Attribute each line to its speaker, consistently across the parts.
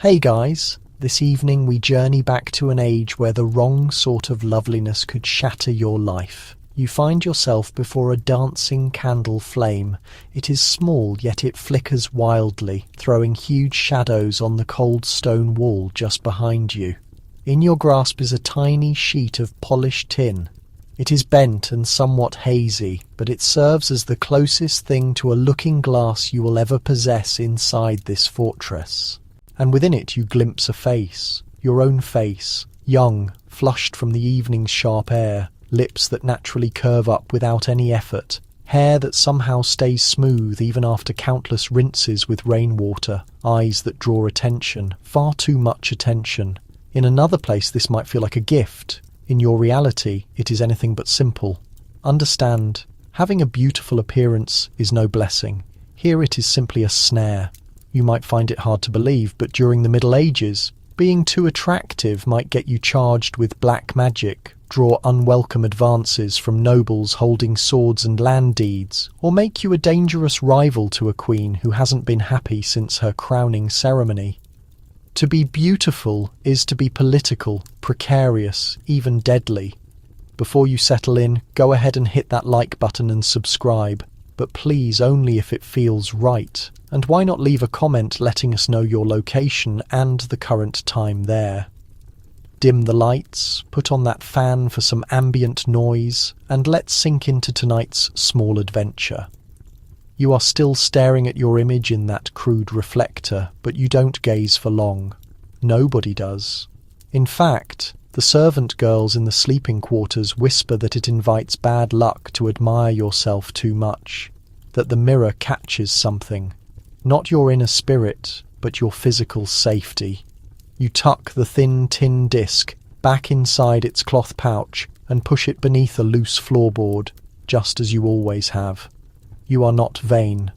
Speaker 1: Hey guys, this evening we journey back to an age where the wrong sort of loveliness could shatter your life. You find yourself before a dancing candle flame. It is small, yet it flickers wildly, throwing huge shadows on the cold stone wall just behind you. In your grasp is a tiny sheet of polished tin. It is bent and somewhat hazy, but it serves as the closest thing to a looking glass you will ever possess inside this fortress. And within it you glimpse a face, your own face, young, flushed from the evening's sharp air, lips that naturally curve up without any effort, hair that somehow stays smooth even after countless rinses with rainwater, eyes that draw attention, far too much attention. In another place this might feel like a gift. In your reality, it is anything but simple. Understand, having a beautiful appearance is no blessing. Here it is simply a snare. You might find it hard to believe, but during the Middle Ages, being too attractive might get you charged with black magic, draw unwelcome advances from nobles holding swords and land deeds, or make you a dangerous rival to a queen who hasn't been happy since her crowning ceremony. To be beautiful is to be political, precarious, even deadly. Before you settle in, go ahead and hit that like button and subscribe, but please only if it feels right. And why not leave a comment letting us know your location and the current time there. Dim the lights, put on that fan for some ambient noise, and let's sink into tonight's small adventure. You are still staring at your image in that crude reflector, but you don't gaze for long. Nobody does. In fact, the servant girls in the sleeping quarters whisper that it invites bad luck to admire yourself too much, that the mirror catches something. Not your inner spirit, but your physical safety. You tuck the thin tin disc back inside its cloth pouch and push it beneath a loose floorboard, just as you always have. You are not vain.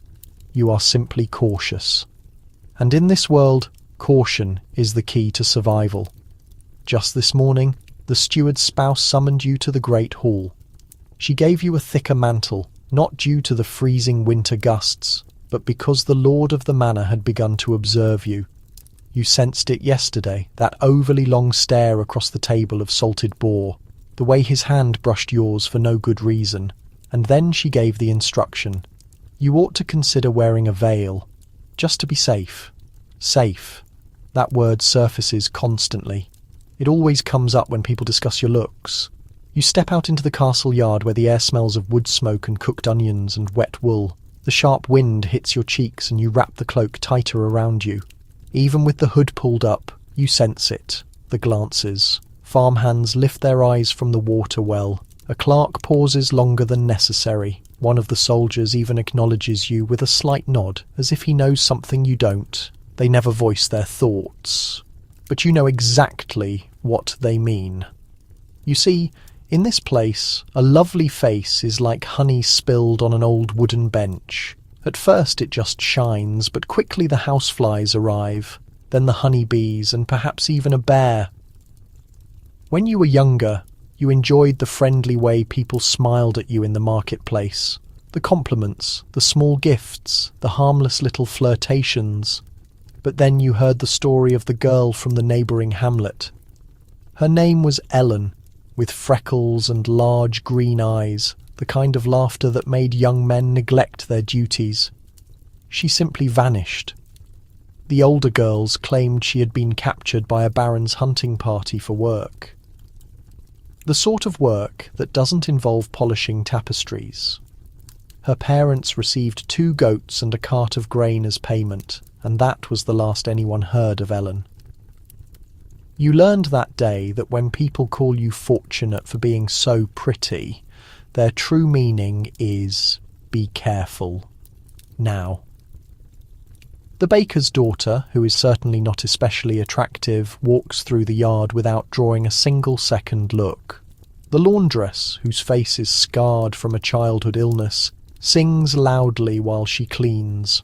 Speaker 1: You are simply cautious. And in this world, caution is the key to survival. Just this morning, the steward's spouse summoned you to the great hall. She gave you a thicker mantle, not due to the freezing winter gusts, but because the lord of the manor had begun to observe you. You sensed it yesterday, that overly long stare across the table of salted boar, the way his hand brushed yours for no good reason. And then she gave the instruction. You ought to consider wearing a veil, just to be safe. Safe. That word surfaces constantly. It always comes up when people discuss your looks. You step out into the castle yard where the air smells of wood smoke and cooked onions and wet wool. The sharp wind hits your cheeks and you wrap the cloak tighter around you. Even with the hood pulled up, you sense it. The glances. Farmhands lift their eyes from the water well. A clerk pauses longer than necessary. One of the soldiers even acknowledges you with a slight nod, as if he knows something you don't. They never voice their thoughts, but you know exactly what they mean. You see, in this place, a lovely face is like honey spilled on an old wooden bench. At first it just shines, but quickly the houseflies arrive, then the honeybees, and perhaps even a bear. When you were younger, you enjoyed the friendly way people smiled at you in the marketplace, the compliments, the small gifts, the harmless little flirtations. But then you heard the story of the girl from the neighbouring hamlet. Her name was Ellen, with freckles and large green eyes, the kind of laughter that made young men neglect their duties. She simply vanished. The older girls claimed she had been captured by a baron's hunting party for work. The sort of work that doesn't involve polishing tapestries. Her parents received 2 goats and a cart of grain as payment, and that was the last anyone heard of Ellen. You learned that day that when people call you fortunate for being so pretty, their true meaning is, be careful. Now. The baker's daughter, who is certainly not especially attractive, walks through the yard without drawing a single second look. The laundress, whose face is scarred from a childhood illness, sings loudly while she cleans.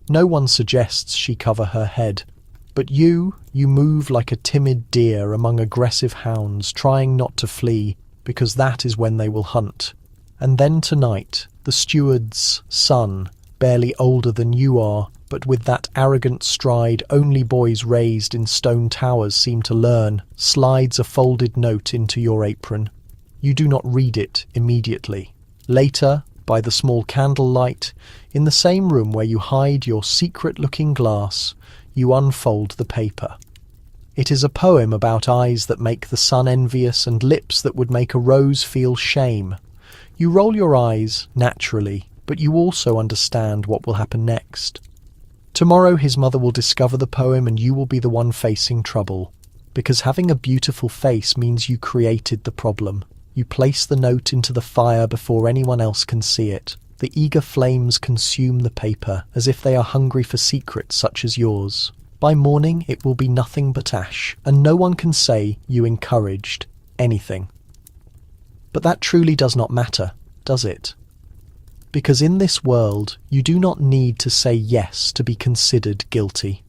Speaker 1: No one suggests she cover her head, but you move like a timid deer among aggressive hounds, trying not to flee, because that is when they will hunt. And then tonight, the steward's son, barely older than you are, but with that arrogant stride only boys raised in stone towers seem to learn, slides a folded note into your apron. You do not read it immediately. Later, by the small candlelight, in the same room where you hide your secret-looking glass, you unfold the paper. It is a poem about eyes that make the sun envious and lips that would make a rose feel shame. You roll your eyes, naturally, but you also understand what will happen next. Tomorrow his mother will discover the poem and you will be the one facing trouble. Because having a beautiful face means you created the problem. You place the note into the fire before anyone else can see it. The eager flames consume the paper, as if they are hungry for secrets such as yours. By morning it will be nothing but ash, and no one can say you encouraged anything. But that truly does not matter, does it? Because in this world, you do not need to say yes to be considered guilty.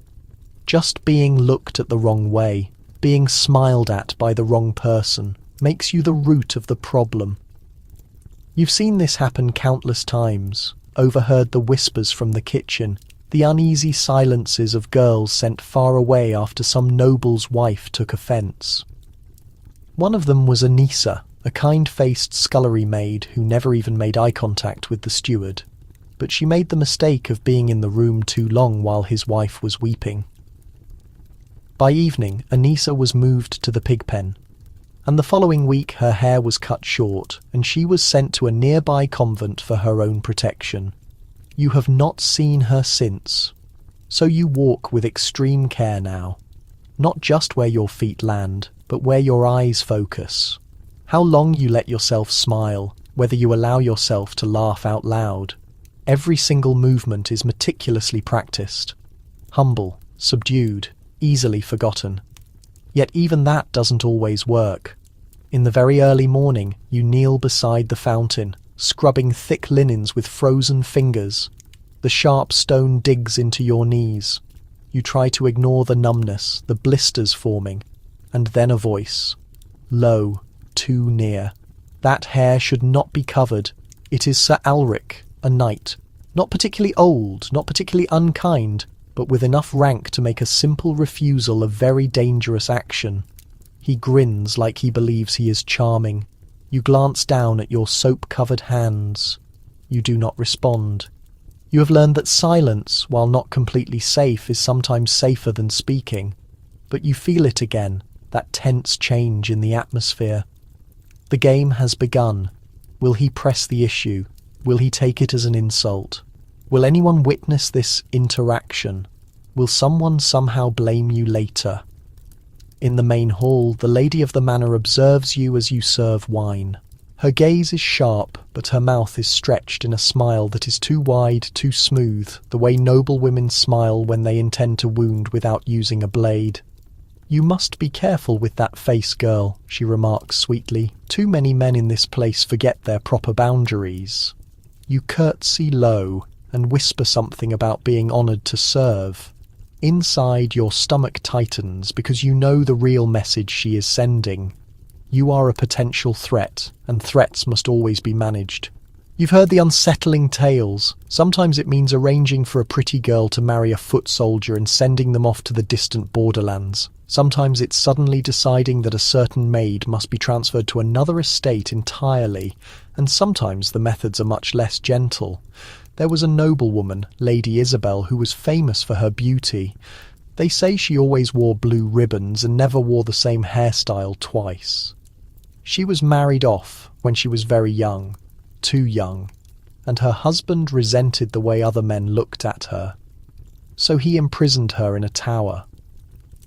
Speaker 1: Just being looked at the wrong way, being smiled at by the wrong person, makes you the root of the problem. You've seen this happen countless times, overheard the whispers from the kitchen, the uneasy silences of girls sent far away after some noble's wife took offence. One of them was Anissa, a kind-faced scullery maid who never even made eye contact with the steward, but she made the mistake of being in the room too long while his wife was weeping. By evening, Anissa was moved to the pig pen, and the following week her hair was cut short, and she was sent to a nearby convent for her own protection. You have not seen her since, so you walk with extreme care now, not just where your feet land, but where your eyes focus. How long you let yourself smile, whether you allow yourself to laugh out loud. Every single movement is meticulously practiced. Humble, subdued, easily forgotten. Yet even that doesn't always work. In the very early morning, you kneel beside the fountain, scrubbing thick linens with frozen fingers. The sharp stone digs into your knees. You try to ignore the numbness, the blisters forming, and then a voice. Low, too near. That hair should not be covered. It is Sir Alric, a knight. Not particularly old, not particularly unkind, but with enough rank to make a simple refusal a very dangerous action. He grins like he believes he is charming. You glance down at your soap-covered hands. You do not respond. You have learned that silence, while not completely safe, is sometimes safer than speaking. But you feel it again, that tense change in the atmosphere. The game has begun. Will he press the issue? Will he take it as an insult? Will anyone witness this interaction? Will someone somehow blame you later? In the main hall, the lady of the manor observes you as you serve wine. Her gaze is sharp, but her mouth is stretched in a smile that is too wide, too smooth, the way noble women smile when they intend to wound without using a blade. You must be careful with that face, girl, she remarks sweetly. Too many men in this place forget their proper boundaries. You curtsy low and whisper something about being honoured to serve. Inside, your stomach tightens because you know the real message she is sending. You are a potential threat, and threats must always be managed. You've heard the unsettling tales. Sometimes it means arranging for a pretty girl to marry a foot soldier and sending them off to the distant borderlands. Sometimes it's suddenly deciding that a certain maid must be transferred to another estate entirely, and sometimes the methods are much less gentle. There was a noblewoman, Lady Isabel, who was famous for her beauty. They say she always wore blue ribbons and never wore the same hairstyle twice. She was married off when she was very young, too young, and her husband resented the way other men looked at her. So he imprisoned her in a tower.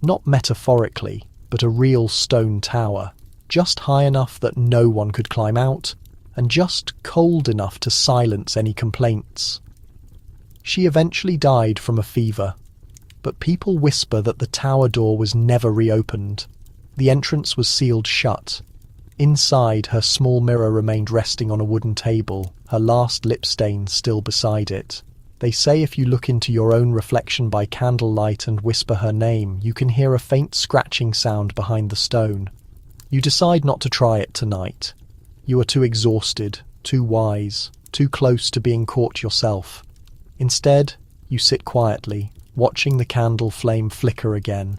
Speaker 1: Not metaphorically, but a real stone tower, just high enough that no one could climb out, and just cold enough to silence any complaints. She eventually died from a fever, but people whisper that the tower door was never reopened. The entrance was sealed shut. Inside, her small mirror remained resting on a wooden table, her last lip stain still beside it. They say if you look into your own reflection by candlelight and whisper her name, you can hear a faint scratching sound behind the stone. You decide not to try it tonight. You are too exhausted, too wise, too close to being caught yourself. Instead, You sit quietly, watching the candle flame flicker again.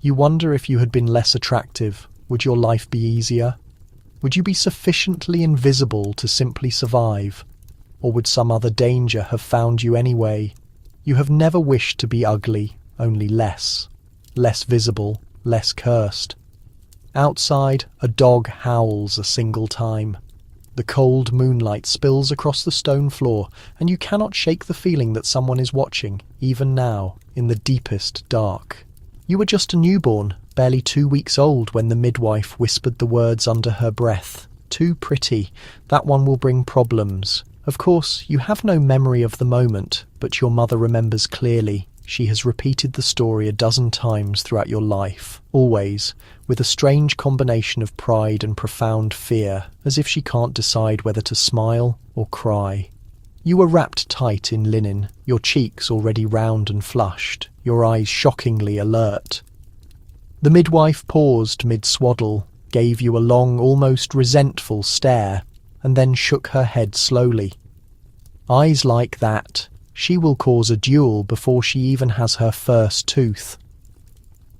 Speaker 1: You wonder if you had been less attractive, would your life be easier? Would you be sufficiently invisible to simply survive? Or would some other danger have found you anyway? You have never wished to be ugly, only less. Less visible, less cursed. Outside, a dog howls a single time. The cold moonlight spills across the stone floor, and you cannot shake the feeling that someone is watching, even now, in the deepest dark. You were just a newborn, barely 2 weeks old, when the midwife whispered the words under her breath. "Too pretty. That one will bring problems." Of course, you have no memory of the moment, but your mother remembers clearly. She has repeated the story a dozen times throughout your life, always, with a strange combination of pride and profound fear, as if she can't decide whether to smile or cry. You were wrapped tight in linen, your cheeks already round and flushed, your eyes shockingly alert. The midwife paused mid-swaddle, gave you a long, almost resentful stare, and then shook her head slowly. Eyes like that, she will cause a duel before she even has her first tooth.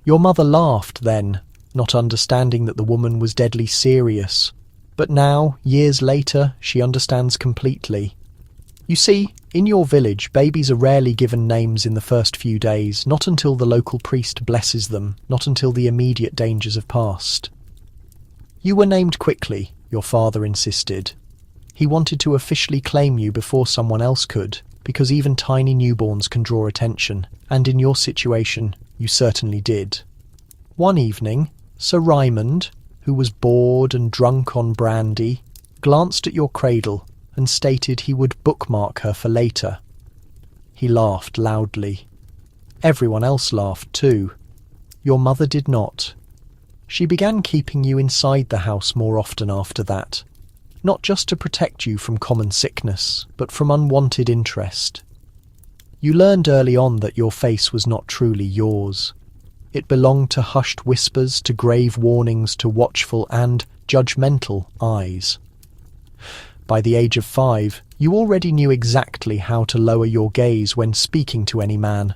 Speaker 1: Your mother laughed then, not understanding that the woman was deadly serious. But now, years later, she understands completely. You see, in your village, babies are rarely given names in the first few days, not until the local priest blesses them, not until the immediate dangers have passed. You were named quickly, your father insisted. He wanted to officially claim you before someone else could, because even tiny newborns can draw attention, and in your situation, you certainly did. One evening, Sir Raymond, who was bored and drunk on brandy, glanced at your cradle and stated he would bookmark her for later. He laughed loudly. Everyone else laughed too. Your mother did not. She began keeping you inside the house more often after that, not just to protect you from common sickness, but from unwanted interest. You learned early on that your face was not truly yours. It belonged to hushed whispers, to grave warnings, to watchful and judgmental eyes. By the age of 5, you already knew exactly how to lower your gaze when speaking to any man.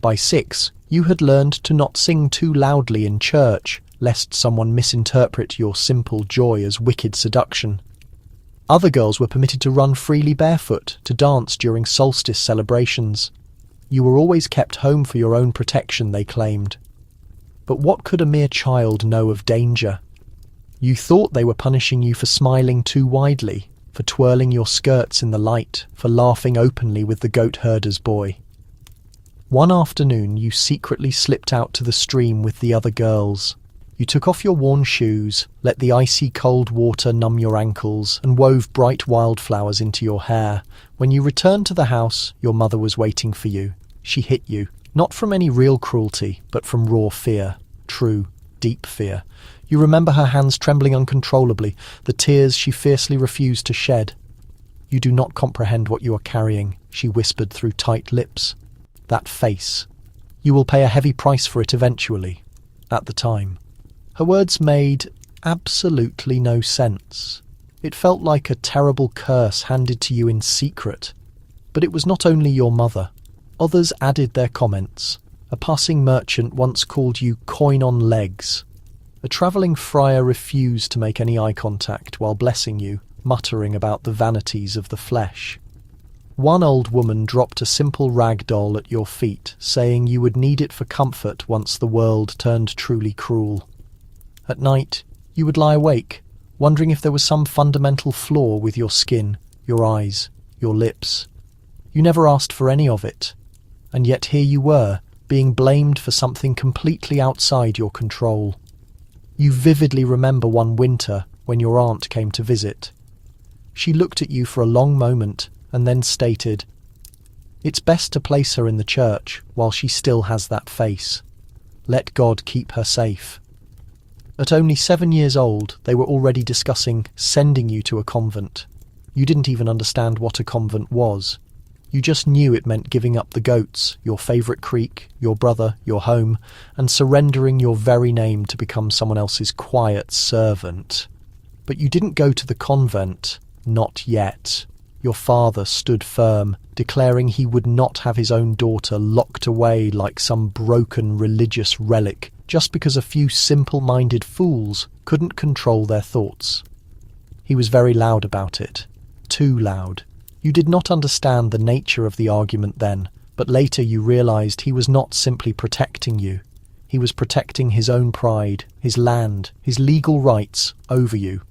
Speaker 1: By 6, you had learned to not sing too loudly in church, lest someone misinterpret your simple joy as wicked seduction. Other girls were permitted to run freely barefoot, to dance during solstice celebrations. You were always kept home for your own protection, they claimed. But what could a mere child know of danger? You thought they were punishing you for smiling too widely, for twirling your skirts in the light, for laughing openly with the goat herder's boy. One afternoon you secretly slipped out to the stream with the other girls. You took off your worn shoes, let the icy cold water numb your ankles, and wove bright wildflowers into your hair. When you returned to the house, your mother was waiting for you. She hit you, not from any real cruelty, but from raw fear. True, deep fear. You remember her hands trembling uncontrollably, the tears she fiercely refused to shed. "You do not comprehend what you are carrying," she whispered through tight lips. "That face. You will pay a heavy price for it eventually." At the time, her words made absolutely no sense. It felt like a terrible curse handed to you in secret. But it was not only your mother. Others added their comments. A passing merchant once called you coin on legs. A travelling friar refused to make any eye contact while blessing you, muttering about the vanities of the flesh. One old woman dropped a simple rag doll at your feet, saying you would need it for comfort once the world turned truly cruel. At night, you would lie awake, wondering if there was some fundamental flaw with your skin, your eyes, your lips. You never asked for any of it, and yet here you were, being blamed for something completely outside your control. You vividly remember one winter when your aunt came to visit. She looked at you for a long moment and then stated, "It's best to place her in the church while she still has that face. Let God keep her safe." At only 7 years old, they were already discussing sending you to a convent. You didn't even understand what a convent was. You just knew it meant giving up the goats, your favourite creek, your brother, your home, and surrendering your very name to become someone else's quiet servant. But you didn't go to the convent, not yet. Your father stood firm, declaring he would not have his own daughter locked away like some broken religious relic just because a few simple-minded fools couldn't control their thoughts. He was very loud about it. Too loud. You did not understand the nature of the argument then, but later you realized he was not simply protecting you. He was protecting his own pride, his land, his legal rights over you.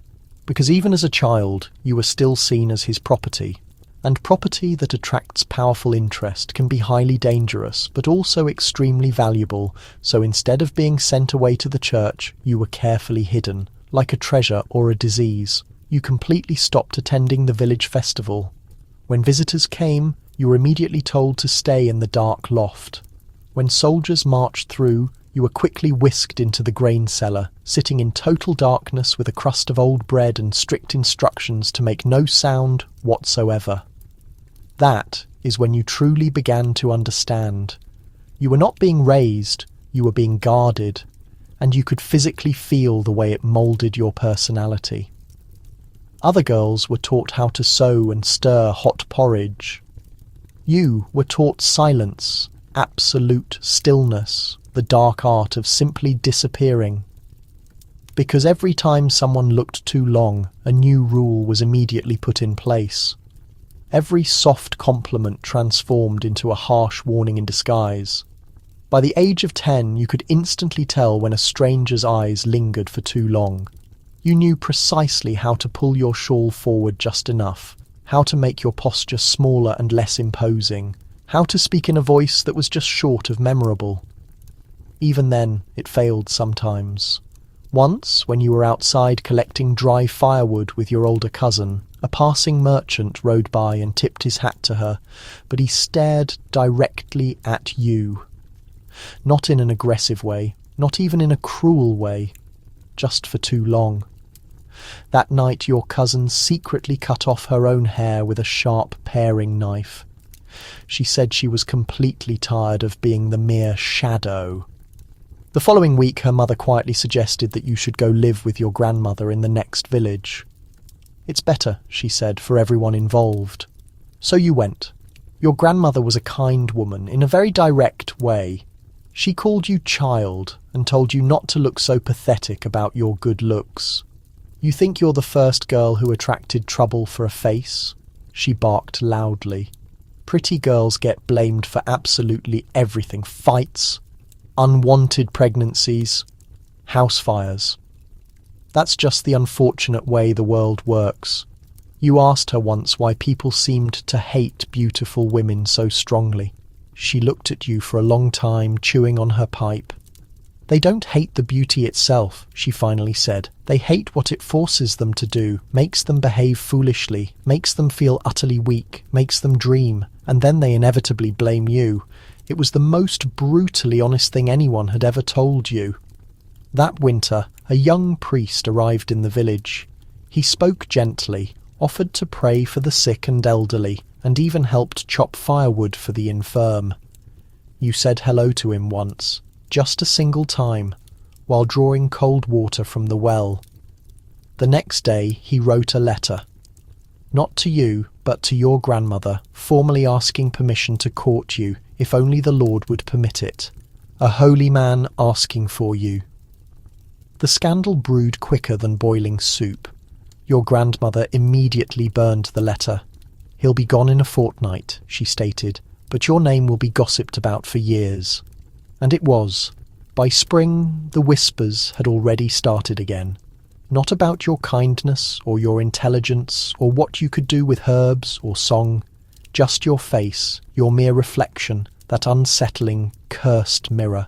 Speaker 1: Because even as a child, you were still seen as his property. And property that attracts powerful interest can be highly dangerous, but also extremely valuable, so instead of being sent away to the church, you were carefully hidden, like a treasure or a disease. You completely stopped attending the village festival. When visitors came, you were immediately told to stay in the dark loft. When soldiers marched through, you were quickly whisked into the grain cellar, sitting in total darkness with a crust of old bread and strict instructions to make no sound whatsoever. That is when you truly began to understand. You were not being raised, you were being guarded, and you could physically feel the way it moulded your personality. Other girls were taught how to sew and stir hot porridge. You were taught silence, absolute stillness, the dark art of simply disappearing. Because every time someone looked too long, a new rule was immediately put in place. Every soft compliment transformed into a harsh warning in disguise. By the age of 10, you could instantly tell when a stranger's eyes lingered for too long. You knew precisely how to pull your shawl forward just enough, how to make your posture smaller and less imposing, how to speak in a voice that was just short of memorable. Even then, it failed sometimes. Once, when you were outside collecting dry firewood with your older cousin, a passing merchant rode by and tipped his hat to her, but he stared directly at you. Not in an aggressive way, not even in a cruel way, just for too long. That night your cousin secretly cut off her own hair with a sharp paring knife. She said she was completely tired of being the mere shadow. The following week her mother quietly suggested that you should go live with your grandmother in the next village. It's better, she said, for everyone involved. So you went. Your grandmother was a kind woman in a very direct way. She called you child and told you not to look so pathetic about your good looks. You think you're the first girl who attracted trouble for a face? She barked loudly. Pretty girls get blamed for absolutely everything. Fights, unwanted pregnancies, house fires. That's just the unfortunate way the world works. You asked her once why people seemed to hate beautiful women so strongly. She looked at you for a long time, chewing on her pipe. They don't hate the beauty itself, she finally said. They hate what it forces them to do, makes them behave foolishly, makes them feel utterly weak, makes them dream, and then they inevitably blame you. It was the most brutally honest thing anyone had ever told you. That winter, a young priest arrived in the village. He spoke gently, offered to pray for the sick and elderly, and even helped chop firewood for the infirm. You said hello to him once, just a single time, while drawing cold water from the well. The next day he wrote a letter. Not to you, but to your grandmother, formally asking permission to court you, if only the Lord would permit it. A holy man asking for you. The scandal brewed quicker than boiling soup. Your grandmother immediately burned the letter. He'll be gone in a fortnight, she stated, but your name will be gossiped about for years. And it was. By spring, the whispers had already started again. Not about your kindness or your intelligence or what you could do with herbs or song. Just your face, your mere reflection, that unsettling, cursed mirror.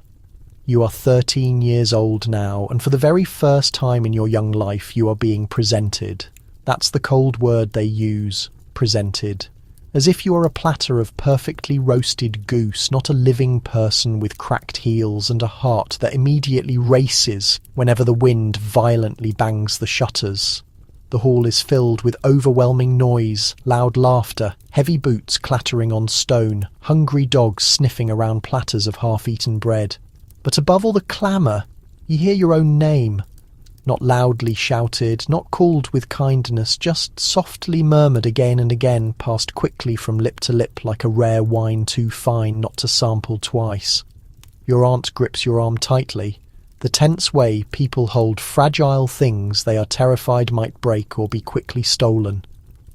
Speaker 1: You are 13 years old now, and for the very first time in your young life you are being presented. That's the cold word they use, presented. As if you are a platter of perfectly roasted goose, not a living person with cracked heels and a heart that immediately races whenever the wind violently bangs the shutters. The hall is filled with overwhelming noise, loud laughter, heavy boots clattering on stone, hungry dogs sniffing around platters of half-eaten bread. But above all the clamour, you hear your own name. Not loudly shouted, not called with kindness, just softly murmured again and again, passed quickly from lip to lip like a rare wine too fine not to sample twice. Your aunt grips your arm tightly, the tense way people hold fragile things they are terrified might break or be quickly stolen.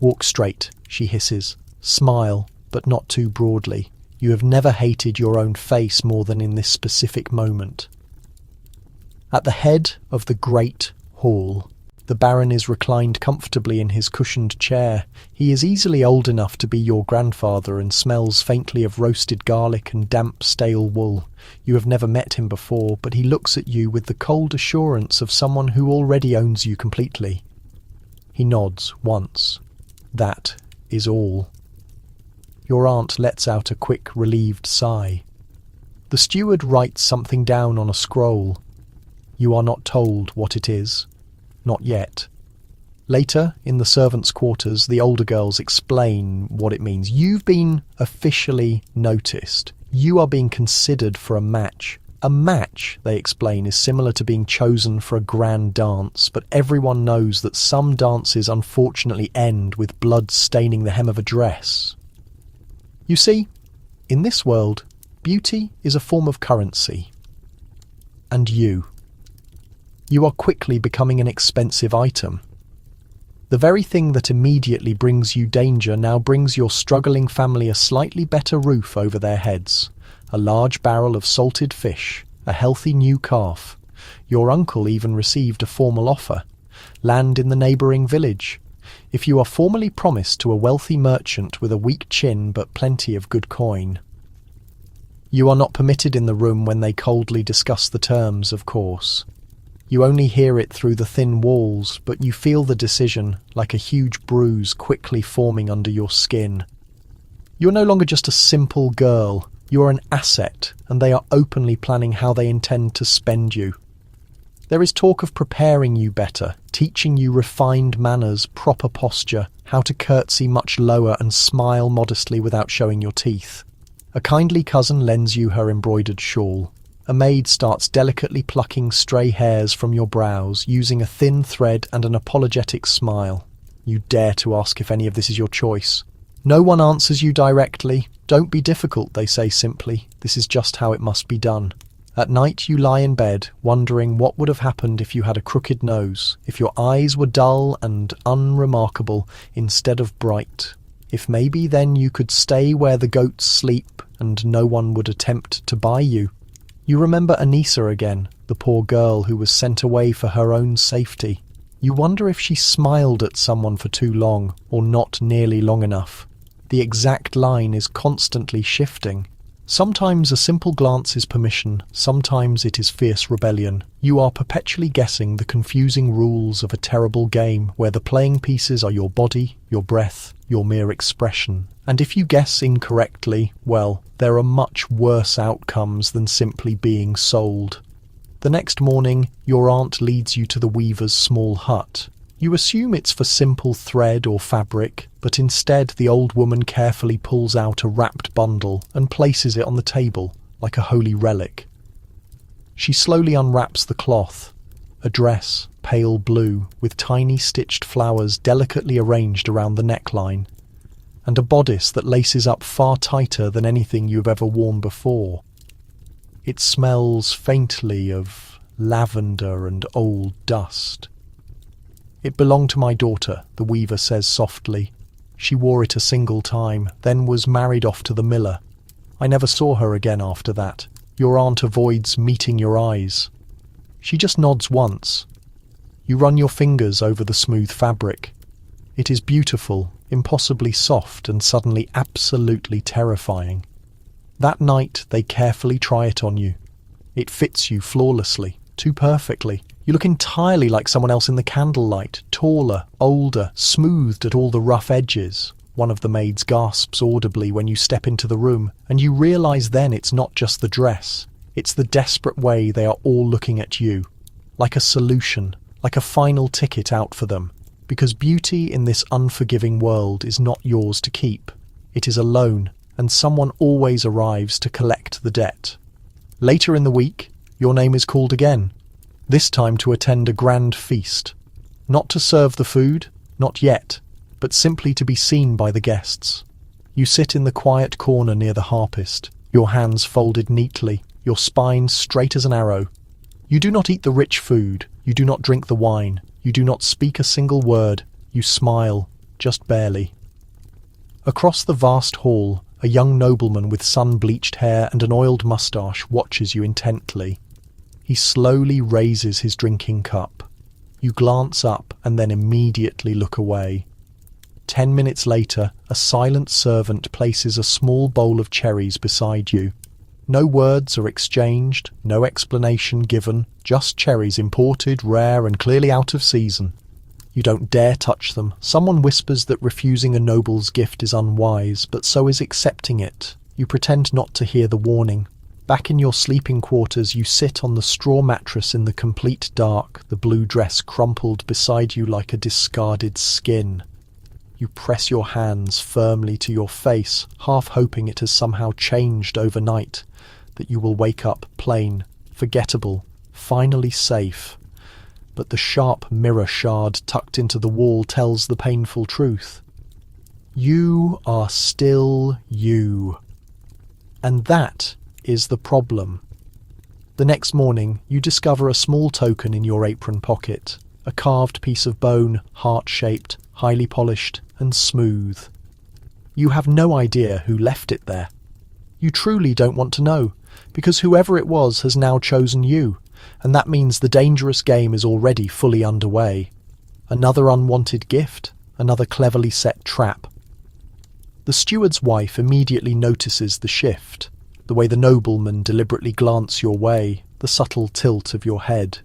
Speaker 1: Walk straight, she hisses. Smile, but not too broadly. You have never hated your own face more than in this specific moment. At the head of the great hall, the Baron is reclined comfortably in his cushioned chair. He is easily old enough to be your grandfather and smells faintly of roasted garlic and damp stale wool. You have never met him before, but he looks at you with the cold assurance of someone who already owns you completely. He nods once. That is all. Your aunt lets out a quick, relieved sigh. The steward writes something down on a scroll. You are not told what it is. Not yet. Later, in the servants' quarters, the older girls explain what it means. You've been officially noticed. You are being considered for a match. A match, they explain, is similar to being chosen for a grand dance, but everyone knows that some dances unfortunately end with blood staining the hem of a dress. You see, in this world, beauty is a form of currency. And you are quickly becoming an expensive item. The very thing that immediately brings you danger now brings your struggling family a slightly better roof over their heads, a large barrel of salted fish, a healthy new calf. Your uncle even received a formal offer, land in the neighbouring village. If you are formally promised to a wealthy merchant with a weak chin but plenty of good coin. You are not permitted in the room when they coldly discuss the terms, of course. You only hear it through the thin walls, but you feel the decision, like a huge bruise quickly forming under your skin. You're no longer just a simple girl, you are an asset, and they are openly planning how they intend to spend you. There is talk of preparing you better, teaching you refined manners, proper posture, how to curtsy much lower and smile modestly without showing your teeth. A kindly cousin lends you her embroidered shawl. A maid starts delicately plucking stray hairs from your brows, using a thin thread and an apologetic smile. You dare to ask if any of this is your choice. No one answers you directly. Don't be difficult, they say simply. This is just how it must be done. At night you lie in bed, wondering what would have happened if you had a crooked nose, if your eyes were dull and unremarkable instead of bright. If maybe then you could stay where the goats sleep and no one would attempt to buy you. You remember Anissa again, the poor girl who was sent away for her own safety. You wonder if she smiled at someone for too long, or not nearly long enough. The exact line is constantly shifting. Sometimes a simple glance is permission, sometimes it is fierce rebellion. You are perpetually guessing the confusing rules of a terrible game where the playing pieces are your body, your breath, your mere expression. And if you guess incorrectly, well, there are much worse outcomes than simply being sold. The next morning, your aunt leads you to the weaver's small hut. You assume it's for simple thread or fabric, but instead the old woman carefully pulls out a wrapped bundle and places it on the table, like a holy relic. She slowly unwraps the cloth, a dress, pale blue, with tiny stitched flowers delicately arranged around the neckline, and a bodice that laces up far tighter than anything you've ever worn before. It smells faintly of lavender and old dust. It belonged to my daughter, the weaver says softly. She wore it a single time, then was married off to the miller. I never saw her again after that. Your aunt avoids meeting your eyes. She just nods once. You run your fingers over the smooth fabric. It is beautiful, impossibly soft, and suddenly absolutely terrifying. That night they carefully try it on you. It fits you flawlessly, too perfectly. You look entirely like someone else in the candlelight, taller, older, smoothed at all the rough edges. One of the maids gasps audibly when you step into the room, and you realise then it's not just the dress. It's the desperate way they are all looking at you. Like a solution, like a final ticket out for them. Because beauty in this unforgiving world is not yours to keep. It is a loan, and someone always arrives to collect the debt. Later in the week, your name is called again. this time to attend a grand feast. Not to serve the food, not yet, but simply to be seen by the guests. You sit in the quiet corner near the harpist, your hands folded neatly, your spine straight as an arrow. You do not eat the rich food, you do not drink the wine, you do not speak a single word, you smile, just barely. Across the vast hall, a young nobleman with sun-bleached hair and an oiled moustache watches you intently. He slowly raises his drinking cup. You glance up and then immediately look away. 10 minutes later, a silent servant places a small bowl of cherries beside you. No words are exchanged, no explanation given, just cherries imported, rare and clearly out of season. You don't dare touch them. Someone whispers that refusing a noble's gift is unwise, but so is accepting it. You pretend not to hear the warning. Back in your sleeping quarters, you sit on the straw mattress in the complete dark, the blue dress crumpled beside you like a discarded skin. You press your hands firmly to your face, half hoping it has somehow changed overnight, that you will wake up plain, forgettable, finally safe. But the sharp mirror shard tucked into the wall tells the painful truth. You are still you. And that is the problem. The next morning, you discover a small token in your apron pocket, a carved piece of bone, heart-shaped, highly polished and smooth. You have no idea who left it there. You truly don't want to know, because whoever it was has now chosen you, and that means the dangerous game is already fully underway. Another unwanted gift, another cleverly set trap. The steward's wife immediately notices the shift, the way the noblemen deliberately glance your way, the subtle tilt of your head.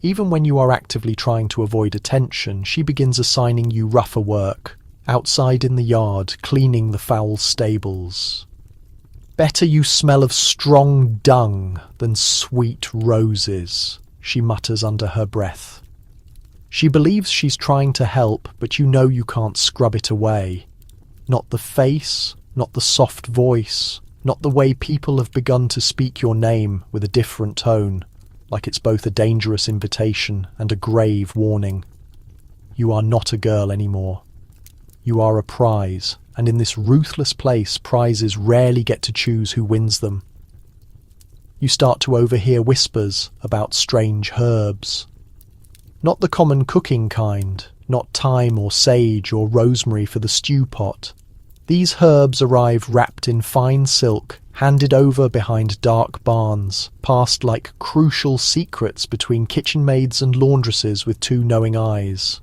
Speaker 1: Even when you are actively trying to avoid attention, she begins assigning you rougher work, outside in the yard, cleaning the foul stables. Better you smell of strong dung than sweet roses, she mutters under her breath. She believes she's trying to help, but you know you can't scrub it away. Not the face, not the soft voice, not the way people have begun to speak your name with a different tone, like it's both a dangerous invitation and a grave warning. You are not a girl anymore. You are a prize, and in this ruthless place, prizes rarely get to choose who wins them. You start to overhear whispers about strange herbs. Not the common cooking kind, not thyme or sage or rosemary for the stew pot. These herbs arrive wrapped in fine silk, handed over behind dark barns, passed like crucial secrets between kitchen maids and laundresses with two knowing eyes.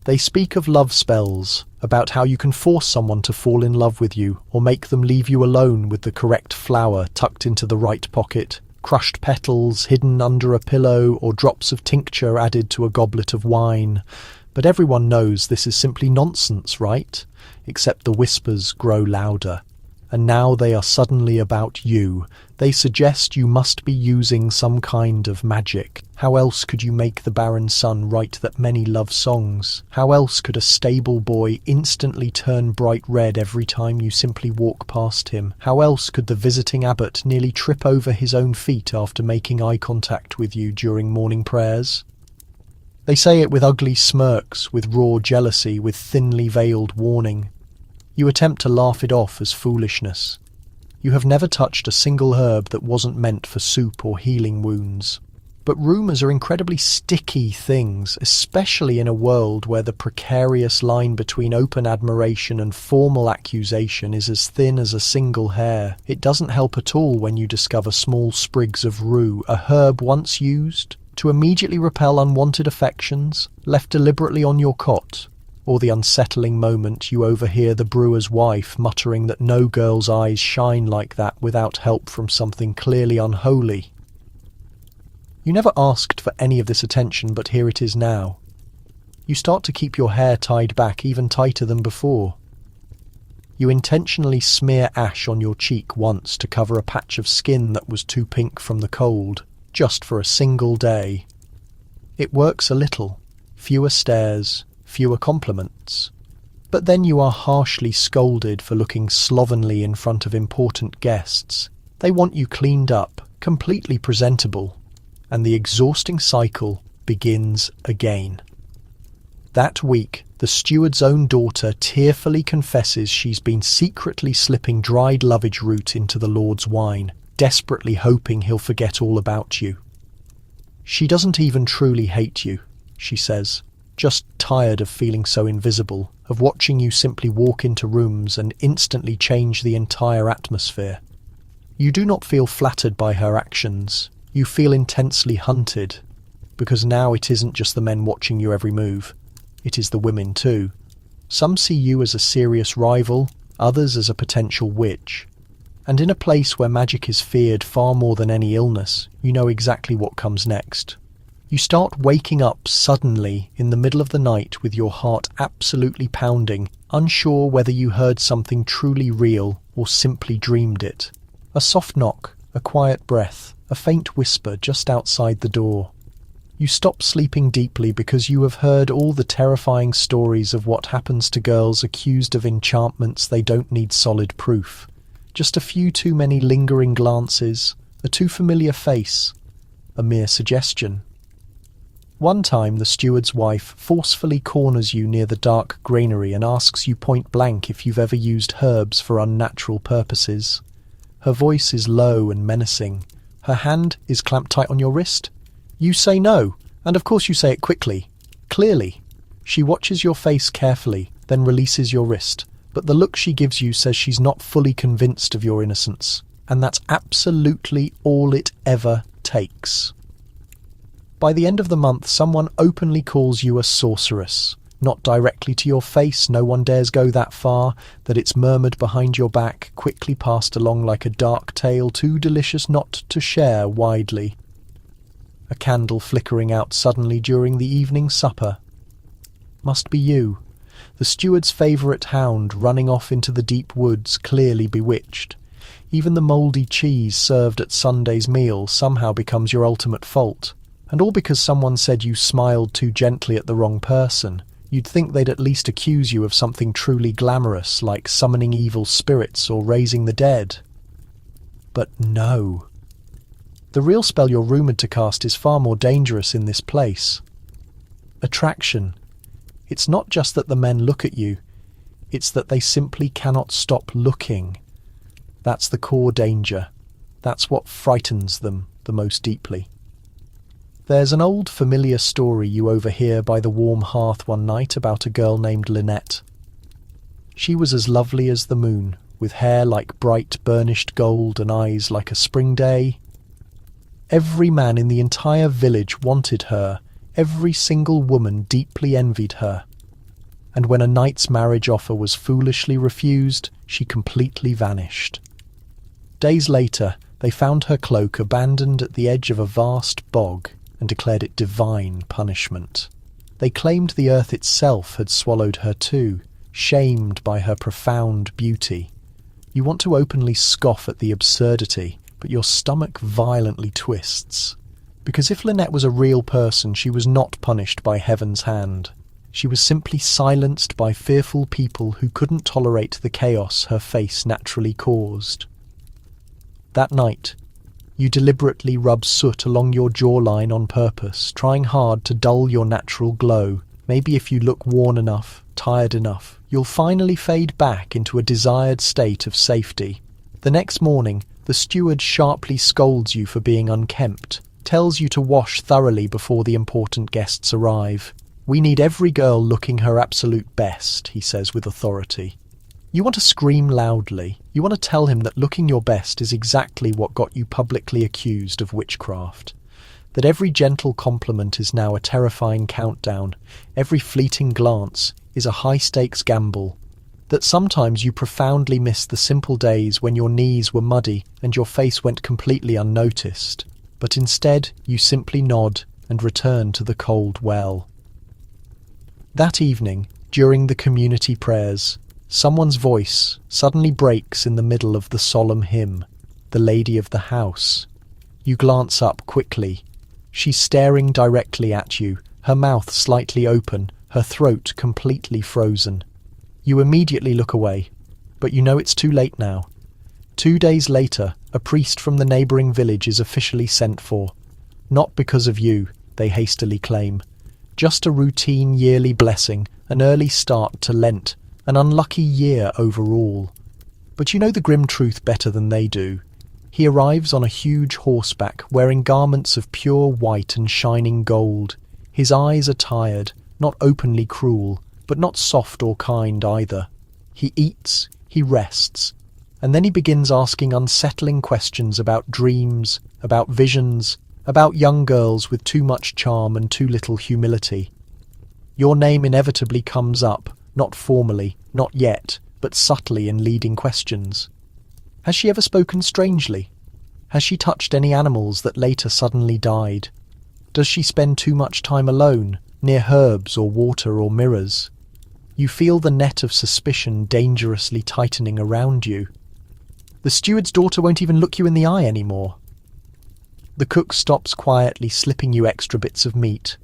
Speaker 1: They speak of love spells, about how you can force someone to fall in love with you or make them leave you alone with the correct flower tucked into the right pocket, crushed petals hidden under a pillow or drops of tincture added to a goblet of wine. But everyone knows this is simply nonsense, right? Except the whispers grow louder. And now they are suddenly about you. They suggest you must be using some kind of magic. How else could you make the barren sun write that many love songs? How else could a stable boy instantly turn bright red every time you simply walk past him? How else could the visiting abbot nearly trip over his own feet after making eye contact with you during morning prayers? They say it with ugly smirks, with raw jealousy, with thinly veiled warning. You attempt to laugh it off as foolishness. You have never touched a single herb that wasn't meant for soup or healing wounds. But rumours are incredibly sticky things, especially in a world where the precarious line between open admiration and formal accusation is as thin as a single hair. It doesn't help at all when you discover small sprigs of rue, a herb once used to immediately repel unwanted affections, left deliberately on your cot. Or the unsettling moment you overhear the brewer's wife muttering that no girl's eyes shine like that without help from something clearly unholy. You never asked for any of this attention, but here it is now. You start to keep your hair tied back even tighter than before. You intentionally smear ash on your cheek once to cover a patch of skin that was too pink from the cold, just for a single day. It works a little. Fewer stares, fewer compliments. But then you are harshly scolded for looking slovenly in front of important guests. They want you cleaned up, completely presentable. and the exhausting cycle begins again. That week, the steward's own daughter tearfully confesses she's been secretly slipping dried lovage root into the Lord's wine, desperately hoping he'll forget all about you. She doesn't even truly hate you, she says, just tired of feeling so invisible, of watching you simply walk into rooms and instantly change the entire atmosphere. You do not feel flattered by her actions. You feel intensely hunted, because now it isn't just the men watching you every move. It is the women too. Some see you as a serious rival, others as a potential witch. And in a place where magic is feared far more than any illness, you know exactly what comes next. You start waking up suddenly in the middle of the night with your heart absolutely pounding, unsure whether you heard something truly real or simply dreamed it. A soft knock, a quiet breath, a faint whisper just outside the door. You stop sleeping deeply because you have heard all the terrifying stories of what happens to girls accused of enchantments. They don't need solid proof. Just a few too many lingering glances, a too familiar face, a mere suggestion. One time the steward's wife forcefully corners you near the dark granary and asks you point blank if you've ever used herbs for unnatural purposes. Her voice is low and menacing. Her hand is clamped tight on your wrist. You say no, and of course you say it quickly, clearly. She watches your face carefully, then releases your wrist, but the look she gives you says she's not fully convinced of your innocence, and that's absolutely all it ever takes. By the end of the month, someone openly calls you a sorceress. Not directly to your face, no one dares go that far, that it's murmured behind your back, quickly passed along like a dark tale too delicious not to share widely. A candle flickering out suddenly during the evening supper. Must be you, the steward's favourite hound running off into the deep woods, clearly bewitched. Even the mouldy cheese served at Sunday's meal somehow becomes your ultimate fault. And all because someone said you smiled too gently at the wrong person. You'd think they'd at least accuse you of something truly glamorous, like summoning evil spirits or raising the dead. But no. The real spell you're rumoured to cast is far more dangerous in this place. Attraction. It's not just that the men look at you, it's that they simply cannot stop looking. That's the core danger. That's what frightens them the most deeply. There's an old familiar story you overhear by the warm hearth one night about a girl named Lynette. She was as lovely as the moon, with hair like bright burnished gold and eyes like a spring day. Every man in the entire village wanted her, every single woman deeply envied her. And when a knight's marriage offer was foolishly refused, she completely vanished. Days later, they found her cloak abandoned at the edge of a vast bog and declared it divine punishment. They claimed the earth itself had swallowed her too, shamed by her profound beauty. You want to openly scoff at the absurdity, but your stomach violently twists. Because if Lynette was a real person, she was not punished by heaven's hand. She was simply silenced by fearful people who couldn't tolerate the chaos her face naturally caused. That night, you deliberately rub soot along your jawline on purpose, trying hard to dull your natural glow. Maybe if you look worn enough, tired enough, you'll finally fade back into a desired state of safety. The next morning, the steward sharply scolds you for being unkempt, tells you to wash thoroughly before the important guests arrive. "We need every girl looking her absolute best," he says with authority. You want to scream loudly. You want to tell him that looking your best is exactly what got you publicly accused of witchcraft. That every gentle compliment is now a terrifying countdown. Every fleeting glance is a high-stakes gamble. That sometimes you profoundly miss the simple days when your knees were muddy and your face went completely unnoticed. But instead, you simply nod and return to the cold well. That evening, during the community prayers, someone's voice suddenly breaks in the middle of the solemn hymn, "The Lady of the House." You glance up quickly. She's staring directly at you, her mouth slightly open, her throat completely frozen. You immediately look away, but you know it's too late now. 2 days later, a priest from the neighbouring village is officially sent for. Not because of you, they hastily claim. Just a routine yearly blessing, an early start to Lent, an unlucky year overall. But you know the grim truth better than they do. He arrives on a huge horseback, wearing garments of pure white and shining gold. His eyes are tired, not openly cruel, but not soft or kind either. He eats, he rests, and then he begins asking unsettling questions about dreams, about visions, about young girls with too much charm and too little humility. Your name inevitably comes up, not formally, not yet, but subtly in leading questions. Has she ever spoken strangely? Has she touched any animals that later suddenly died? Does she spend too much time alone, near herbs or water or mirrors? You feel the net of suspicion dangerously tightening around you. The steward's daughter won't even look you in the eye anymore. The cook stops quietly, slipping you extra bits of meat.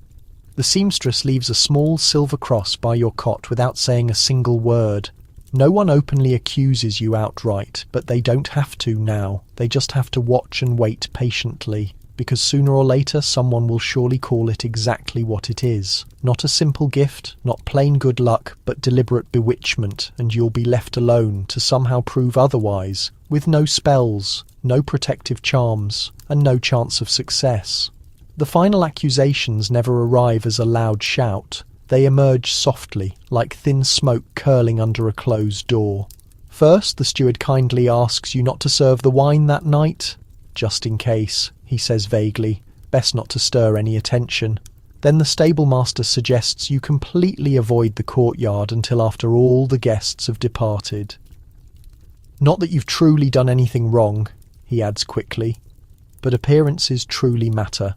Speaker 1: The seamstress leaves a small silver cross by your cot without saying a single word. No one openly accuses you outright, but they don't have to now. They just have to watch and wait patiently, because sooner or later someone will surely call it exactly what it is. Not a simple gift, not plain good luck, but deliberate bewitchment, and you'll be left alone to somehow prove otherwise, with no spells, no protective charms, and no chance of success. The final accusations never arrive as a loud shout. They emerge softly, like thin smoke curling under a closed door. First, the steward kindly asks you not to serve the wine that night. Just in case, he says vaguely, best not to stir any attention. Then the stable master suggests you completely avoid the courtyard until after all the guests have departed. Not that you've truly done anything wrong, he adds quickly, but appearances truly matter.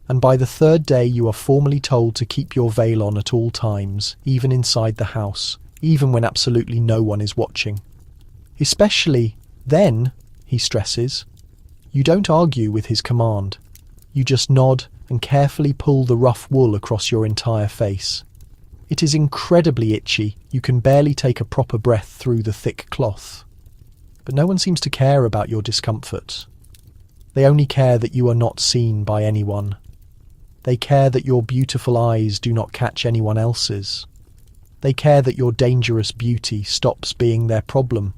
Speaker 1: And by the third day you are formally told to keep your veil on at all times, even inside the house, even when absolutely no one is watching. Especially then, he stresses, you don't argue with his command. You just nod and carefully pull the rough wool across your entire face. It is incredibly itchy, you can barely take a proper breath through the thick cloth. But no one seems to care about your discomfort. They only care that you are not seen by anyone. They care that your beautiful eyes do not catch anyone else's. They care that your dangerous beauty stops being their problem.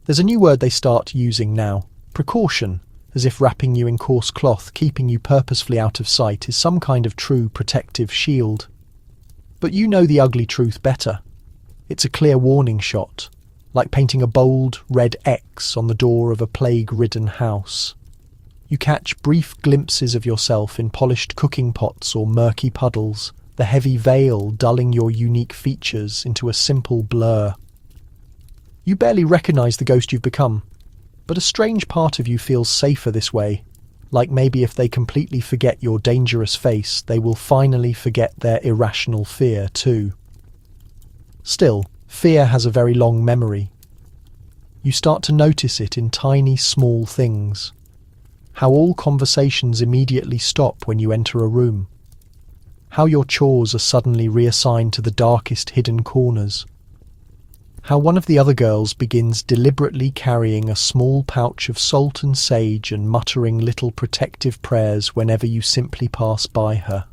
Speaker 1: There's a new word they start using now, precaution, as if wrapping you in coarse cloth, keeping you purposefully out of sight, is some kind of true protective shield. But you know the ugly truth better. It's a clear warning shot, like painting a bold red X on the door of a plague-ridden house. You catch brief glimpses of yourself in polished cooking pots or murky puddles, the heavy veil dulling your unique features into a simple blur. You barely recognise the ghost you've become, but a strange part of you feels safer this way, like maybe if they completely forget your dangerous face, they will finally forget their irrational fear too. Still, fear has a very long memory. You start to notice it in tiny, small things. How all conversations immediately stop when you enter a room. How your chores are suddenly reassigned to the darkest hidden corners. How one of the other girls begins deliberately carrying a small pouch of salt and sage and muttering little protective prayers whenever you simply pass by her.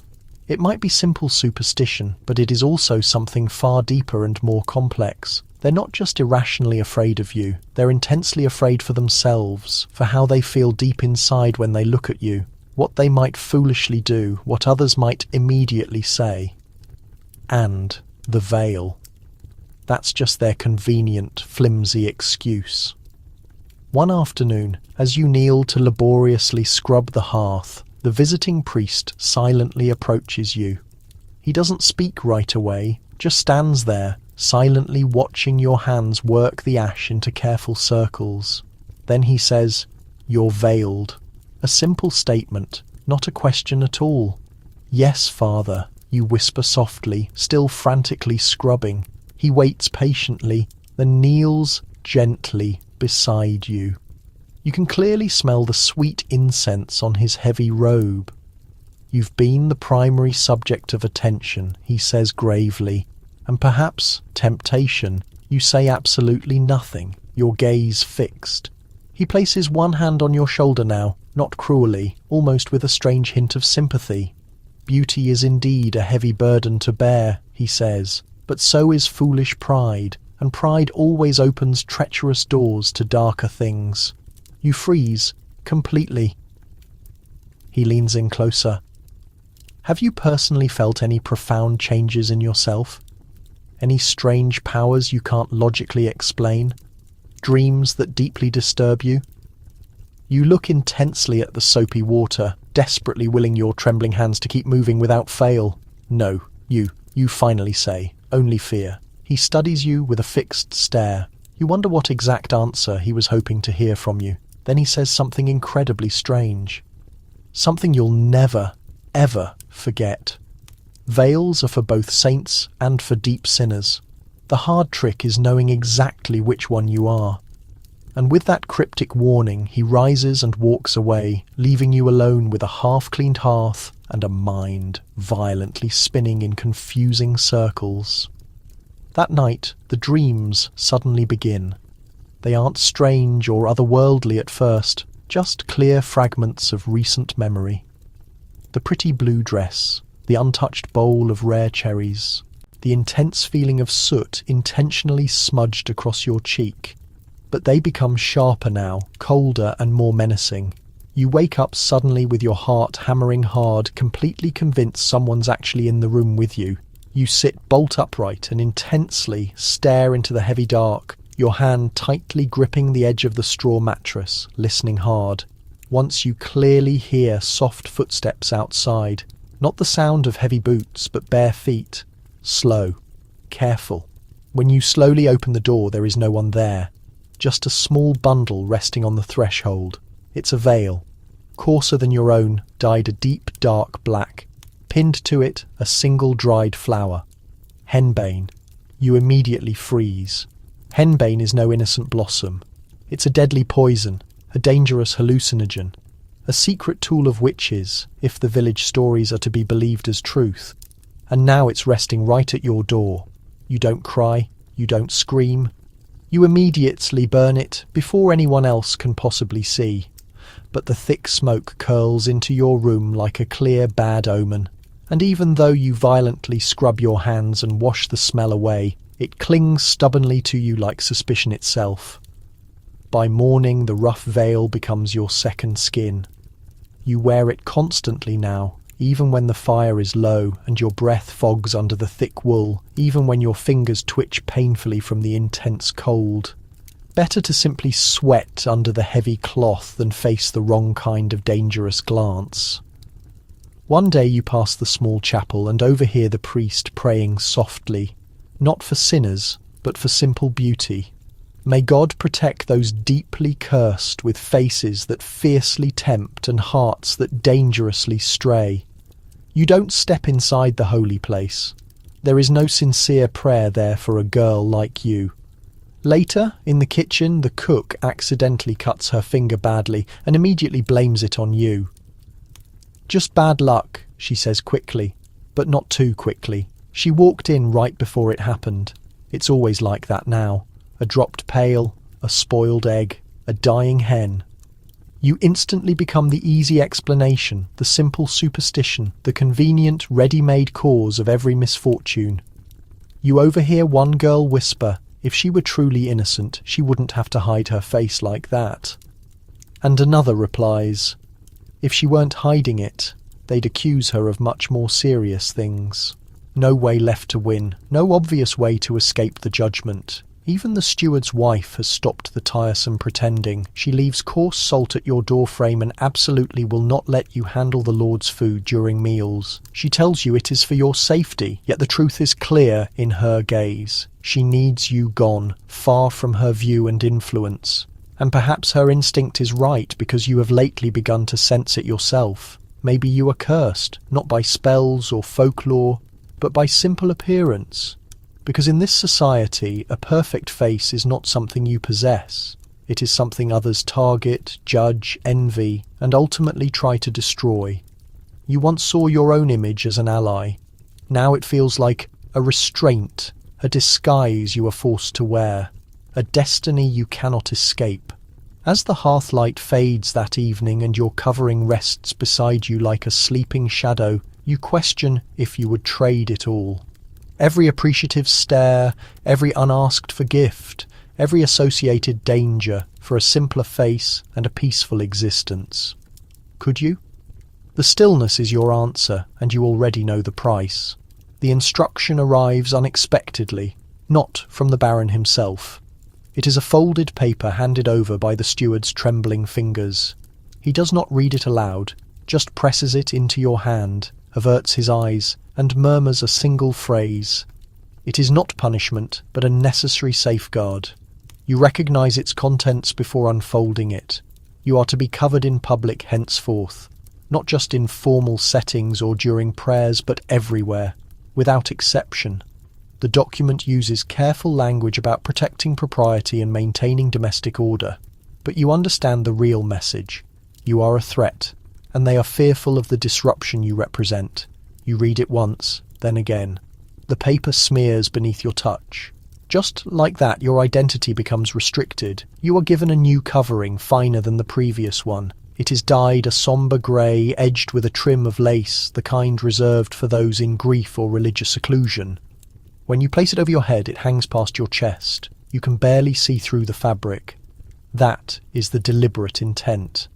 Speaker 1: It might be simple superstition, but it is also something far deeper and more complex. They're not just irrationally afraid of you, they're intensely afraid for themselves, for how they feel deep inside when they look at you, what they might foolishly do, what others might immediately say. And the veil. That's just their convenient, flimsy excuse. One afternoon, as you kneel to laboriously scrub the hearth, the visiting priest silently approaches you. He doesn't speak right away, just stands there, silently watching your hands work the ash into careful circles. Then he says, "You're veiled." A simple statement, not a question at all. "Yes, Father," you whisper softly, still frantically scrubbing. He waits patiently, then kneels gently beside you. You can clearly smell the sweet incense on his heavy robe. "You've been the primary subject of attention," he says gravely, "and perhaps temptation. You say absolutely nothing, your gaze fixed." He places one hand on your shoulder now, not cruelly, almost with a strange hint of sympathy. "Beauty is indeed a heavy burden to bear," he says, "but so is foolish pride, and pride always opens treacherous doors to darker things." You freeze completely. He leans in closer. Have you personally felt any profound changes in yourself? Any strange powers you can't logically explain? Dreams that deeply disturb you? You look intensely at the soapy water, desperately willing your trembling hands to keep moving without fail. "No, you finally say, only fear." He studies you with a fixed stare. You wonder what exact answer he was hoping to hear from you. Then he says something incredibly strange. Something you'll never, ever forget. Veils are for both saints and for deep sinners. The hard trick is knowing exactly which one you are. And with that cryptic warning, he rises and walks away, leaving you alone with a half-cleaned hearth and a mind violently spinning in confusing circles. That night, the dreams suddenly begin. They aren't strange or otherworldly at first, just clear fragments of recent memory. The pretty blue dress, the untouched bowl of rare cherries, the intense feeling of soot intentionally smudged across your cheek. But they become sharper now, colder and more menacing. You wake up suddenly with your heart hammering hard, completely convinced someone's actually in the room with you. You sit bolt upright and intensely stare into the heavy dark, your hand tightly gripping the edge of the straw mattress, listening hard. Once you clearly hear soft footsteps outside, not the sound of heavy boots, but bare feet. Slow, careful. When you slowly open the door, there is no one there. Just a small bundle resting on the threshold. It's a veil, coarser than your own, dyed a deep dark black. Pinned to it, a single dried flower. Henbane. You immediately freeze. Henbane is no innocent blossom. It's a deadly poison, a dangerous hallucinogen, a secret tool of witches, if the village stories are to be believed as truth. And now it's resting right at your door. You don't cry, you don't scream. You immediately burn it before anyone else can possibly see. But the thick smoke curls into your room like a clear bad omen. And even though you violently scrub your hands and wash the smell away, it clings stubbornly to you like suspicion itself. By morning, the rough veil becomes your second skin. You wear it constantly now, even when the fire is low and your breath fogs under the thick wool, even when your fingers twitch painfully from the intense cold. Better to simply sweat under the heavy cloth than face the wrong kind of dangerous glance. One day you pass the small chapel and overhear the priest praying softly, not for sinners, but for simple beauty. May God protect those deeply cursed with faces that fiercely tempt and hearts that dangerously stray. You don't step inside the holy place. There is no sincere prayer there for a girl like you. Later, in the kitchen, the cook accidentally cuts her finger badly and immediately blames it on you. "Just bad luck," she says quickly, but not too quickly. She walked in right before it happened. It's always like that now. A dropped pail, a spoiled egg, a dying hen. You instantly become the easy explanation, the simple superstition, the convenient, ready-made cause of every misfortune. You overhear one girl whisper, if she were truly innocent, she wouldn't have to hide her face like that. And another replies, if she weren't hiding it, they'd accuse her of much more serious things. No way left to win, no obvious way to escape the judgment. Even the steward's wife has stopped the tiresome pretending. She leaves coarse salt at your doorframe and absolutely will not let you handle the Lord's food during meals. She tells you it is for your safety, yet the truth is clear in her gaze. She needs you gone, far from her view and influence. And perhaps her instinct is right because you have lately begun to sense it yourself. Maybe you are cursed, not by spells or folklore, but by simple appearance. Because in this society, a perfect face is not something you possess. It is something others target, judge, envy, and ultimately try to destroy. You once saw your own image as an ally. Now it feels like a restraint, a disguise you are forced to wear, a destiny you cannot escape. As the hearthlight fades that evening and your covering rests beside you like a sleeping shadow, you question if you would trade it all. Every appreciative stare, every unasked for gift, every associated danger for a simpler face and a peaceful existence. Could you? The stillness is your answer, and you already know the price. The instruction arrives unexpectedly, not from the Baron himself. It is a folded paper handed over by the steward's trembling fingers. He does not read it aloud, just presses it into your hand, averts his eyes, and murmurs a single phrase. It is not punishment, but a necessary safeguard. You recognize its contents before unfolding it. You are to be covered in public henceforth, not just in formal settings or during prayers, but everywhere, without exception. The document uses careful language about protecting propriety and maintaining domestic order. But you understand the real message. You are a threat, and they are fearful of the disruption you represent. You read it once, then again. The paper smears beneath your touch. Just like that, your identity becomes restricted. You are given a new covering, finer than the previous one. It is dyed a sombre grey, edged with a trim of lace, the kind reserved for those in grief or religious seclusion. When you place it over your head, it hangs past your chest. You can barely see through the fabric. That is the deliberate intent.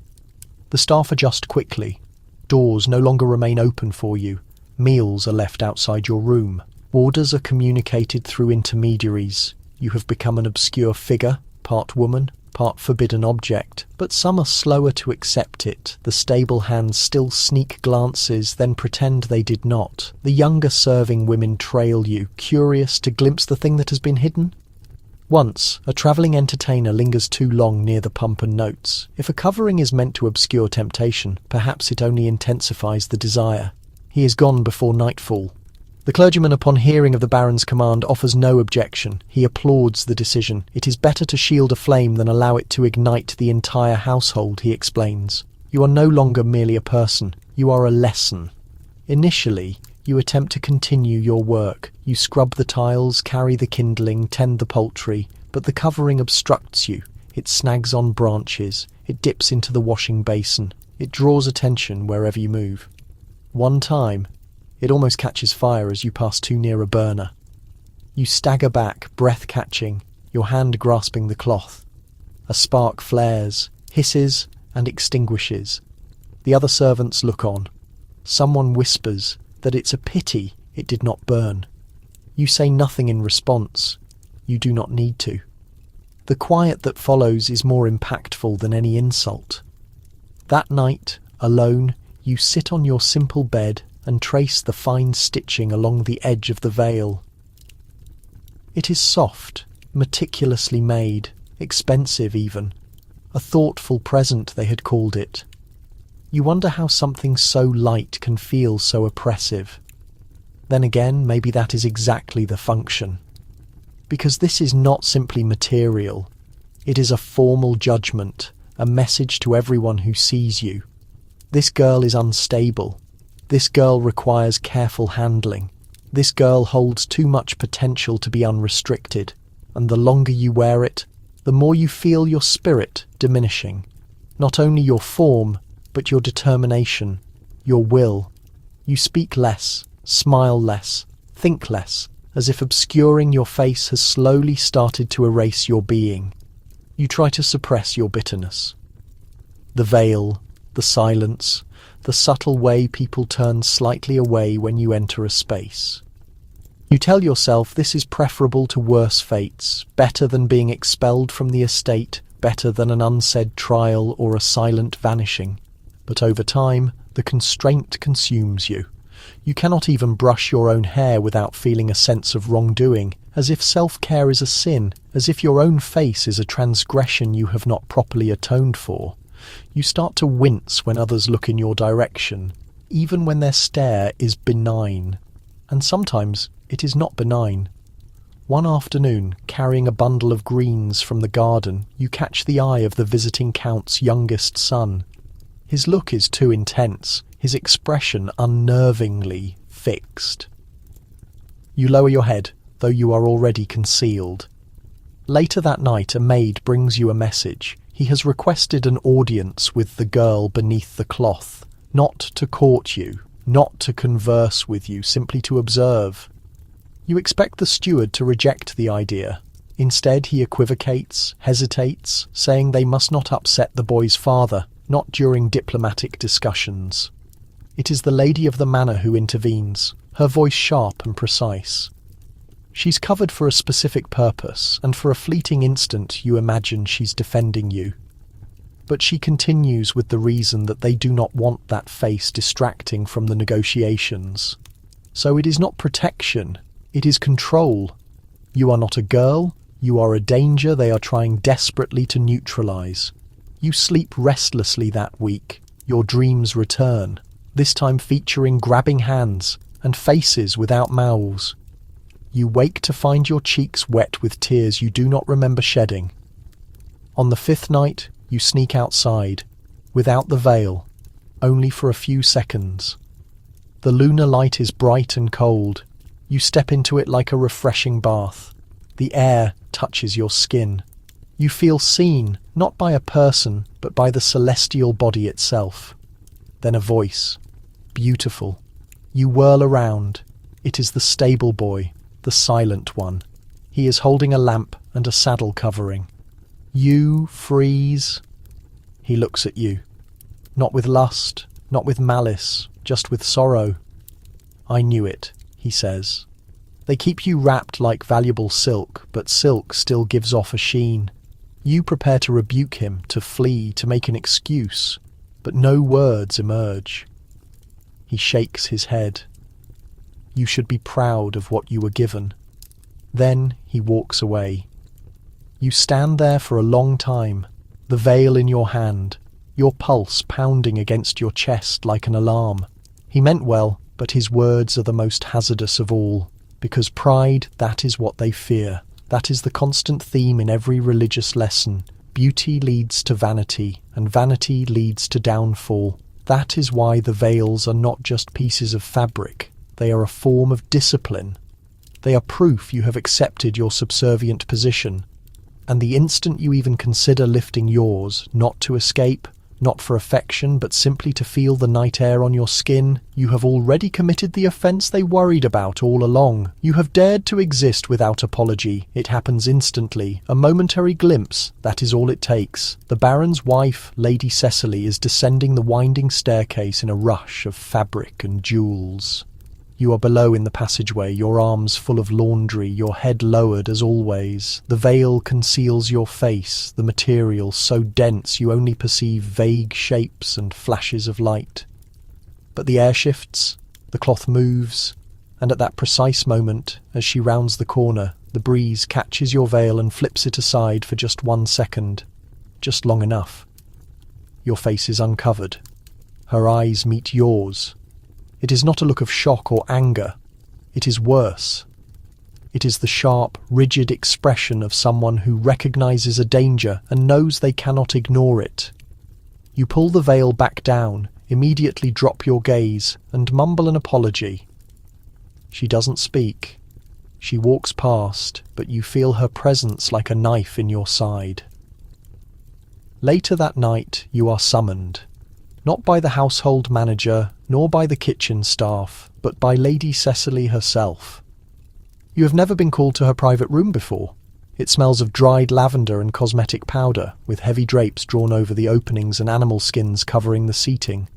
Speaker 1: The staff adjust quickly. Doors no longer remain open for you. Meals are left outside your room. Orders are communicated through intermediaries. You have become an obscure figure, part woman, part forbidden object, but some are slower to accept it. The stable hands still sneak glances, then pretend they did not. The younger serving women trail you, curious to glimpse the thing that has been hidden. Once, a travelling entertainer lingers too long near the pump and notes. If a covering is meant to obscure temptation, perhaps it only intensifies the desire. He is gone before nightfall. The clergyman, upon hearing of the Baron's command, offers no objection. He applauds the decision. It is better to shield a flame than allow it to ignite the entire household, he explains. You are no longer merely a person. You are a lesson. Initially, you attempt to continue your work. You scrub the tiles, carry the kindling, tend the poultry, but the covering obstructs you. It snags on branches. It dips into the washing basin. It draws attention wherever you move. One time, it almost catches fire as you pass too near a burner. You stagger back, breath catching, your hand grasping the cloth. A spark flares, hisses, and extinguishes. The other servants look on. Someone whispers that it's a pity it did not burn. You say nothing in response. You do not need to. The quiet that follows is more impactful than any insult. That night, alone, you sit on your simple bed and trace the fine stitching along the edge of the veil. It is soft, meticulously made, expensive even. A thoughtful present, they had called it. You wonder how something so light can feel so oppressive. Then again, maybe that is exactly the function. Because this is not simply material. It is a formal judgment, a message to everyone who sees you. This girl is unstable. This girl requires careful handling. This girl holds too much potential to be unrestricted, and the longer you wear it, the more you feel your spirit diminishing. Not only your form, but your determination, your will. You speak less, smile less, think less, as if obscuring your face has slowly started to erase your being. You try to suppress your bitterness. The veil, the silence, the subtle way people turn slightly away when you enter a space. You tell yourself this is preferable to worse fates, better than being expelled from the estate, better than an unsaid trial or a silent vanishing. But over time, the constraint consumes you. You cannot even brush your own hair without feeling a sense of wrongdoing, as if self-care is a sin, as if your own face is a transgression you have not properly atoned for. You start to wince when others look in your direction, even when their stare is benign. And sometimes it is not benign. One afternoon, carrying a bundle of greens from the garden, you catch the eye of the visiting count's youngest son. His look is too intense, his expression unnervingly fixed. You lower your head, though you are already concealed. Later that night, a maid brings you a message. He has requested an audience with the girl beneath the cloth, not to court you, not to converse with you, simply to observe. You expect the steward to reject the idea. Instead, he equivocates, hesitates, saying they must not upset the boy's father, not during diplomatic discussions. It is the lady of the manor who intervenes, her voice sharp and precise. She's covered for a specific purpose, and for a fleeting instant you imagine she's defending you. But she continues with the reason that they do not want that face distracting from the negotiations. So it is not protection, it is control. You are not a girl, you are a danger they are trying desperately to neutralize. You sleep restlessly that week. Your dreams return, this time featuring grabbing hands and faces without mouths. You wake to find your cheeks wet with tears you do not remember shedding. On the fifth night, you sneak outside, without the veil, only for a few seconds. The lunar light is bright and cold. You step into it like a refreshing bath. The air touches your skin. You feel seen, not by a person, but by the celestial body itself. Then a voice. Beautiful. You whirl around. It is the stable boy, the silent one. He is holding a lamp and a saddle covering. You freeze. He looks at you. Not with lust, not with malice, just with sorrow. I knew it, he says. They keep you wrapped like valuable silk, but silk still gives off a sheen. You prepare to rebuke him, to flee, to make an excuse, but no words emerge. He shakes his head. You should be proud of what you were given. Then he walks away. You stand there for a long time, the veil in your hand, your pulse pounding against your chest like an alarm. He meant well, but his words are the most hazardous of all, because pride, that is what they fear. That is the constant theme in every religious lesson. Beauty leads to vanity, and vanity leads to downfall. That is why the veils are not just pieces of fabric. They are a form of discipline. They are proof you have accepted your subservient position. And the instant you even consider lifting yours, not to escape, not for affection, but simply to feel the night air on your skin, you have already committed the offence they worried about all along. You have dared to exist without apology. It happens instantly. A momentary glimpse, that is all it takes. The Baron's wife, Lady Cecily, is descending the winding staircase in a rush of fabric and jewels. You are below in the passageway, your arms full of laundry, your head lowered as always. The veil conceals your face, the material so dense you only perceive vague shapes and flashes of light. But the air shifts, the cloth moves, and at that precise moment, as she rounds the corner, the breeze catches your veil and flips it aside for just 1 second, just long enough. Your face is uncovered. Her eyes meet yours. It is not a look of shock or anger. It is worse. It is the sharp, rigid expression of someone who recognizes a danger and knows they cannot ignore it. You pull the veil back down, immediately drop your gaze, and mumble an apology. She doesn't speak. She walks past, but you feel her presence like a knife in your side. Later that night, you are summoned. Not by the household manager, nor by the kitchen staff, but by Lady Cecily herself. You have never been called to her private room before. It smells of dried lavender and cosmetic powder, with heavy drapes drawn over the openings and animal skins covering the seating.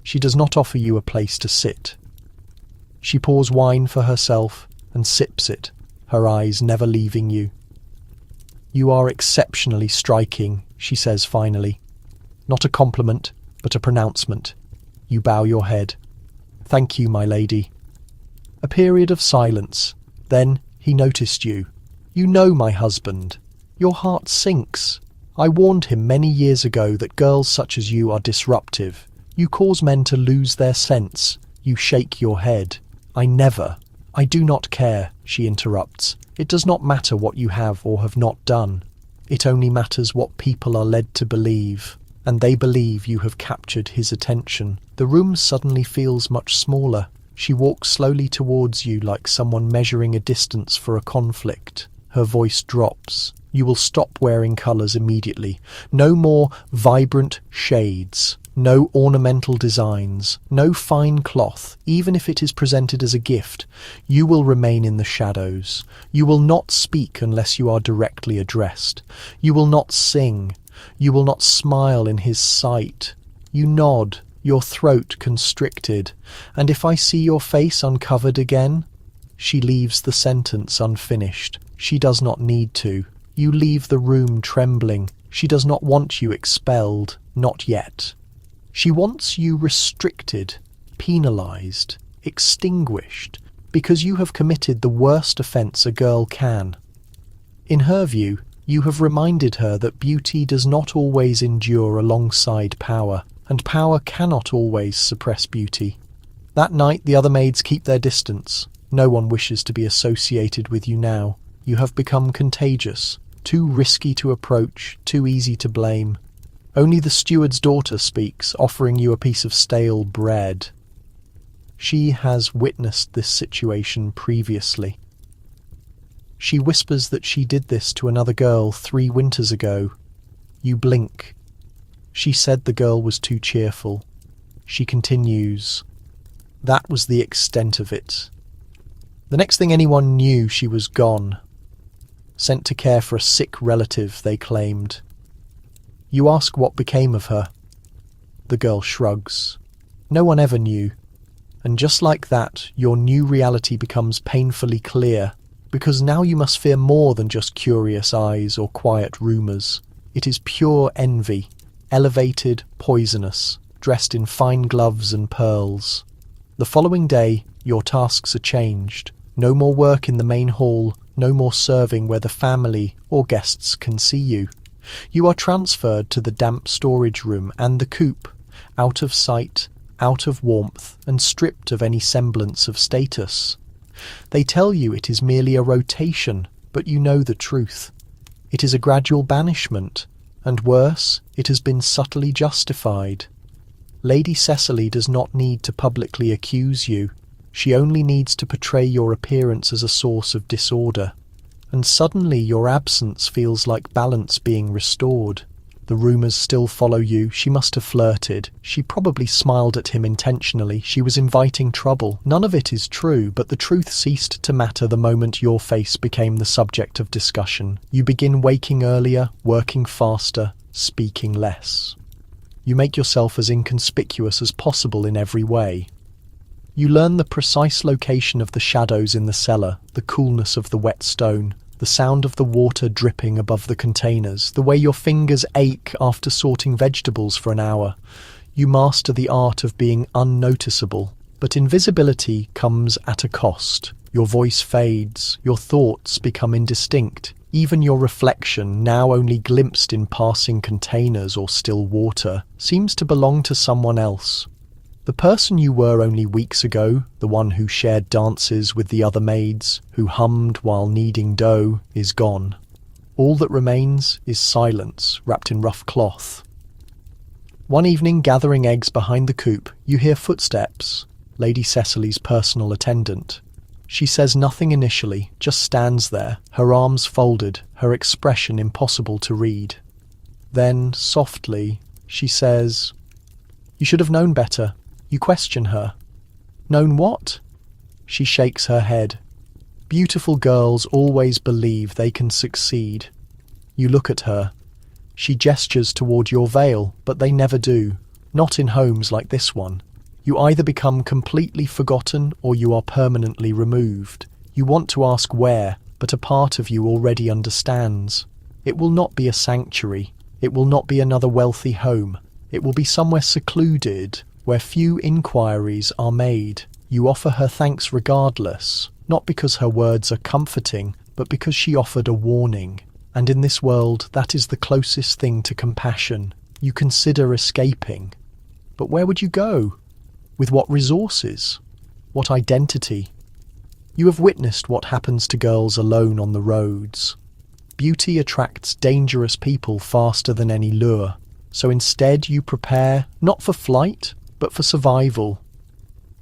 Speaker 1: She does not offer you a place to sit. She pours wine for herself and sips it, her eyes never leaving you. You are exceptionally striking, she says finally. Not a compliment, but a pronouncement. You bow your head. Thank you, my lady. A period of silence. Then he noticed you. You know my husband. Your heart sinks. I warned him many years ago that girls such as you are disruptive. You cause men to lose their sense. You shake your head. I never. I do not care, she interrupts. It does not matter what you have or have not done. It only matters what people are led to believe. And they believe you have captured his attention. The room suddenly feels much smaller. She walks slowly towards you like someone measuring a distance for a conflict. Her voice drops. You will stop wearing colours immediately. No more vibrant shades. No ornamental designs. No fine cloth, even if it is presented as a gift. You will remain in the shadows. You will not speak unless you are directly addressed. You will not sing. You will not smile in his sight. You nod, your throat constricted. And if I see your face uncovered again? She leaves the sentence unfinished. She does not need to. You leave the room trembling. She does not want you expelled. Not yet. She wants you restricted, penalised, extinguished, because you have committed the worst offence a girl can. In her view, you have reminded her that beauty does not always endure alongside power, and power cannot always suppress beauty. That night the other maids keep their distance. No one wishes to be associated with you now. You have become contagious, too risky to approach, too easy to blame. Only the steward's daughter speaks, offering you a piece of stale bread. She has witnessed this situation previously. She whispers that she did this to another girl 3 winters ago. You blink. She said the girl was too cheerful. She continues. That was the extent of it. The next thing anyone knew, she was gone. Sent to care for a sick relative, they claimed. You ask what became of her. The girl shrugs. No one ever knew. And just like that, your new reality becomes painfully clear, because now you must fear more than just curious eyes or quiet rumours. It is pure envy, elevated, poisonous, dressed in fine gloves and pearls. The following day, your tasks are changed. No more work in the main hall, no more serving where the family or guests can see you. You are transferred to the damp storage room and the coop, out of sight, out of warmth, and stripped of any semblance of status. They tell you it is merely a rotation, but you know the truth. It is a gradual banishment, and worse, it has been subtly justified. Lady Cecily does not need to publicly accuse you. She only needs to portray your appearance as a source of disorder. And suddenly your absence feels like balance being restored. The rumours still follow you. She must have flirted. She probably smiled at him intentionally. She was inviting trouble. None of it is true, but the truth ceased to matter the moment your face became the subject of discussion. You begin waking earlier, working faster, speaking less. You make yourself as inconspicuous as possible in every way. You learn the precise location of the shadows in the cellar, the coolness of the wet stone, the sound of the water dripping above the containers, the way your fingers ache after sorting vegetables for an hour. You master the art of being unnoticeable, but invisibility comes at a cost. Your voice fades, your thoughts become indistinct. Even your reflection, now only glimpsed in passing containers or still water, seems to belong to someone else. The person you were only weeks ago, the one who shared dances with the other maids, who hummed while kneading dough, is gone. All that remains is silence, wrapped in rough cloth. One evening, gathering eggs behind the coop, you hear footsteps. Lady Cecily's personal attendant. She says nothing initially, just stands there, her arms folded, her expression impossible to read. Then, softly, she says, "You should have known better." You question her. Known what? She shakes her head. Beautiful girls always believe they can succeed. You look at her. She gestures toward your veil, but they never do. Not in homes like this one. You either become completely forgotten or you are permanently removed. You want to ask where, but a part of you already understands. It will not be a sanctuary. It will not be another wealthy home. It will be somewhere secluded, where few inquiries are made. You offer her thanks regardless, not because her words are comforting, but because she offered a warning. And in this world, that is the closest thing to compassion. You consider escaping. But where would you go? With what resources? What identity? You have witnessed what happens to girls alone on the roads. Beauty attracts dangerous people faster than any lure. So instead you prepare, not for flight, but for survival.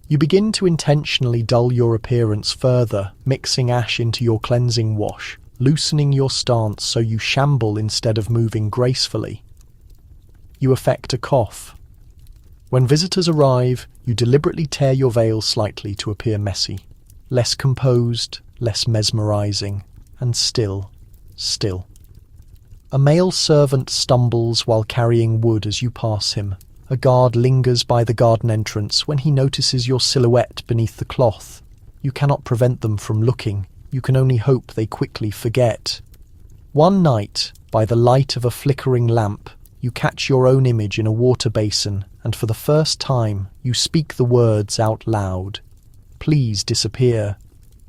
Speaker 1: You begin to intentionally dull your appearance further, mixing ash into your cleansing wash. loosening your stance so you shamble instead of moving gracefully. You affect a cough. When visitors arrive, you deliberately tear your veil slightly to appear messy, less composed, less mesmerizing, and still. A male servant stumbles while carrying wood as you pass him. A guard lingers by the garden entrance when he notices your silhouette beneath the cloth. You cannot prevent them from looking. You can only hope they quickly forget. One night, by the light of a flickering lamp, you catch your own image in a water basin, and for the first time, you speak the words out loud. Please disappear.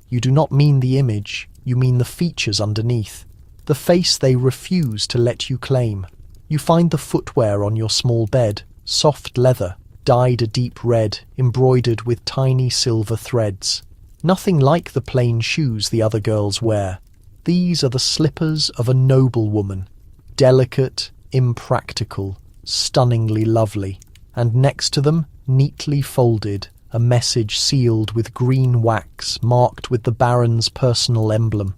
Speaker 1: You do not mean the image, you mean the features underneath. The face they refuse to let you claim. You find the footwear on your small bed, soft leather, dyed a deep red, embroidered with tiny silver threads. Nothing like the plain shoes the other girls wear. These are the slippers of a noble woman, delicate, impractical, stunningly lovely, and next to them, neatly folded, a message sealed with green wax marked with the Baron's personal emblem.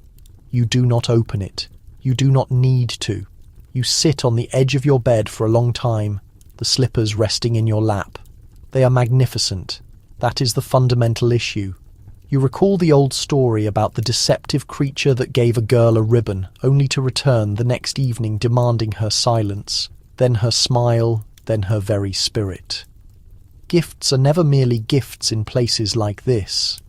Speaker 1: You do not open it. You do not need to. You sit on the edge of your bed for a long time, the slippers resting in your lap. They are magnificent. That is the fundamental issue. You recall the old story about the deceptive creature that gave a girl a ribbon, only to return the next evening demanding her silence, then her smile, then her very spirit. Gifts are never merely gifts in places like this.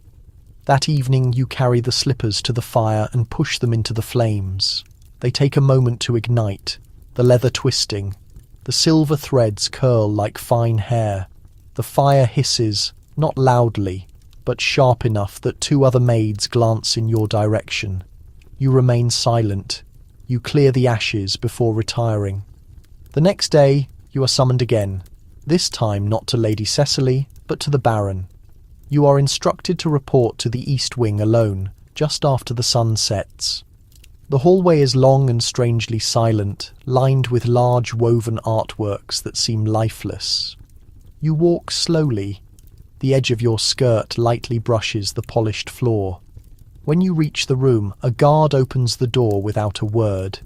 Speaker 1: That evening you carry the slippers to the fire and push them into the flames. They take a moment to ignite, the leather twisting. The silver threads curl like fine hair. The fire hisses, not loudly, but sharp enough that two other maids glance in your direction. You remain silent. You clear the ashes before retiring. The next day, you are summoned again, this time not to Lady Cecily, but to the Baron. You are instructed to report to the East Wing alone, just after the sun sets. The hallway is long and strangely silent, lined with large woven artworks that seem lifeless. You walk slowly. The edge of your skirt lightly brushes the polished floor. When you reach the room, a guard opens the door without a word.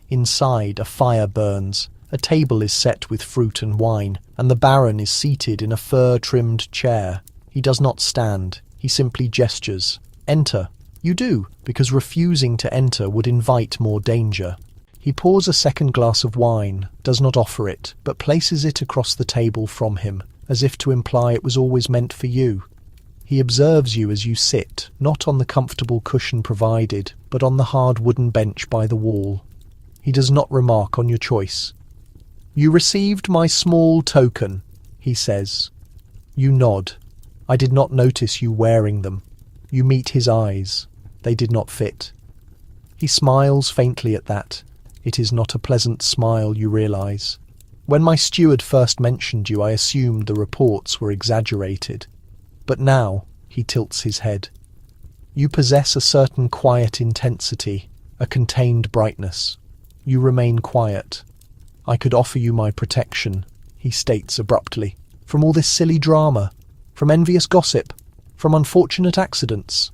Speaker 1: Inside, a fire burns, a table is set with fruit and wine, and the Baron is seated in a fur-trimmed chair. He does not stand, he simply gestures. Enter. You do, because refusing to enter would invite more danger. He pours a second glass of wine, does not offer it, but places it across the table from him, as if to imply it was always meant for you. He observes you as you sit, not on the comfortable cushion provided, but on the hard wooden bench by the wall. He does not remark on your choice. You received my small token, he says. You nod. I did not notice you wearing them. You meet his eyes. They did not fit. He smiles faintly at that. It is not a pleasant smile, you realise. When my steward first mentioned you, I assumed the reports were exaggerated. But now, he tilts his head. You possess a certain quiet intensity, a contained brightness. You remain quiet. I could offer you my protection, he states abruptly, from all this silly drama, from envious gossip, from unfortunate accidents.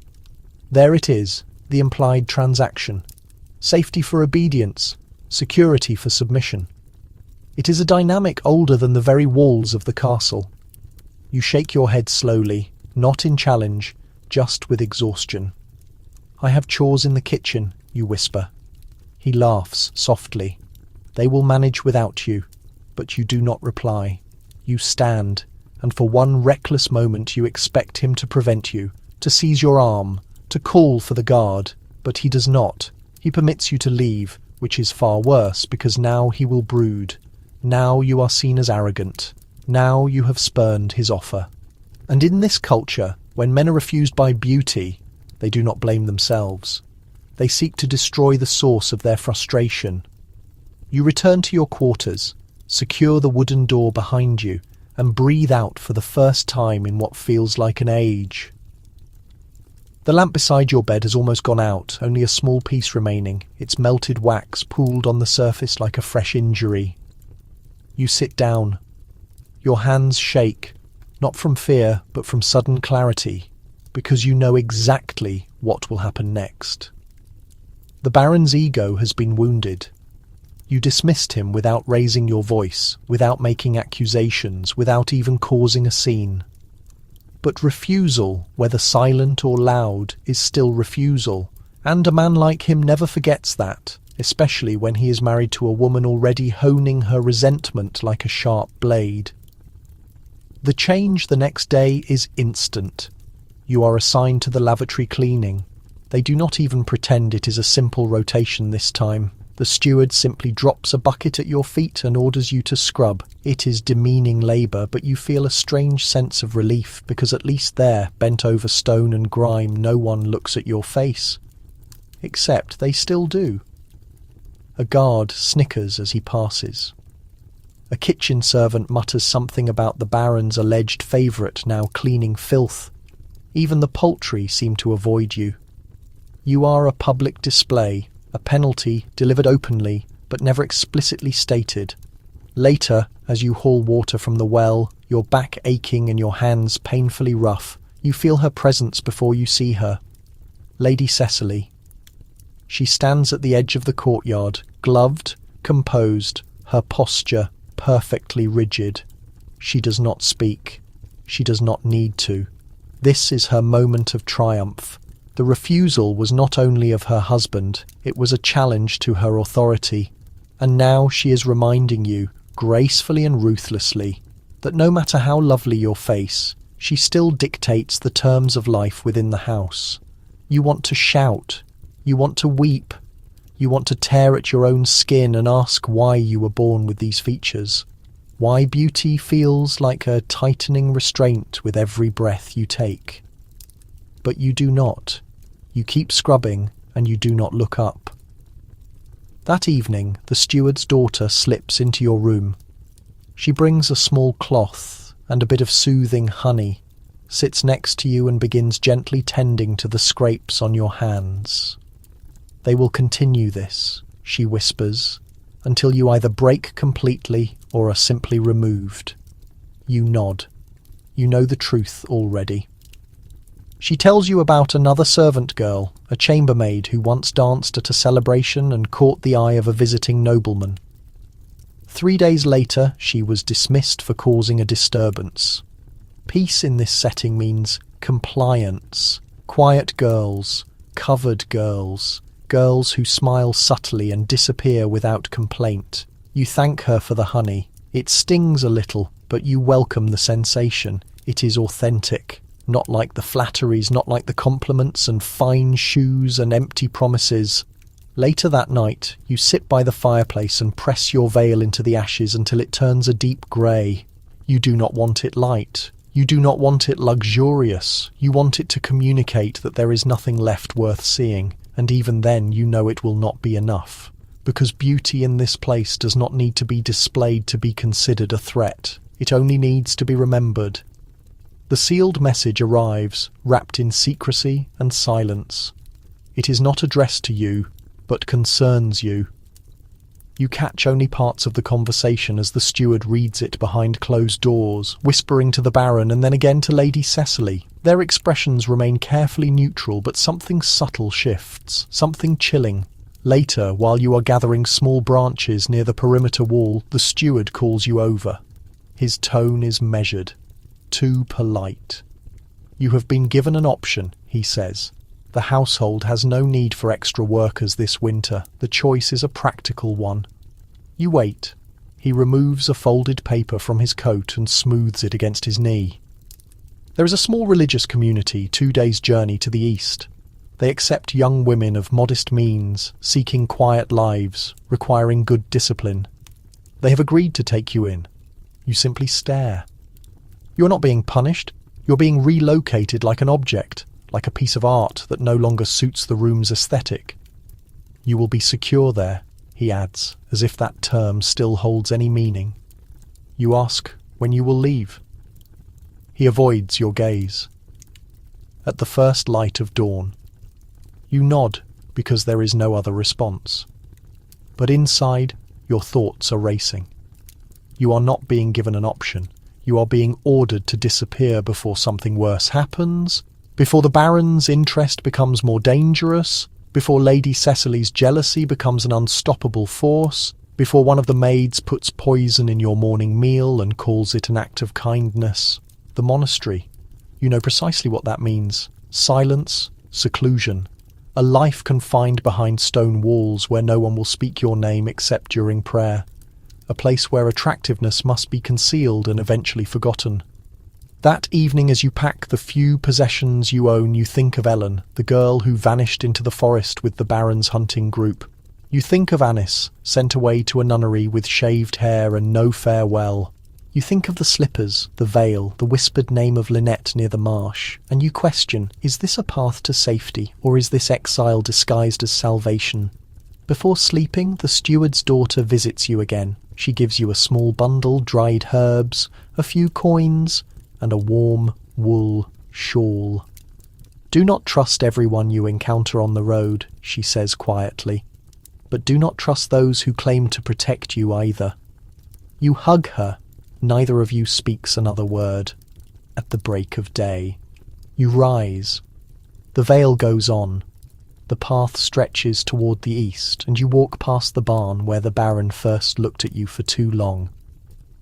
Speaker 1: There it is, the implied transaction. Safety for obedience, security for submission. It is a dynamic older than the very walls of the castle. You shake your head slowly, not in challenge, just with exhaustion. I have chores in the kitchen, you whisper. He laughs softly. They will manage without you, but you do not reply. You stand, and for one reckless moment you expect him to prevent you, to seize your arm, to call for the guard, but he does not. He permits you to leave, which is far worse, because now he will brood. Now you are seen as arrogant. Now you have spurned his offer. And in this culture, when men are refused by beauty, they do not blame themselves. They seek to destroy the source of their frustration. You return to your quarters, secure the wooden door behind you, and breathe out for the first time in what feels like an age. The lamp beside your bed has almost gone out, only a small piece remaining, its melted wax pooled on the surface like a fresh injury. You sit down. Your hands shake, not from fear, but from sudden clarity, because you know exactly what will happen next. The Baron's ego has been wounded. You dismissed him without raising your voice, without making accusations, without even causing a scene. But refusal, whether silent or loud, is still refusal, and a man like him never forgets that, especially when he is married to a woman already honing her resentment like a sharp blade. The change the next day is instant. You are assigned to the lavatory cleaning. They do not even pretend it is a simple rotation this time. The steward simply drops a bucket at your feet and orders you to scrub. It is demeaning labour, but you feel a strange sense of relief because at least there, bent over stone and grime, no one looks at your face. Except they still do. A guard snickers as he passes. A kitchen servant mutters something about the Baron's alleged favourite now cleaning filth. Even the poultry seem to avoid you. You are a public display, a penalty delivered openly but never explicitly stated. Later, as you haul water from the well, your back aching and your hands painfully rough, you feel her presence before you see her. Lady Cecily. She stands at the edge of the courtyard, gloved, composed, her posture perfectly rigid. She does not speak. She does not need to. This is her moment of triumph. The refusal was not only of her husband, it was a challenge to her authority. And now she is reminding you, gracefully and ruthlessly, that no matter how lovely your face, she still dictates the terms of life within the house. You want to shout. You want to weep. You want to tear at your own skin and ask why you were born with these features. Why beauty feels like a tightening restraint with every breath you take. But you do not. You keep scrubbing, and you do not look up. That evening, the steward's daughter slips into your room. She brings a small cloth and a bit of soothing honey, sits next to you and begins gently tending to the scrapes on your hands. They will continue this, she whispers, until you either break completely or are simply removed. You nod. You know the truth already. She tells you about another servant girl, a chambermaid who once danced at a celebration and caught the eye of a visiting nobleman. 3 days later, she was dismissed for causing a disturbance. Peace in this setting means compliance, quiet girls, covered girls, girls who smile subtly and disappear without complaint. You thank her for the honey. It stings a little, but you welcome the sensation. It is authentic. Not like the flatteries, not like the compliments and fine shoes and empty promises. Later that night, you sit by the fireplace and press your veil into the ashes until it turns a deep grey. You do not want it light. You do not want it luxurious. You want it to communicate that there is nothing left worth seeing, and even then you know it will not be enough. Because beauty in this place does not need to be displayed to be considered a threat. It only needs to be remembered. The sealed message arrives, wrapped in secrecy and silence. It is not addressed to you, but concerns you. You catch only parts of the conversation as the steward reads it behind closed doors, whispering to the Baron and then again to Lady Cecily. Their expressions remain carefully neutral, but something subtle shifts, something chilling. Later, while you are gathering small branches near the perimeter wall, the steward calls you over. His tone is measured. Too polite. You have been given an option, he says. The household has no need for extra workers this winter. The choice is a practical one. You wait. He removes a folded paper from his coat and smooths it against his knee. There is a small religious community 2 days' journey to the east. They accept young women of modest means, seeking quiet lives, requiring good discipline. They have agreed to take you in. You simply stare. You're not being punished. You're being relocated like an object, like a piece of art that no longer suits the room's aesthetic. You will be secure there, he adds, as if that term still holds any meaning. You ask when you will leave. He avoids your gaze. At the first light of dawn. You nod because there is no other response. But inside, your thoughts are racing. You are not being given an option. You are being ordered to disappear before something worse happens, before the Baron's interest becomes more dangerous, before Lady Cecily's jealousy becomes an unstoppable force, before one of the maids puts poison in your morning meal and calls it an act of kindness. The monastery. You know precisely what that means. Silence, seclusion. A life confined behind stone walls where no one will speak your name except during prayer. A place where attractiveness must be concealed and eventually forgotten. That evening, as you pack the few possessions you own, you think of Ellen, the girl who vanished into the forest with the Baron's hunting group. You think of Annis, sent away to a nunnery with shaved hair and no farewell. You think of the slippers, the veil, the whispered name of Lynette near the marsh, and you question, is this a path to safety, or is this exile disguised as salvation? Before sleeping, the steward's daughter visits you again. She gives you a small bundle, dried herbs, a few coins, and a warm wool shawl. Do not trust everyone you encounter on the road, she says quietly. But do not trust those who claim to protect you either. You hug her. Neither of you speaks another word. At the break of day, you rise. The veil goes on. The path stretches toward the east, and you walk past the barn where the Baron first looked at you for too long.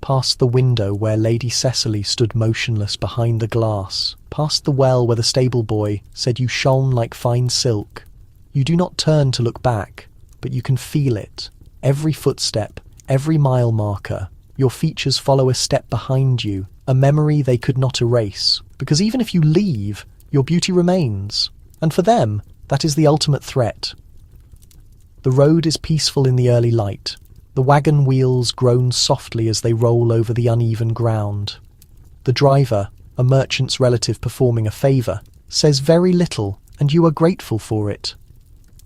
Speaker 1: Past the window where Lady Cecily stood motionless behind the glass. Past the well where the stable boy said you shone like fine silk. You do not turn to look back, but you can feel it. Every footstep, every mile marker. Your features follow a step behind you, a memory they could not erase, because even if you leave, your beauty remains, and for them, that is the ultimate threat. The road is peaceful in the early light. The wagon wheels groan softly as they roll over the uneven ground. The driver, a merchant's relative performing a favour, says very little, and you are grateful for it.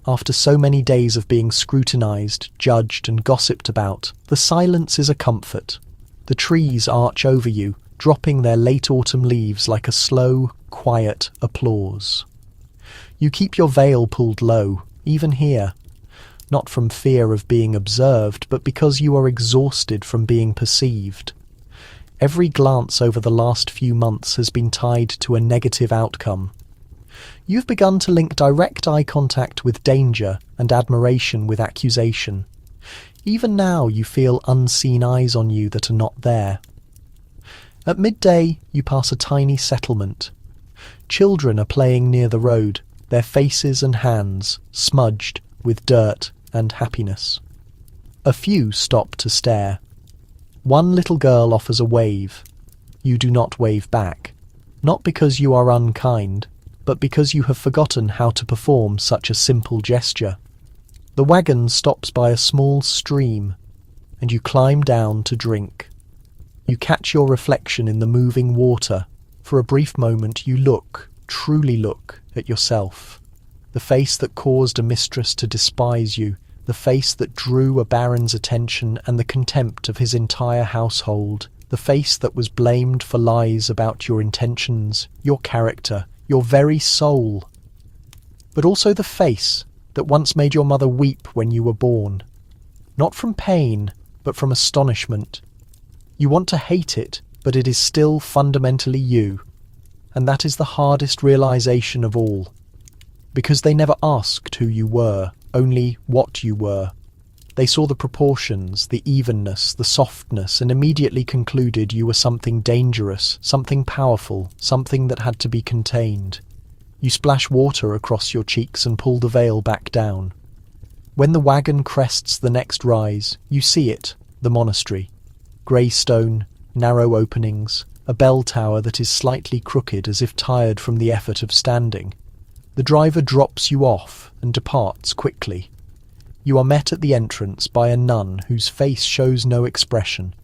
Speaker 1: After so many days of being scrutinised, judged and gossiped about, the silence is a comfort. The trees arch over you, dropping their late autumn leaves like a slow, quiet applause. You keep your veil pulled low, even here, not from fear of being observed, but because you are exhausted from being perceived. Every glance over the last few months has been tied to a negative outcome. You've begun to link direct eye contact with danger and admiration with accusation. Even now you feel unseen eyes on you that are not there. At midday you pass a tiny settlement. Children are playing near the road, their faces and hands smudged with dirt and happiness. A few stop to stare. One little girl offers a wave. You do not wave back, not because you are unkind, but because you have forgotten how to perform such a simple gesture. The wagon stops by a small stream, and you climb down to drink. You catch your reflection in the moving water. For a brief moment you look, truly look, at yourself. The face that caused a mistress to despise you, the face that drew a baron's attention and the contempt of his entire household, the face that was blamed for lies about your intentions, your character, your very soul. But also the face that once made your mother weep when you were born. Not from pain, but from astonishment. You want to hate it, but it is still fundamentally you. And that is the hardest realization of all. Because they never asked who you were, only what you were. They saw the proportions, the evenness, the softness, and immediately concluded you were something dangerous, something powerful, something that had to be contained. You splash water across your cheeks and pull the veil back down. When the wagon crests the next rise, you see it, the monastery. Grey stone, narrow openings, a bell tower that is slightly crooked as if tired from the effort of standing. The driver drops you off and departs quickly. You are met at the entrance by a nun whose face shows no expression.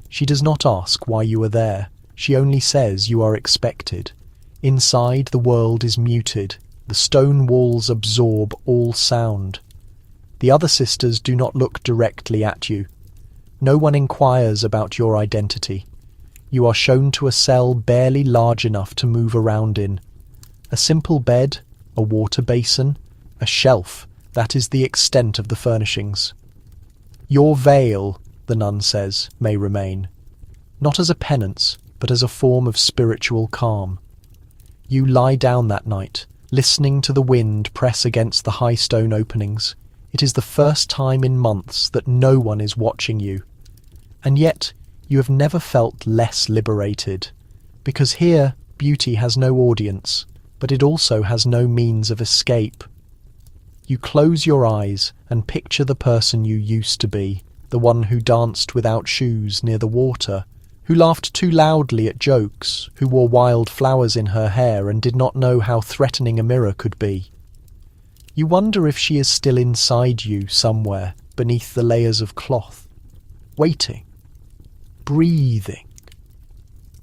Speaker 1: She does not ask why you are there. She only says you are expected. Inside, the world is muted. The stone walls absorb all sound. The other sisters do not look directly at you. No one inquires about your identity. You are shown to a cell barely large enough to move around in. A simple bed, a water basin, a shelf. That is the extent of the furnishings. Your veil, the nun says, may remain. Not as a penance, but as a form of spiritual calm. You lie down that night, listening to the wind press against the high stone openings. It is the first time in months that no one is watching you. And yet, you have never felt less liberated. Because here, beauty has no audience, but it also has no means of escape. You close your eyes and picture the person you used to be, the one who danced without shoes near the water, who laughed too loudly at jokes, who wore wild flowers in her hair and did not know how threatening a mirror could be. You wonder if she is still inside you somewhere, beneath the layers of cloth, waiting, breathing,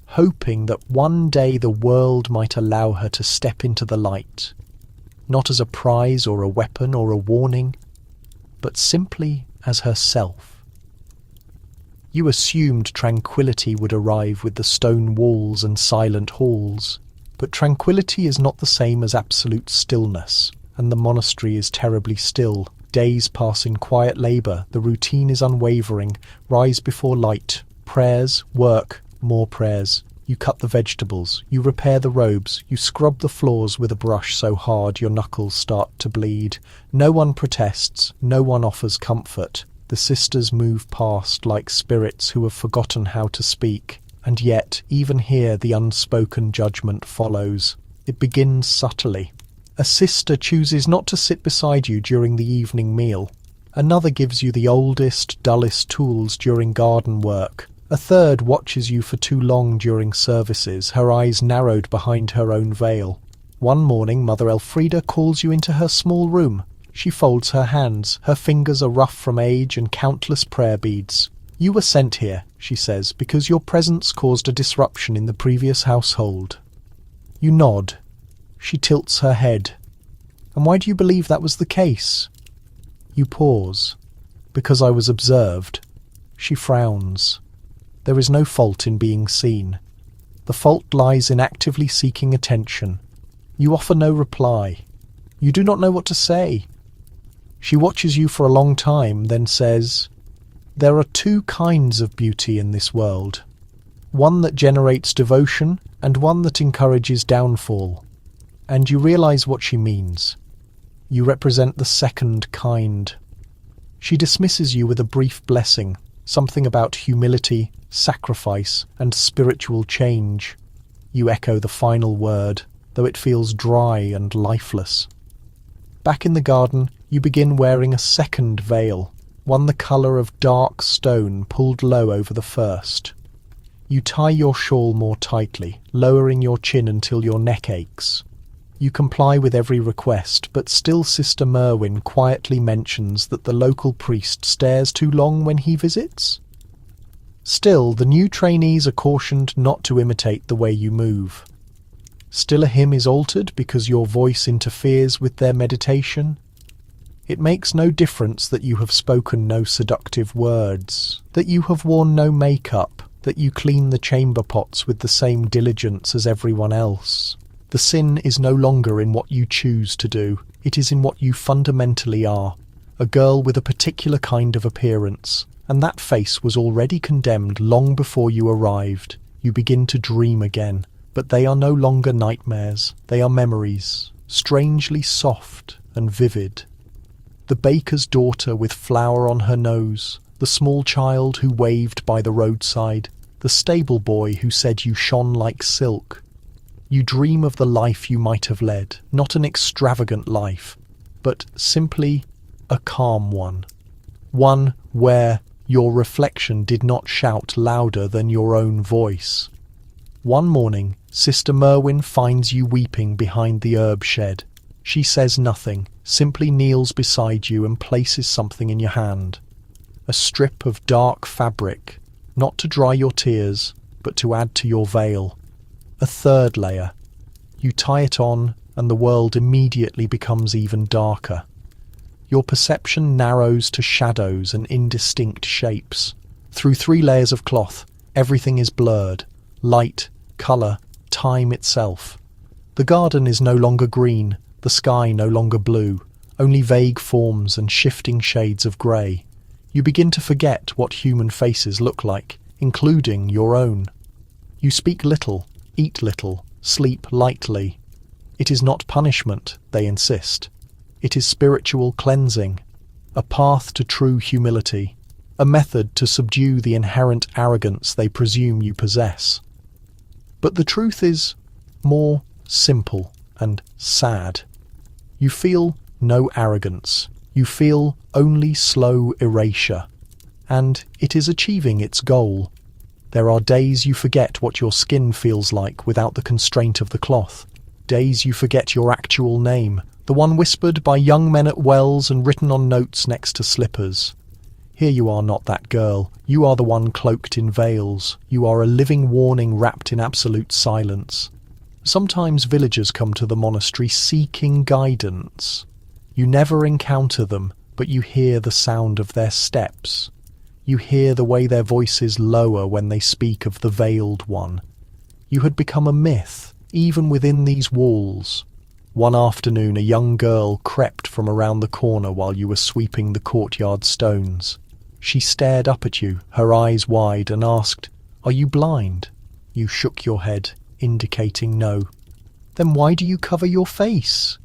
Speaker 1: hoping that one day the world might allow her to step into the light, not as a prize or a weapon or a warning, but simply as herself. You assumed tranquility would arrive with the stone walls and silent halls, but tranquility is not the same as absolute stillness, and the monastery is terribly still. Days pass in quiet labour, the routine is unwavering, rise before light, prayers, work, more prayers. You cut the vegetables, you repair the robes, you scrub the floors with a brush so hard your knuckles start to bleed. No one protests, no one offers comfort. The sisters move past like spirits who have forgotten how to speak. And yet, even here the unspoken judgment follows. It begins subtly. A sister chooses not to sit beside you during the evening meal. Another gives you the oldest, dullest tools during garden work. A third watches you for too long during services, her eyes narrowed behind her own veil. One morning, Mother Elfrida calls you into her small room. She folds her hands. Her fingers are rough from age and countless prayer beads. You were sent here, she says, because your presence caused a disruption in the previous household. You nod. She tilts her head. And why do you believe that was the case? You pause. Because I was observed. She frowns. There is no fault in being seen. The fault lies in actively seeking attention. You offer no reply. You do not know what to say. She watches you for a long time, then says, "There are two kinds of beauty in this world. One that generates devotion and one that encourages downfall." And you realize what she means. You represent the second kind. She dismisses you with a brief blessing, something about humility, sacrifice, and spiritual change. You echo the final word, though it feels dry and lifeless. Back in the garden, you begin wearing a second veil, one the colour of dark stone pulled low over the first. You tie your shawl more tightly, lowering your chin until your neck aches. You comply with every request, but still Sister Merwin quietly mentions that the local priest stares too long when he visits. Still, the new trainees are cautioned not to imitate the way you move. Still a hymn is altered because your voice interferes with their meditation. It makes no difference that you have spoken no seductive words, that you have worn no makeup, that you clean the chamber pots with the same diligence as everyone else. The sin is no longer in what you choose to do, it is in what you fundamentally are, a girl with a particular kind of appearance, and that face was already condemned long before you arrived. You begin to dream again, but they are no longer nightmares, they are memories, strangely soft and vivid. The baker's daughter with flour on her nose, the small child who waved by the roadside, the stable boy who said you shone like silk. You dream of the life you might have led, not an extravagant life, but simply a calm one. One where your reflection did not shout louder than your own voice. One morning, Sister Merwin finds you weeping behind the herb shed. She says nothing, simply kneels beside you and places something in your hand. A strip of dark fabric, not to dry your tears, but to add to your veil. A third layer. You tie it on, and the world immediately becomes even darker. Your perception narrows to shadows and indistinct shapes. Through 3 layers of cloth, everything is blurred. Light, colour, time itself. The garden is no longer green, the sky no longer blue, only vague forms and shifting shades of grey. You begin to forget what human faces look like, including your own. You speak little, eat little, sleep lightly. It is not punishment, they insist. It is spiritual cleansing, a path to true humility, a method to subdue the inherent arrogance they presume you possess. But the truth is more simple and sad. You feel no arrogance. You feel only slow erasure. And it is achieving its goal. There are days you forget what your skin feels like without the constraint of the cloth. Days you forget your actual name, the one whispered by young men at wells and written on notes next to slippers. Here you are not that girl. You are the one cloaked in veils. You are a living warning wrapped in absolute silence. Sometimes villagers come to the monastery seeking guidance. You never encounter them, but you hear the sound of their steps. You hear the way their voices lower when they speak of the veiled one. You had become a myth, even within these walls. One afternoon a young girl crept from around the corner while you were sweeping the courtyard stones. She stared up at you, her eyes wide, and asked, "Are you blind?" You shook your head, indicating no. "Then why do you cover your face?"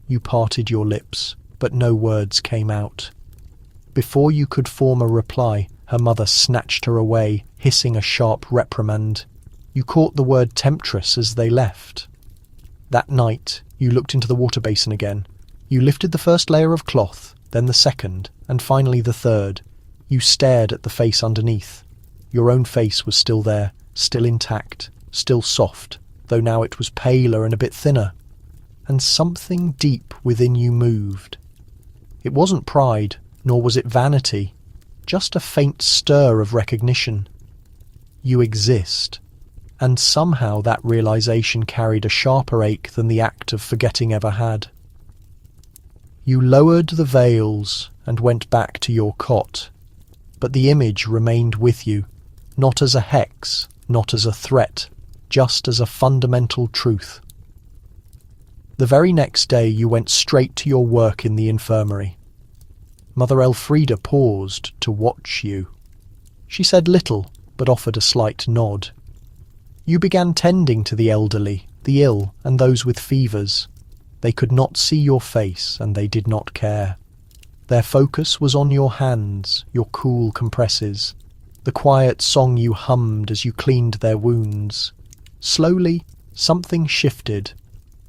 Speaker 1: You parted your lips, but no words came out. Before you could form a reply, her mother snatched her away, hissing a sharp reprimand. You caught the word temptress as they left. That night, you looked into the water basin again. You lifted the first layer of cloth, then the second, and finally the third. You stared at the face underneath. Your own face was still there, still intact, still soft, though now it was paler and a bit thinner. And something deep within you moved. It wasn't pride, nor was it vanity, just a faint stir of recognition. You exist, and somehow that realization carried a sharper ache than the act of forgetting ever had. You lowered the veils and went back to your cot, but the image remained with you, not as a hex, not as a threat, just as a fundamental truth. The very next day you went straight to your work in the infirmary. Mother Elfrida paused to watch you. She said little, but offered a slight nod. You began tending to the elderly, the ill, and those with fevers. They could not see your face, and they did not care. Their focus was on your hands, your cool compresses, the quiet song you hummed as you cleaned their wounds. Slowly, something shifted.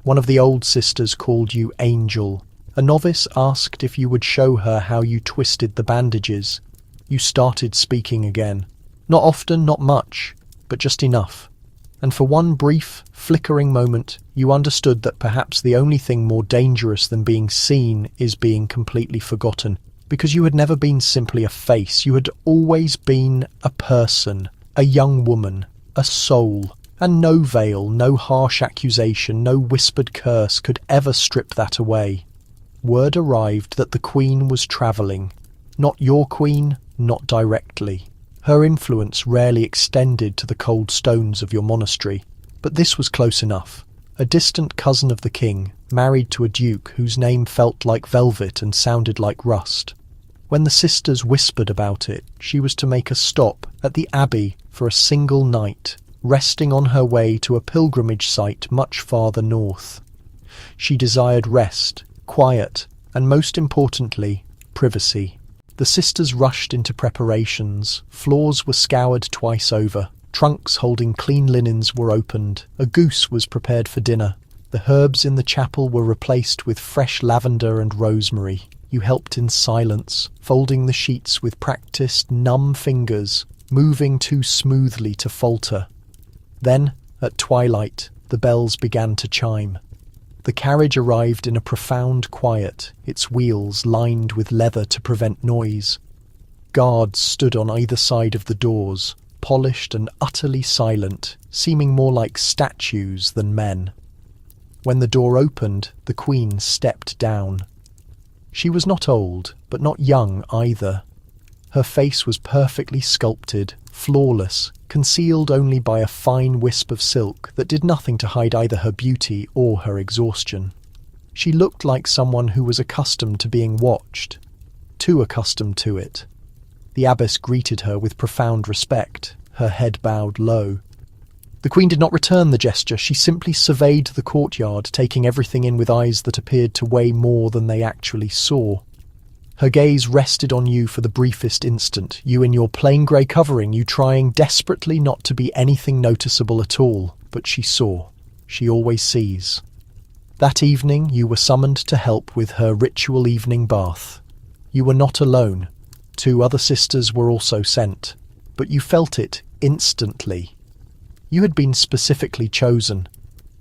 Speaker 1: One of the old sisters called you Angel. A novice asked if you would show her how you twisted the bandages. You started speaking again. Not often, not much, but just enough. And for one brief, flickering moment, you understood that perhaps the only thing more dangerous than being seen is being completely forgotten, because you had never been simply a face. You had always been a person, a young woman, a soul, and no veil, no harsh accusation, no whispered curse could ever strip that away. Word arrived that the Queen was travelling. Not your Queen, not directly. Her influence rarely extended to the cold stones of your monastery, but this was close enough. A distant cousin of the king, married to a duke whose name felt like velvet and sounded like rust. When the sisters whispered about it, she was to make a stop at the abbey for a single night, resting on her way to a pilgrimage site much farther north. She desired rest, quiet, and most importantly, privacy. The sisters rushed into preparations. Floors were scoured twice over. Trunks holding clean linens were opened. A goose was prepared for dinner. The herbs in the chapel were replaced with fresh lavender and rosemary. You helped in silence, folding the sheets with practiced, numb fingers, moving too smoothly to falter. Then, at twilight, the bells began to chime. The carriage arrived in a profound quiet, its wheels lined with leather to prevent noise. Guards stood on either side of the doors, polished and utterly silent, seeming more like statues than men. When the door opened, the Queen stepped down. She was not old, but not young either. Her face was perfectly sculpted, flawless, concealed only by a fine wisp of silk that did nothing to hide either her beauty or her exhaustion. She looked like someone who was accustomed to being watched, too accustomed to it. The abbess greeted her with profound respect, her head bowed low. The queen did not return the gesture. She simply surveyed the courtyard, taking everything in with eyes that appeared to weigh more than they actually saw. Her gaze rested on you for the briefest instant, you in your plain grey covering, you trying desperately not to be anything noticeable at all. But she saw. She always sees. That evening you were summoned to help with her ritual evening bath. You were not alone. 2 other sisters were also sent. But you felt it instantly. You had been specifically chosen.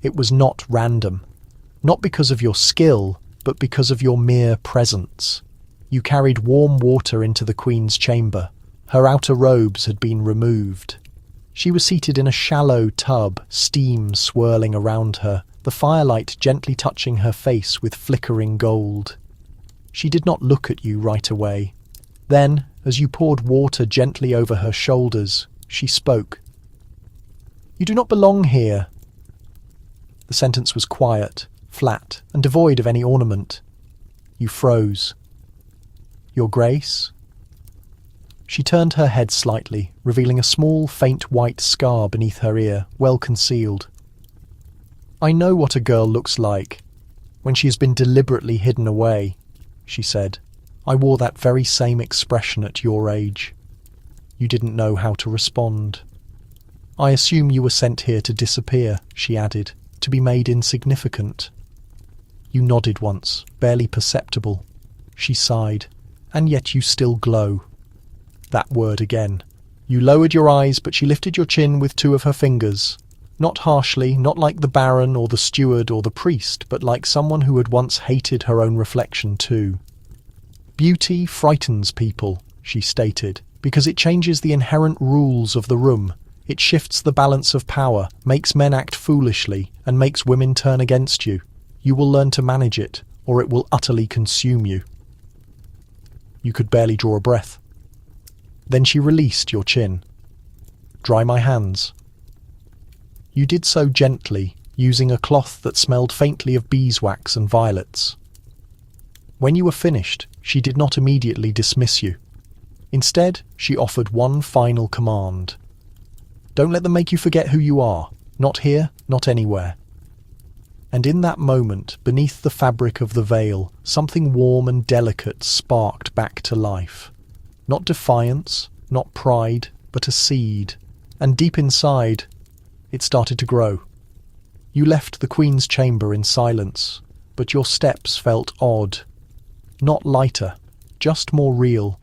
Speaker 1: It was not random. Not because of your skill, but because of your mere presence. You carried warm water into the queen's chamber. Her outer robes had been removed. She was seated in a shallow tub, steam swirling around her, the firelight gently touching her face with flickering gold. She did not look at you right away. Then, as you poured water gently over her shoulders, she spoke. "You do not belong here." The sentence was quiet, flat, and devoid of any ornament. You froze. "Your Grace?" She turned her head slightly, revealing a small, faint white scar beneath her ear, well concealed. "I know what a girl looks like when she has been deliberately hidden away," she said. "I wore that very same expression at your age. You didn't know how to respond. I assume you were sent here to disappear," she added, "to be made insignificant." You nodded once, barely perceptible. She sighed. "And yet you still glow." That word again. You lowered your eyes, but she lifted your chin with 2 of her fingers. Not harshly, not like the baron or the steward or the priest, but like someone who had once hated her own reflection too. "Beauty frightens people," she stated, "because it changes the inherent rules of the room. It shifts the balance of power, makes men act foolishly, and makes women turn against you. You will learn to manage it, or it will utterly consume you." You could barely draw a breath. Then she released your chin. "Dry my hands." You did so gently, using a cloth that smelled faintly of beeswax and violets. When you were finished, she did not immediately dismiss you. Instead, she offered one final command. "Don't let them make you forget who you are. Not here, not anywhere." And in that moment, beneath the fabric of the veil, something warm and delicate sparked back to life. Not defiance, not pride, but a seed. And deep inside, it started to grow. You left the Queen's chamber in silence, but your steps felt odd. Not lighter, just more real.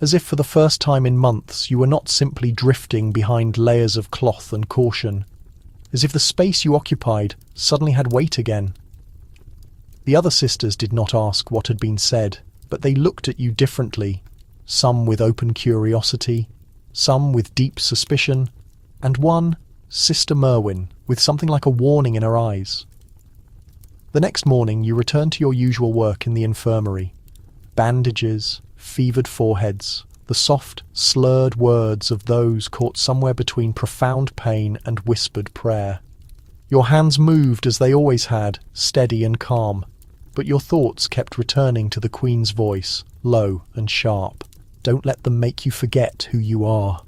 Speaker 1: As if for the first time in months you were not simply drifting behind layers of cloth and caution. As if the space you occupied suddenly had weight again. The other sisters did not ask what had been said, but they looked at you differently, some with open curiosity, some with deep suspicion, and one, Sister Merwin, with something like a warning in her eyes. The next morning you returned to your usual work in the infirmary. Bandages, fevered foreheads, the soft, slurred words of those caught somewhere between profound pain and whispered prayer. Your hands moved as they always had, steady and calm, but your thoughts kept returning to the Queen's voice, low and sharp. "Don't let them make you forget who you are."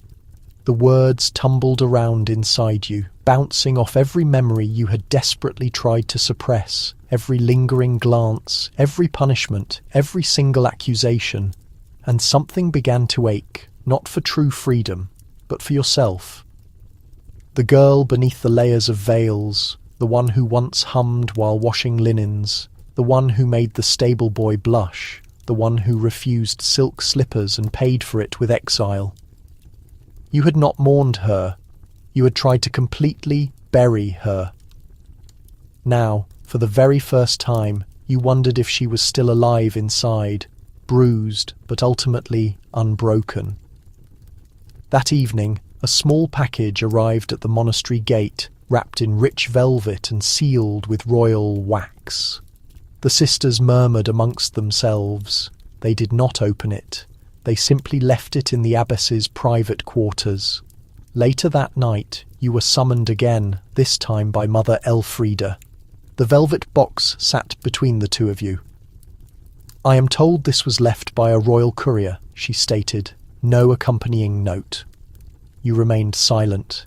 Speaker 1: The words tumbled around inside you, bouncing off every memory you had desperately tried to suppress, every lingering glance, every punishment, every single accusation. And something began to ache, not for true freedom, but for yourself. The girl beneath the layers of veils, the one who once hummed while washing linens, the one who made the stable boy blush, the one who refused silk slippers and paid for it with exile. You had not mourned her. You had tried to completely bury her. Now, for the very first time, you wondered if she was still alive inside, bruised but ultimately unbroken. That evening, a small package arrived at the monastery gate, wrapped in rich velvet and sealed with royal wax. The sisters murmured amongst themselves. They did not open it. They simply left it in the abbess's private quarters. Later that night, you were summoned again, this time by Mother Elfrida. The velvet box sat between the 2 of you. "I am told this was left by a royal courier," she stated, no accompanying note. You remained silent.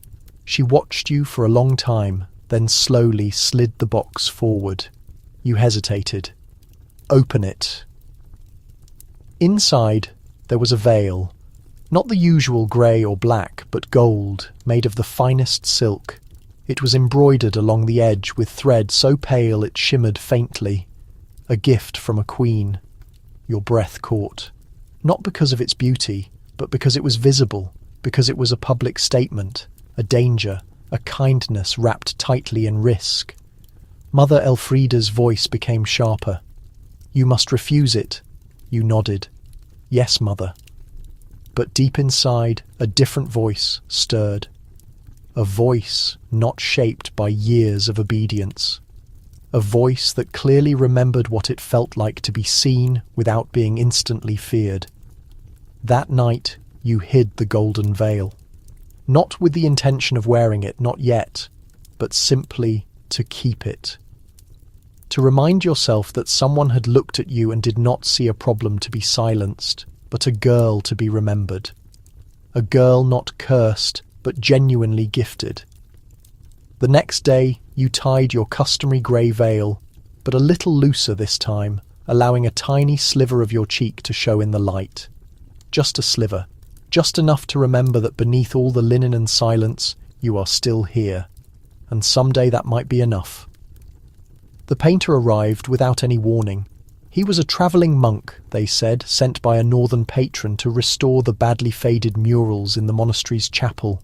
Speaker 1: She watched you for a long time, then slowly slid the box forward. You hesitated. Open it. Inside, there was a veil. Not the usual grey or black, but gold, made of the finest silk. It was embroidered along the edge with thread so pale it shimmered faintly. A gift from a queen. Your breath caught. Not because of its beauty, but because it was visible, because it was a public statement, a danger, a kindness wrapped tightly in risk. Mother Elfrida's voice became sharper. You must refuse it. You nodded. Yes, Mother. But deep inside, a different voice stirred. A voice not shaped by years of obedience. A voice that clearly remembered what it felt like to be seen without being instantly feared. That night, you hid the golden veil. Not with the intention of wearing it, not yet, but simply to keep it. To remind yourself that someone had looked at you and did not see a problem to be silenced, but a girl to be remembered. A girl not cursed, but genuinely gifted. The next day, you tied your customary grey veil, but a little looser this time, allowing a tiny sliver of your cheek to show in the light. Just a sliver. Just enough to remember that beneath all the linen and silence, you are still here. And someday that might be enough. The painter arrived without any warning. He was a travelling monk, they said, sent by a northern patron to restore the badly faded murals in the monastery's chapel.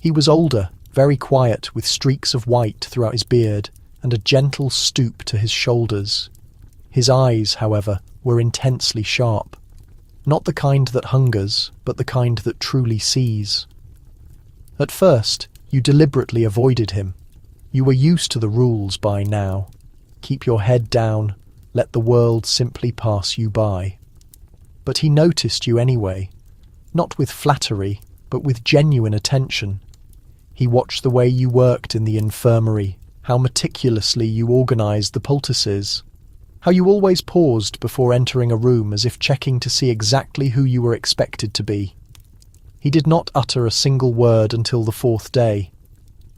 Speaker 1: He was older, very quiet, with streaks of white throughout his beard and a gentle stoop to his shoulders. His eyes, however, were intensely sharp. Not the kind that hungers, but the kind that truly sees. At first, you deliberately avoided him. You were used to the rules by now. Keep your head down, let the world simply pass you by. But he noticed you anyway, not with flattery, but with genuine attention. He watched the way you worked in the infirmary, how meticulously you organised the poultices, how you always paused before entering a room as if checking to see exactly who you were expected to be. He did not utter a single word until the 4th day.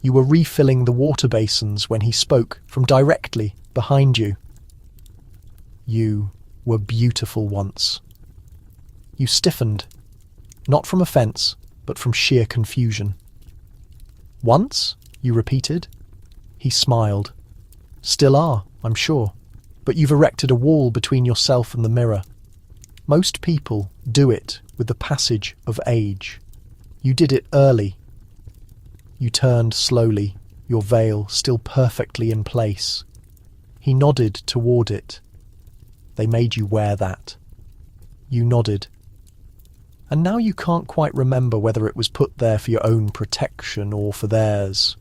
Speaker 1: You were refilling the water basins when he spoke from directly behind you. You were beautiful once. You stiffened, not from offence, but from sheer confusion. Once? You repeated. He smiled. Still are, I'm sure. But you've erected a wall between yourself and the mirror. Most people do it with the passage of age. You did it early. You turned slowly, your veil still perfectly in place. He nodded toward it. They made you wear that. You nodded. And now you can't quite remember whether it was put there for your own protection or for theirs.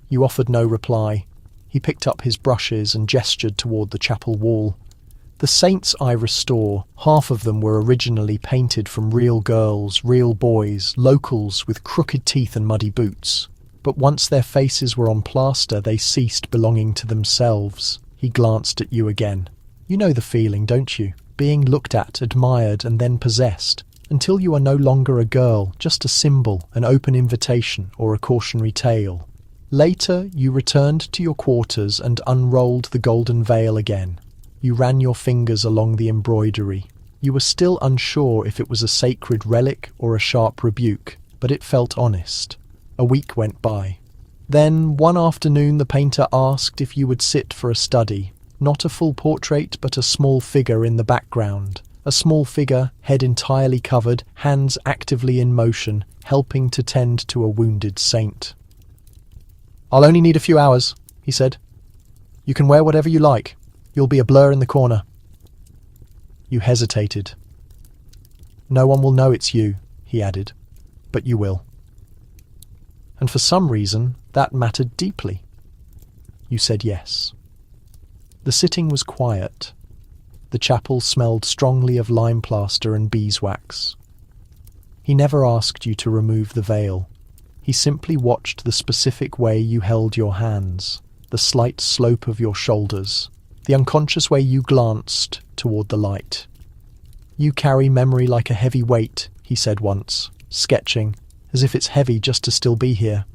Speaker 1: You offered no reply. He picked up his brushes and gestured toward the chapel wall. The saints I restore, half of them were originally painted from real girls, real boys, locals with crooked teeth and muddy boots. But once their faces were on plaster, they ceased belonging to themselves. He glanced at you again. You know the feeling, don't you? Being looked at, admired, and then possessed. Until you are no longer a girl, just a symbol, an open invitation, or a cautionary tale. Later, you returned to your quarters and unrolled the golden veil again. You ran your fingers along the embroidery. You were still unsure if it was a sacred relic or a sharp rebuke, but it felt honest. A week went by. Then, one afternoon, the painter asked if you would sit for a study. Not a full portrait, but a small figure in the background. A small figure, head entirely covered, hands actively in motion, helping to tend to a wounded saint. I'll only need a few hours, he said. You can wear whatever you like. You'll be a blur in the corner. You hesitated. No one will know it's you, he added, but you will. And for some reason, that mattered deeply. You said yes. The sitting was quiet. The chapel smelled strongly of lime plaster and beeswax. He never asked you to remove the veil. He simply watched the specific way you held your hands, the slight slope of your shoulders, the unconscious way you glanced toward the light. You carry memory like a heavy weight, he said once, sketching, as if it's heavy just to still be here.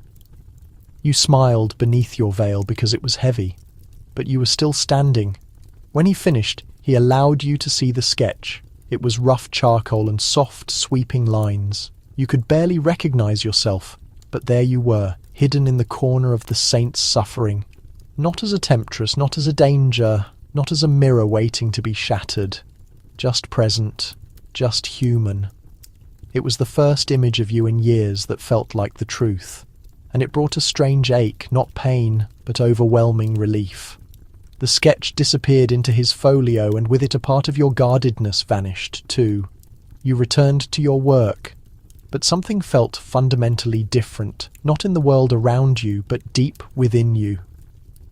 Speaker 1: You smiled beneath your veil because it was heavy, but you were still standing. When he finished, he allowed you to see the sketch. It was rough charcoal and soft, sweeping lines. You could barely recognize yourself, but there you were, hidden in the corner of the saint's suffering. Not as a temptress, not as a danger, not as a mirror waiting to be shattered. Just present, just human. It was the first image of you in years that felt like the truth, and it brought a strange ache, not pain, but overwhelming relief. The sketch disappeared into his folio, and with it a part of your guardedness vanished too. You returned to your work, but something felt fundamentally different, not in the world around you, but deep within you.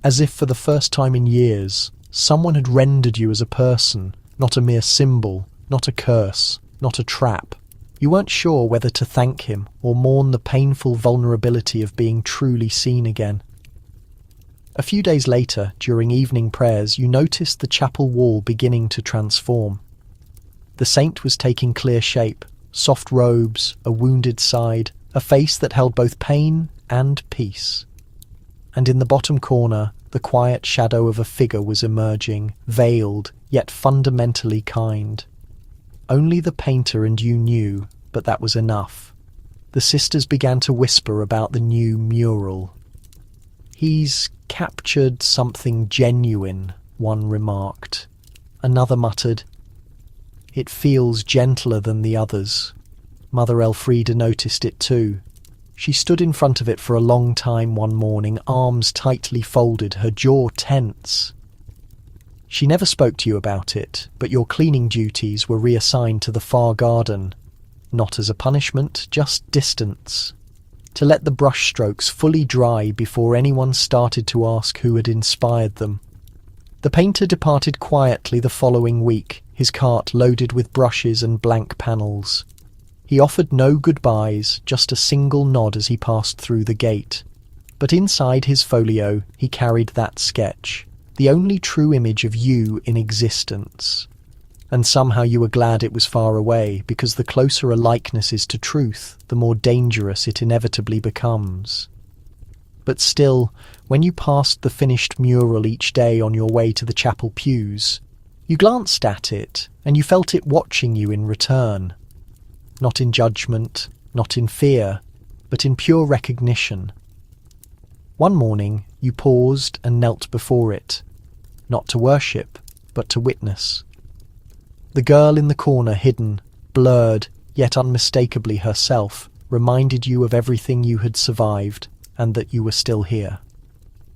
Speaker 1: As if for the first time in years, someone had rendered you as a person, not a mere symbol, not a curse, not a trap. You weren't sure whether to thank him or mourn the painful vulnerability of being truly seen again. A few days later, during evening prayers, you noticed the chapel wall beginning to transform. The saint was taking clear shape, soft robes, a wounded side, a face that held both pain and peace. And in the bottom corner, the quiet shadow of a figure was emerging, veiled, yet fundamentally kind. Only the painter and you knew, but that was enough. The sisters began to whisper about the new mural. "He's captured something genuine," one remarked. Another muttered, "It feels gentler than the others." Mother Elfrida noticed it too. She stood in front of it for a long time one morning, arms tightly folded, her jaw tense. She never spoke to you about it, but your cleaning duties were reassigned to the far garden. Not as a punishment, just distance. To let the brushstrokes fully dry before anyone started to ask who had inspired them. The painter departed quietly the following week, his cart loaded with brushes and blank panels. He offered no goodbyes, just a single nod as he passed through the gate. But inside his folio he carried that sketch, the only true image of you in existence. And somehow you were glad it was far away, because the closer a likeness is to truth, the more dangerous it inevitably becomes. But still, when you passed the finished mural each day on your way to the chapel pews, you glanced at it, and you felt it watching you in return. Not in judgment, not in fear, but in pure recognition. One morning, you paused and knelt before it, not to worship, but to witness. The girl in the corner, hidden, blurred, yet unmistakably herself, reminded you of everything you had survived, and that you were still here.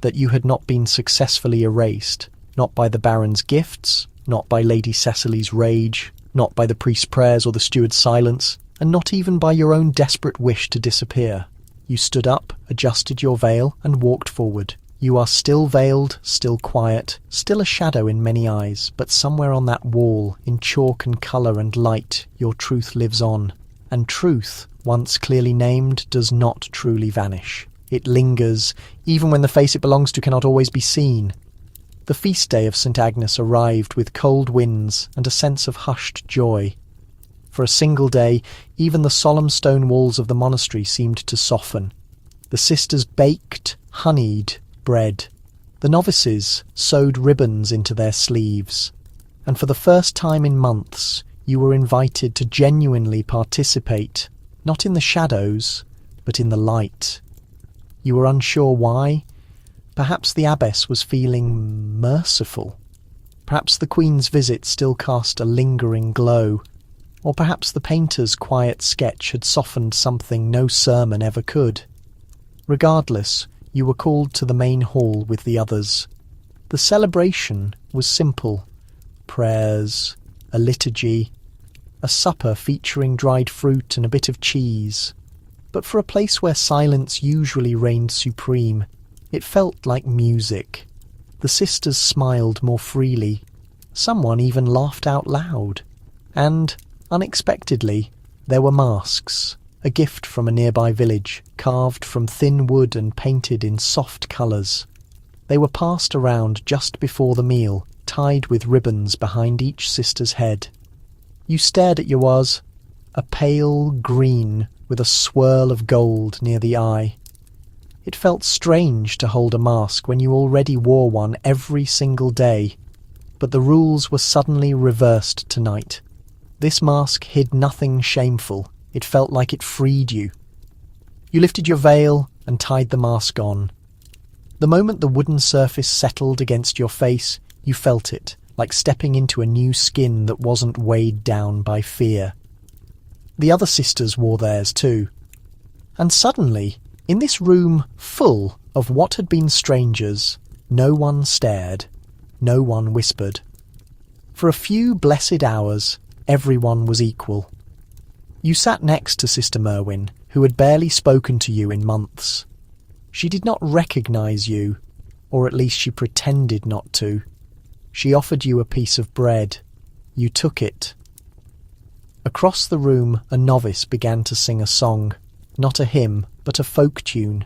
Speaker 1: That you had not been successfully erased, not by the Baron's gifts, not by Lady Cecily's rage, not by the priest's prayers or the steward's silence, and not even by your own desperate wish to disappear. You stood up, adjusted your veil, and walked forward. You are still veiled, still quiet, still a shadow in many eyes, but somewhere on that wall, in chalk and colour and light, your truth lives on. And truth, once clearly named, does not truly vanish. It lingers, even when the face it belongs to cannot always be seen. The feast day of St. Agnes arrived with cold winds and a sense of hushed joy. For a single day, even the solemn stone walls of the monastery seemed to soften. The sisters baked, honeyed, bread. The novices sewed ribbons into their sleeves. And for the first time in months, you were invited to genuinely participate, not in the shadows, but in the light. You were unsure why. Perhaps the abbess was feeling merciful. Perhaps the Queen's visit still cast a lingering glow. Or perhaps the painter's quiet sketch had softened something no sermon ever could. Regardless, you were called to the main hall with the others. The celebration was simple. Prayers, a liturgy, a supper featuring dried fruit and a bit of cheese. But for a place where silence usually reigned supreme, it felt like music. The sisters smiled more freely. Someone even laughed out loud. And, unexpectedly, there were masks. A gift from a nearby village, carved from thin wood and painted in soft colours. They were passed around just before the meal, tied with ribbons behind each sister's head. You stared at yours, a pale green with a swirl of gold near the eye. It felt strange to hold a mask when you already wore one every single day. But the rules were suddenly reversed tonight. This mask hid nothing shameful. It felt like it freed you. You lifted your veil and tied the mask on. The moment the wooden surface settled against your face, you felt it, like stepping into a new skin that wasn't weighed down by fear. The other sisters wore theirs too. And suddenly, in this room full of what had been strangers, no one stared, no one whispered. For a few blessed hours, everyone was equal. You sat next to Sister Merwin, who had barely spoken to you in months. She did not recognise you, or at least she pretended not to. She offered you a piece of bread. You took it. Across the room, a novice began to sing a song, not a hymn, but a folk tune.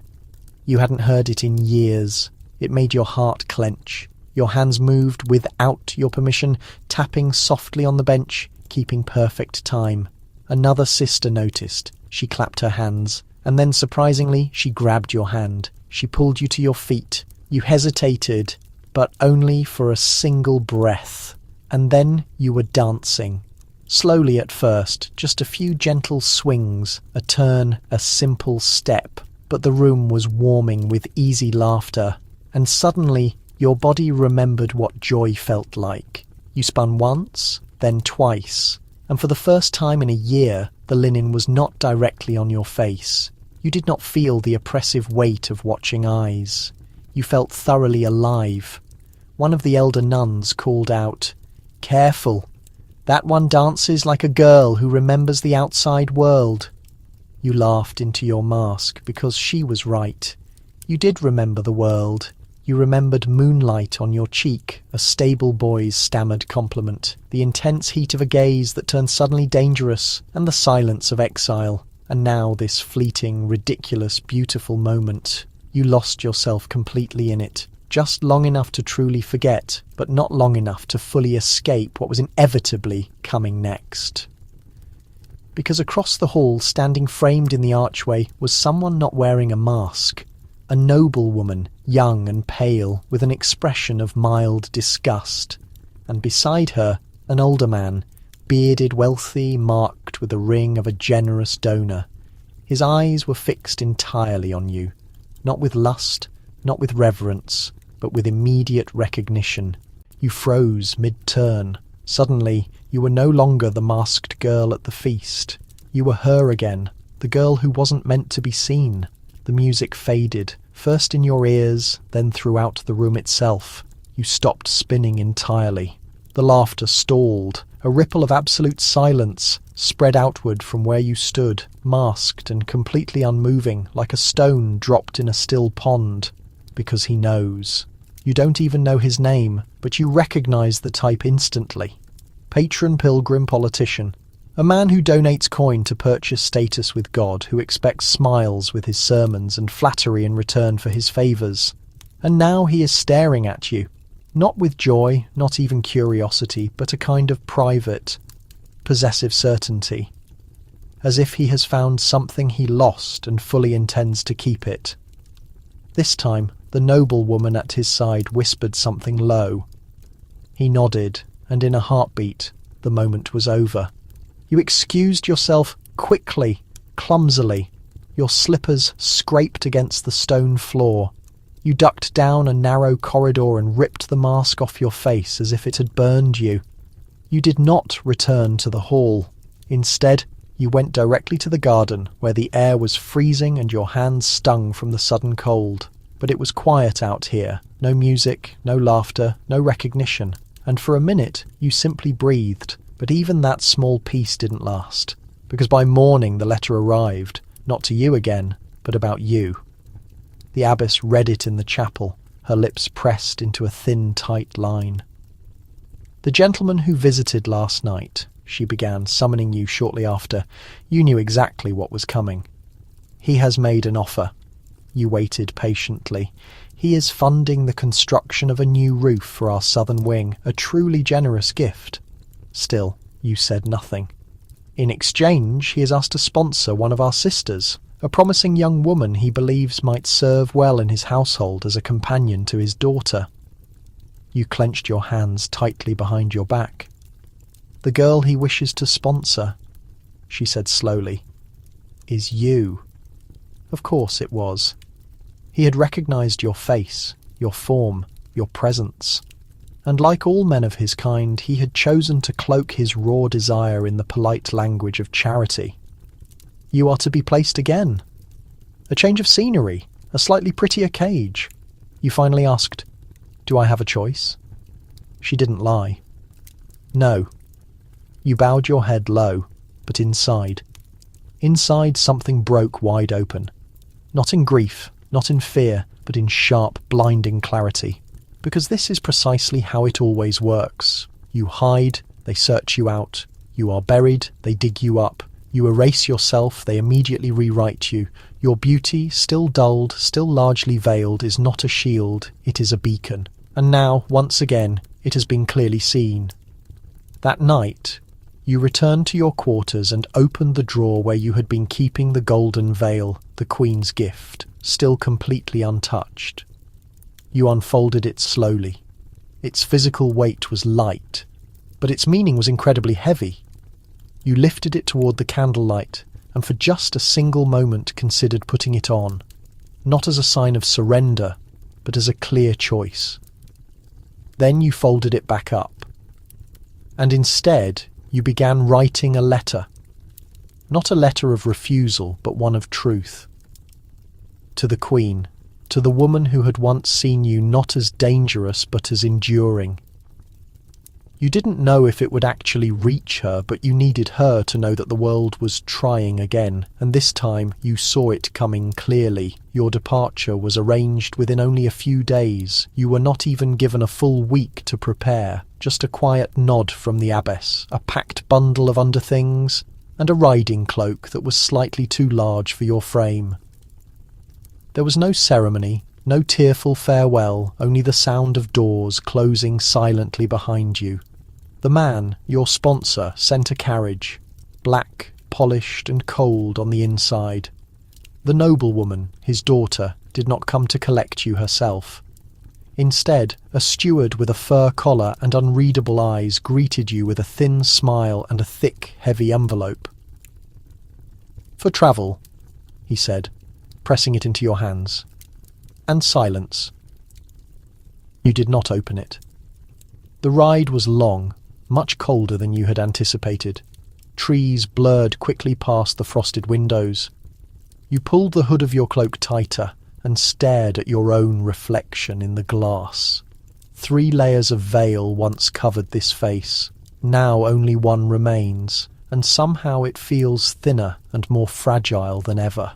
Speaker 1: You hadn't heard it in years. It made your heart clench. Your hands moved without your permission, tapping softly on the bench, keeping perfect time. Another sister noticed. She clapped her hands, and then surprisingly, she grabbed your hand. She pulled you to your feet. You hesitated, but only for a single breath. And then you were dancing. Slowly at first, just a few gentle swings, a turn, a simple step. But the room was warming with easy laughter, and suddenly your body remembered what joy felt like. You spun once, then twice, and for the first time in a year, the linen was not directly on your face. You did not feel the oppressive weight of watching eyes. You felt thoroughly alive. One of the elder nuns called out, "Careful! That one dances like a girl who remembers the outside world." You laughed into your mask because she was right. You did remember the world. You remembered moonlight on your cheek, a stable boy's stammered compliment, the intense heat of a gaze that turned suddenly dangerous, and the silence of exile. And now this fleeting, ridiculous, beautiful moment. You lost yourself completely in it, just long enough to truly forget, but not long enough to fully escape what was inevitably coming next. Because across the hall, standing framed in the archway, was someone not wearing a mask. A noble woman, young and pale, with an expression of mild disgust. And beside her, an older man, bearded, wealthy, marked with the ring of a generous donor. His eyes were fixed entirely on you, not with lust, not with reverence, but with immediate recognition. You froze mid-turn. Suddenly, you were no longer the masked girl at the feast. You were her again, the girl who wasn't meant to be seen. The music faded, first in your ears, then throughout the room itself. You stopped spinning entirely. The laughter stalled. A ripple of absolute silence spread outward from where you stood, masked and completely unmoving, like a stone dropped in a still pond. Because he knows. You don't even know his name, but you recognize the type instantly. Patron, pilgrim, politician. A man who donates coin to purchase status with God, who expects smiles with his sermons and flattery in return for his favours. And now he is staring at you. Not with joy, not even curiosity, but a kind of private, possessive certainty. As if he has found something he lost and fully intends to keep it. This time, the noble woman at his side whispered something low. He nodded, and in a heartbeat, the moment was over. You excused yourself quickly, clumsily. Your slippers scraped against the stone floor. You ducked down a narrow corridor and ripped the mask off your face as if it had burned you. You did not return to the hall. Instead, you went directly to the garden, where the air was freezing and your hands stung from the sudden cold. But it was quiet out here. No music, no laughter, no recognition. And for a minute, you simply breathed. But even that small peace didn't last. Because by morning the letter arrived, not to you again, but about you. The abbess read it in the chapel, her lips pressed into a thin, tight line. "The gentleman who visited last night," she began, summoning you shortly after. You knew exactly what was coming. "He has made an offer." You waited patiently. "He is funding the construction of a new roof for our southern wing, a truly generous gift." Still, you said nothing. "In exchange, he has asked to sponsor one of our sisters, a promising young woman he believes might serve well in his household as a companion to his daughter. You clenched your hands tightly behind your back. The girl he wishes to sponsor, she said slowly, is you. Of course it was. He had recognized your face, your form, your presence. And like all men of his kind, he had chosen to cloak his raw desire in the polite language of charity. You are to be placed again. A change of scenery, a slightly prettier cage. You finally asked, "Do I have a choice?" She didn't lie. No. You bowed your head low, but inside something broke wide open. Not in grief, not in fear, but in sharp, blinding clarity. Because this is precisely how it always works. You hide, they search you out. You are buried, they dig you up. You erase yourself, they immediately rewrite you. Your beauty, still dulled, still largely veiled, is not a shield, it is a beacon. And now, once again, it has been clearly seen. That night, you returned to your quarters and opened the drawer where you had been keeping the golden veil, the Queen's gift, still completely untouched. You unfolded it slowly. Its physical weight was light, but its meaning was incredibly heavy. You lifted it toward the candlelight, and for just a single moment considered putting it on, not as a sign of surrender, but as a clear choice. Then you folded it back up, and instead you began writing a letter. Not a letter of refusal, but one of truth. To the Queen, to the woman who had once seen you not as dangerous but as enduring. You didn't know if it would actually reach her, but you needed her to know that the world was trying again, and this time you saw it coming clearly. Your departure was arranged within only a few days. You were not even given a full week to prepare, just a quiet nod from the abbess, a packed bundle of underthings, and a riding cloak that was slightly too large for your frame. There was no ceremony, no tearful farewell, only the sound of doors closing silently behind you. The man, your sponsor, sent a carriage, black, polished and cold on the inside. The noblewoman, his daughter, did not come to collect you herself. Instead, a steward with a fur collar and unreadable eyes greeted you with a thin smile and a thick, heavy envelope. "For travel," he said, pressing it into your hands. And silence. You did not open it. The ride was long, much colder than you had anticipated. Trees blurred quickly past the frosted windows. You pulled the hood of your cloak tighter and stared at your own reflection in the glass. 3 layers of veil once covered this face. Now only one remains, and somehow it feels thinner and more fragile than ever.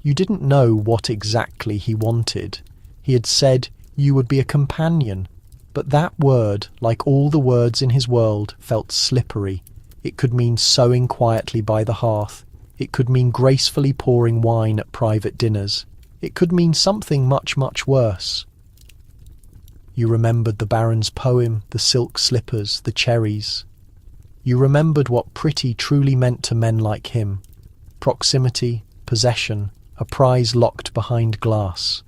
Speaker 1: You didn't know what exactly he wanted. He had said you would be a companion, but that word, like all the words in his world, felt slippery. It could mean sewing quietly by the hearth. It could mean gracefully pouring wine at private dinners. It could mean something much, much worse. You remembered the Baron's poem, the silk slippers, the cherries. You remembered what pretty truly meant to men like him. Proximity, possession, a prize locked behind glass.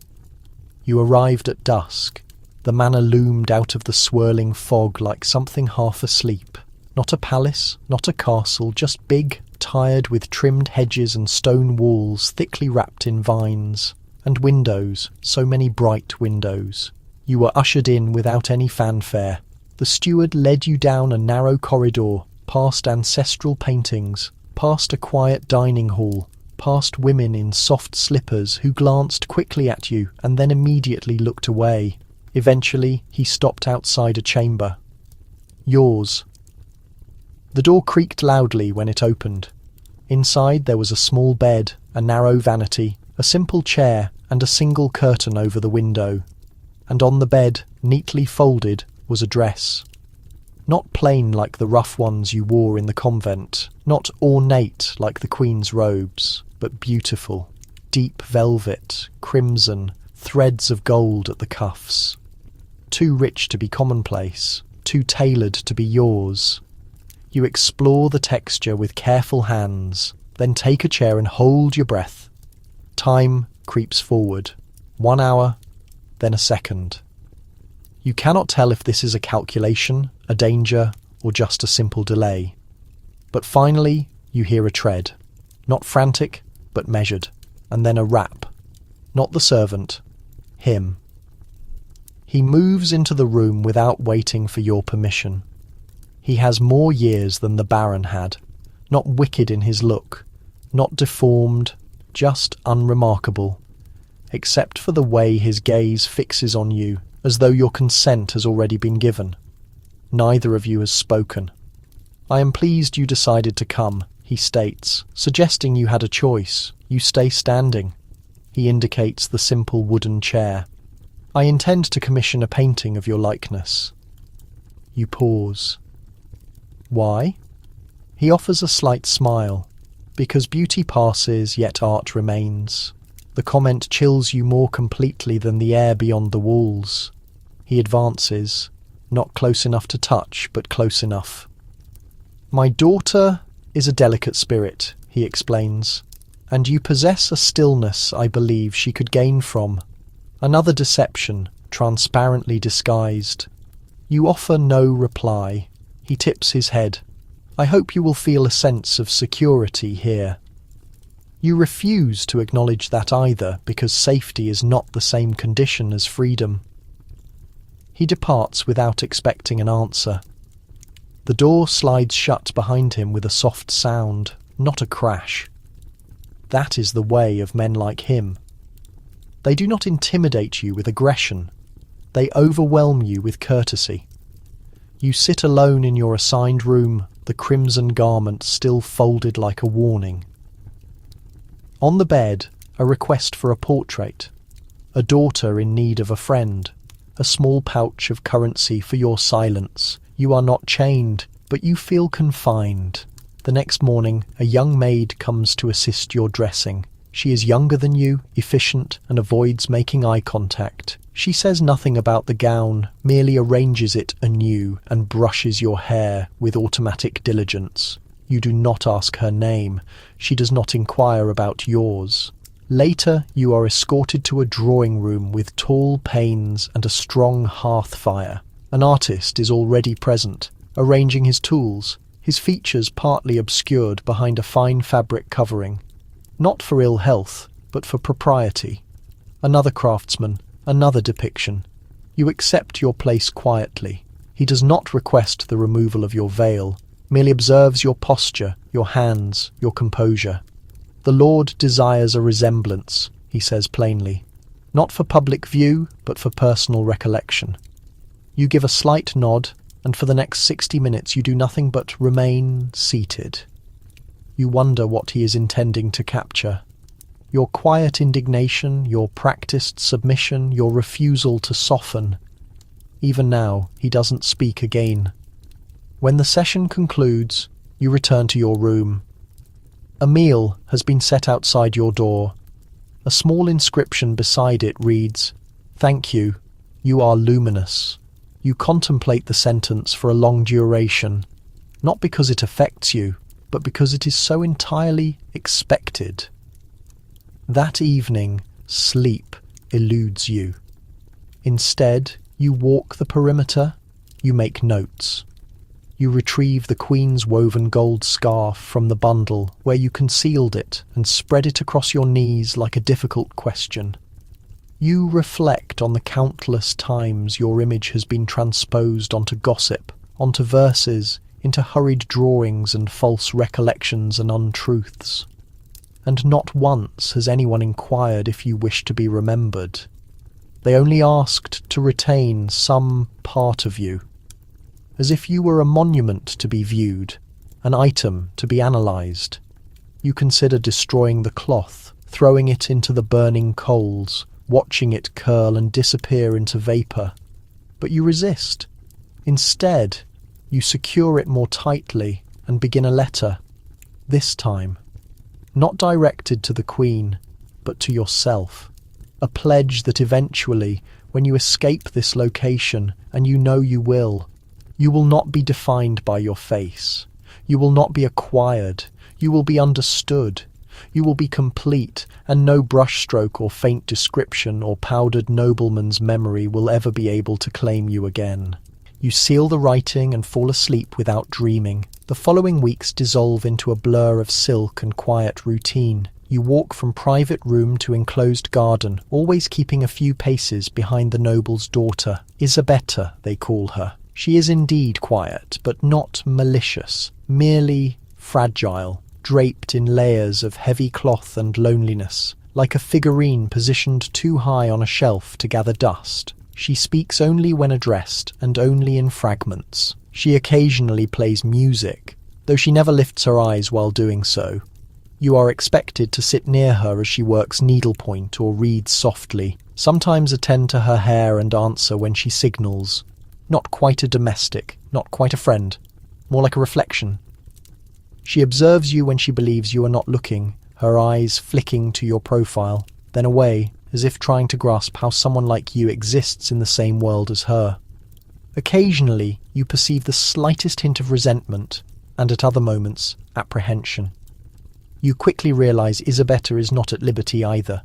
Speaker 1: You arrived at dusk. The manor loomed out of the swirling fog like something half asleep. Not a palace, not a castle, just big, tired with trimmed hedges and stone walls thickly wrapped in vines. And windows, so many bright windows. You were ushered in without any fanfare. The steward led you down a narrow corridor, past ancestral paintings, past a quiet dining hall, past women in soft slippers who glanced quickly at you and then immediately looked away. Eventually, he stopped outside a chamber. Yours. The door creaked loudly when it opened. Inside there was a small bed, a narrow vanity, a simple chair, and a single curtain over the window. And on the bed, neatly folded, was a dress. Not plain like the rough ones you wore in the convent, not ornate like the Queen's robes, but beautiful. Deep velvet, crimson, threads of gold at the cuffs. Too rich to be commonplace, too tailored to be yours. You explore the texture with careful hands, then take a chair and hold your breath. Time creeps forward. 1 hour, then a second. You cannot tell if this is a calculation, a danger, or just a simple delay. But finally, you hear a tread. Not frantic, but measured. And then a rap. Not the servant. Him. He moves into the room without waiting for your permission. He has more years than the Baron had. Not wicked in his look. Not deformed. Just unremarkable. Except for the way his gaze fixes on you, as though your consent has already been given. Neither of you has spoken. "I am pleased you decided to come," he states, suggesting you had a choice. You stay standing. He indicates the simple wooden chair. "I intend to commission a painting of your likeness." You pause. Why? He offers a slight smile. Because beauty passes, yet art remains. The comment chills you more completely than the air beyond the walls. He advances, not close enough to touch, but close enough. "My daughter is a delicate spirit," he explains, "and you possess a stillness I believe she could gain from. Another deception, transparently disguised. You offer no reply. He tips his head. I hope you will feel a sense of security here. You refuse to acknowledge that either, because safety is not the same condition as freedom. He departs without expecting an answer. The door slides shut behind him with a soft sound, not a crash. That is the way of men like him. They do not intimidate you with aggression. They overwhelm you with courtesy. You sit alone in your assigned room, the crimson garment still folded like a warning. On the bed, a request for a portrait, a daughter in need of a friend, a small pouch of currency for your silence. You are not chained, but you feel confined. The next morning, a young maid comes to assist your dressing. She is younger than you, efficient, and avoids making eye contact. She says nothing about the gown, merely arranges it anew and brushes your hair with automatic diligence. You do not ask her name. She does not inquire about yours. Later, you are escorted to a drawing room with tall panes and a strong hearth fire. An artist is already present, arranging his tools, his features partly obscured behind a fine fabric covering. Not for ill health, but for propriety. Another craftsman, another depiction. You accept your place quietly. He does not request the removal of your veil, merely observes your posture, your hands, your composure. The Lord desires a resemblance, he says plainly. Not for public view, but for personal recollection. You give a slight nod, and for the next 60 minutes you do nothing but remain seated. You wonder what he is intending to capture. Your quiet indignation, your practiced submission, your refusal to soften. Even now, he doesn't speak again. When the session concludes, you return to your room. A meal has been set outside your door. A small inscription beside it reads, "Thank you, you are luminous." You contemplate the sentence for a long duration, not because it affects you, but because it is so entirely expected. That evening, sleep eludes you. Instead, you walk the perimeter, you make notes. You retrieve the Queen's woven gold scarf from the bundle where you concealed it and spread it across your knees like a difficult question. You reflect on the countless times your image has been transposed onto gossip, onto verses, into hurried drawings and false recollections and untruths. And not once has anyone inquired if you wish to be remembered. They only asked to retain some part of you, as if you were a monument to be viewed, an item to be analysed. You consider destroying the cloth, throwing it into the burning coals, watching it curl and disappear into vapour. But you resist. Instead, you secure it more tightly and begin a letter, this time, not directed to the Queen, but to yourself. A pledge that eventually, when you escape this location, and you know you will not be defined by your face. You will not be acquired. You will be understood. You will be complete, and no brushstroke or faint description or powdered nobleman's memory will ever be able to claim you again. You seal the writing and fall asleep without dreaming. The following weeks dissolve into a blur of silk and quiet routine. You walk from private room to enclosed garden, always keeping a few paces behind the noble's daughter. Isabetta, they call her. She is indeed quiet, but not malicious, merely fragile, draped in layers of heavy cloth and loneliness, like a figurine positioned too high on a shelf to gather dust. She speaks only when addressed, and only in fragments. She occasionally plays music, though she never lifts her eyes while doing so. You are expected to sit near her as she works needlepoint or reads softly, sometimes attend to her hair and answer when she signals. Not quite a domestic, not quite a friend, more like a reflection. She observes you when she believes you are not looking, her eyes flicking to your profile, then away, as if trying to grasp how someone like you exists in the same world as her. Occasionally, you perceive the slightest hint of resentment, and at other moments, apprehension. You quickly realize Isabetta is not at liberty either.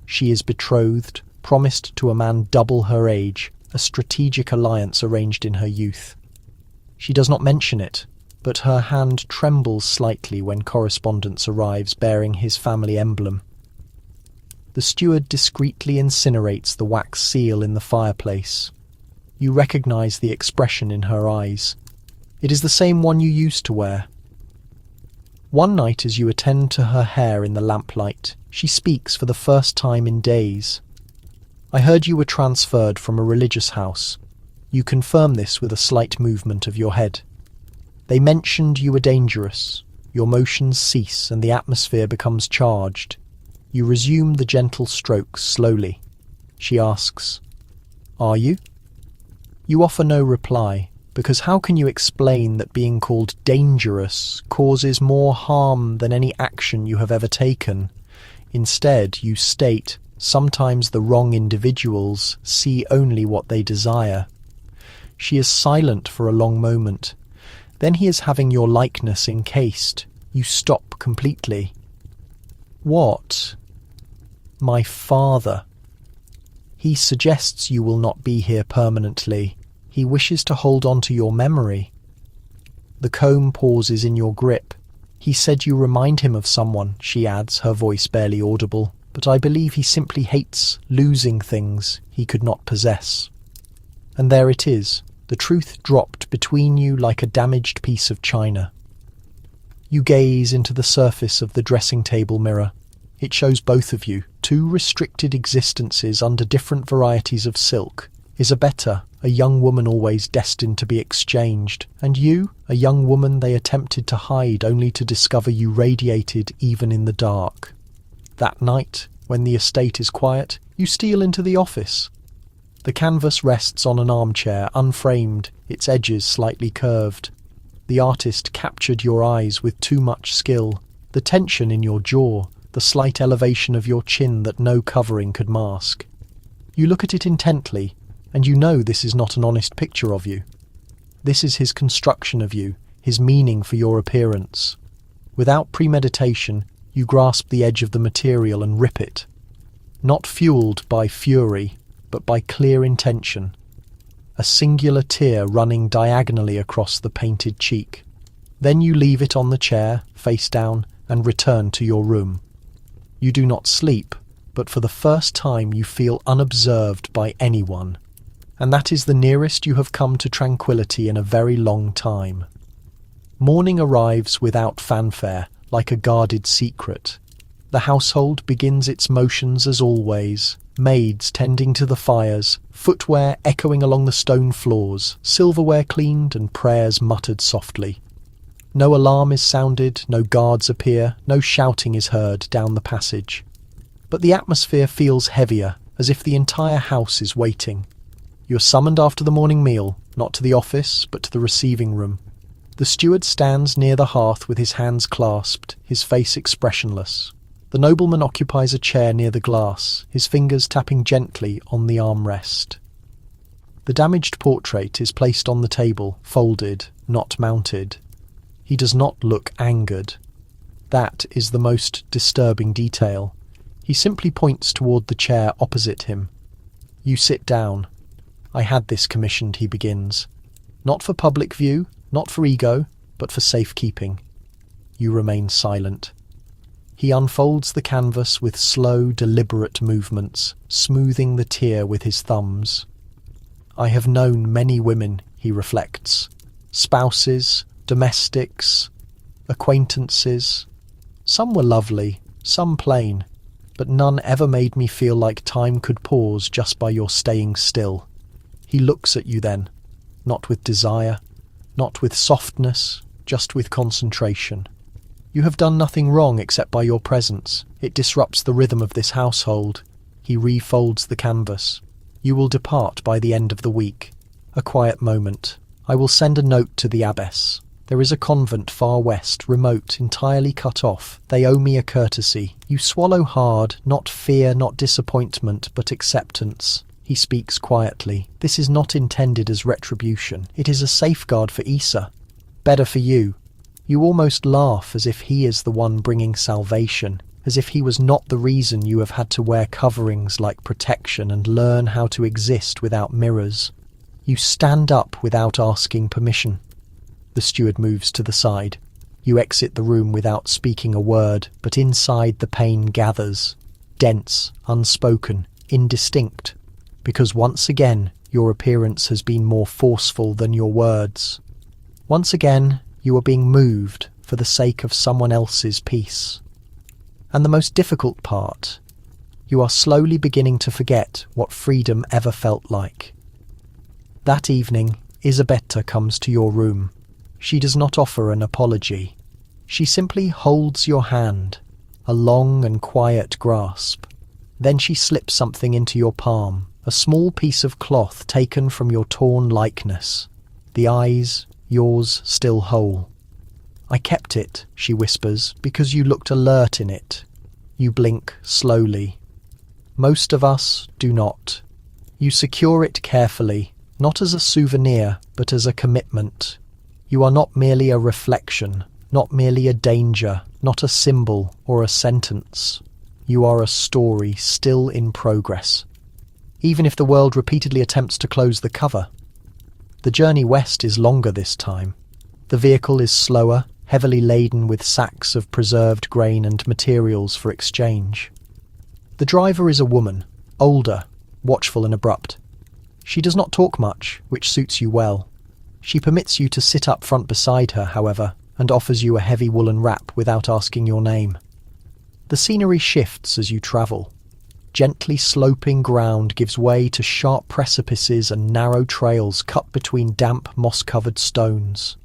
Speaker 1: She is betrothed, promised to a man double her age, a strategic alliance arranged in her youth. She does not mention it, but her hand trembles slightly when correspondence arrives bearing his family emblem. The steward discreetly incinerates the wax seal in the fireplace. You recognize the expression in her eyes. It is the same one you used to wear. One night as you attend to her hair in the lamplight, she speaks for the first time in days. I heard you were transferred from a religious house. You confirm this with a slight movement of your head. They mentioned you were dangerous. Your motions cease and the atmosphere becomes charged. You resume the gentle strokes slowly. She asks, "Are you?" You offer no reply, because how can you explain that being called dangerous causes more harm than any action you have ever taken? Instead, you state, sometimes the wrong individuals see only what they desire. She is silent for a long moment. Then he is having your likeness encased. You stop completely. What? My father. He suggests you will not be here permanently. He wishes to hold on to your memory. The comb pauses in your grip. He said you remind him of someone, she adds, her voice barely audible. But I believe he simply hates losing things he could not possess. And there it is, the truth dropped between you like a damaged piece of china. You gaze into the surface of the dressing table mirror. It shows both of you, two restricted existences under different varieties of silk. Isabetta, a young woman always destined to be exchanged, and you, a young woman they attempted to hide only to discover you radiated even in the dark. That night, when the estate is quiet, you steal into the office. The canvas rests on an armchair, unframed, its edges slightly curved. The artist captured your eyes with too much skill, the tension in your jaw, the slight elevation of your chin that no covering could mask. You look at it intently, and you know this is not an honest picture of you. This is his construction of you, his meaning for your appearance. Without premeditation, you grasp the edge of the material and rip it, not fueled by fury, but by clear intention. A singular tear running diagonally across the painted cheek. Then you leave it on the chair, face down, and return to your room. You do not sleep, but for the first time you feel unobserved by anyone. And that is the nearest you have come to tranquility in a very long time. Morning arrives without fanfare, like a guarded secret. The household begins its motions as always, maids tending to the fires, footwear echoing along the stone floors, silverware cleaned and prayers muttered softly. No alarm is sounded, no guards appear, no shouting is heard down the passage. But the atmosphere feels heavier, as if the entire house is waiting. You're summoned after the morning meal, not to the office, but to the receiving room. The steward stands near the hearth with his hands clasped, his face expressionless. The nobleman occupies a chair near the glass, his fingers tapping gently on the armrest. The damaged portrait is placed on the table, folded, not mounted. He does not look angered. That is the most disturbing detail. He simply points toward the chair opposite him. You sit down. I had this commissioned, he begins. Not for public view, not for ego, but for safekeeping. You remain silent. He unfolds the canvas with slow, deliberate movements, smoothing the tear with his thumbs. I have known many women, he reflects. Spouses, domestics, acquaintances. Some were lovely, some plain, but none ever made me feel like time could pause just by your staying still. He looks at you then, not with desire, not with softness, just with concentration. You have done nothing wrong except by your presence. It disrupts the rhythm of this household. He refolds the canvas. You will depart by the end of the week. A quiet moment. I will send a note to the abbess. There is a convent far west, remote, entirely cut off. They owe me a courtesy. You swallow hard, not fear, not disappointment, but acceptance. He speaks quietly. This is not intended as retribution. It is a safeguard for Isa. Better for you. You almost laugh as if he is the one bringing salvation, as if he was not the reason you have had to wear coverings like protection and learn how to exist without mirrors. You stand up without asking permission. The steward moves to the side. You exit the room without speaking a word, but inside the pain gathers, dense, unspoken, indistinct, because once again your appearance has been more forceful than your words. Once again you are being moved for the sake of someone else's peace. And the most difficult part, you are slowly beginning to forget what freedom ever felt like. That evening, Isabetta comes to your room. She does not offer an apology. She simply holds your hand, a long and quiet grasp. Then she slips something into your palm, a small piece of cloth taken from your torn likeness. The eyes, yours still whole. I kept it, she whispers, because you looked alert in it. You blink slowly. Most of us do not. You secure it carefully, not as a souvenir, but as a commitment. You are not merely a reflection, not merely a danger, not a symbol or a sentence. You are a story still in progress. Even if the world repeatedly attempts to close the cover. The journey west is longer this time. The vehicle is slower, heavily laden with sacks of preserved grain and materials for exchange. The driver is a woman, older, watchful and abrupt. She does not talk much, which suits you well. She permits you to sit up front beside her, however, and offers you a heavy woolen wrap without asking your name. The scenery shifts as you travel. Gently sloping ground gives way to sharp precipices and narrow trails cut between damp, moss-covered stones.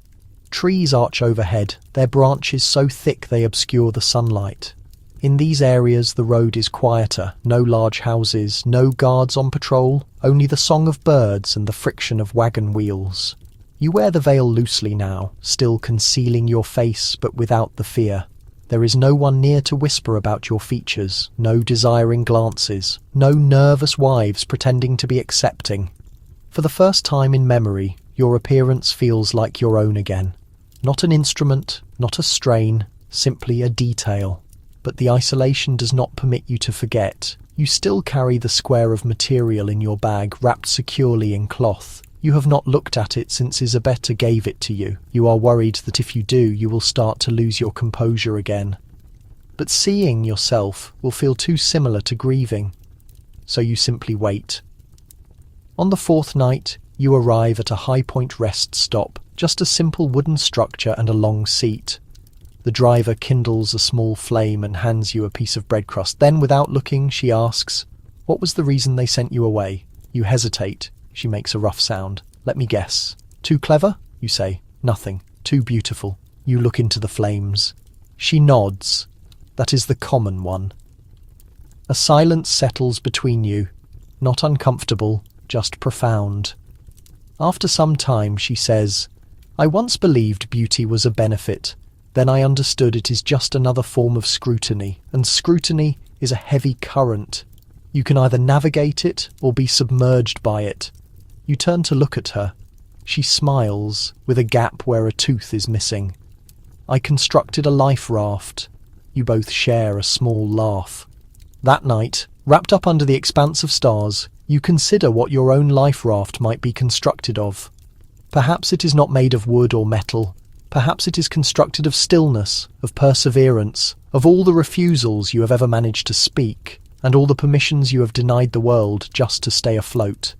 Speaker 1: Trees arch overhead, their branches so thick they obscure the sunlight. In these areas the road is quieter, no large houses, no guards on patrol, only the song of birds and the friction of wagon wheels. You wear the veil loosely now, still concealing your face but without the fear. There is no one near to whisper about your features, no desiring glances, no nervous wives pretending to be accepting. For the first time in memory, your appearance feels like your own again. Not an instrument, not a strain, simply a detail. But the isolation does not permit you to forget. You still carry the square of material in your bag wrapped securely in cloth. You have not looked at it since Isabetta gave it to you. You are worried that if you do, you will start to lose your composure again. But seeing yourself will feel too similar to grieving. So you simply wait. On the fourth night, you arrive at a high-point rest stop, just a simple wooden structure and a long seat. The driver kindles a small flame and hands you a piece of bread crust. Then, without looking, she asks, "What was the reason they sent you away?" You hesitate. She makes a rough sound. "Let me guess. Too clever?" You say. "Nothing. Too beautiful." You look into the flames. She nods. That is the common one. A silence settles between you. Not uncomfortable, just profound. After some time, she says, "I once believed beauty was a benefit. Then I understood it is just another form of scrutiny, and scrutiny is a heavy current. You can either navigate it or be submerged by it." You turn to look at her. She smiles, with a gap where a tooth is missing. "I constructed a life raft. You both share a small laugh. That night, wrapped up under the expanse of stars, you consider what your own life raft might be constructed of. Perhaps it is not made of wood or metal. Perhaps it is constructed of stillness, of perseverance, of all the refusals you have ever managed to speak, and all the permissions you have denied the world just to stay afloat.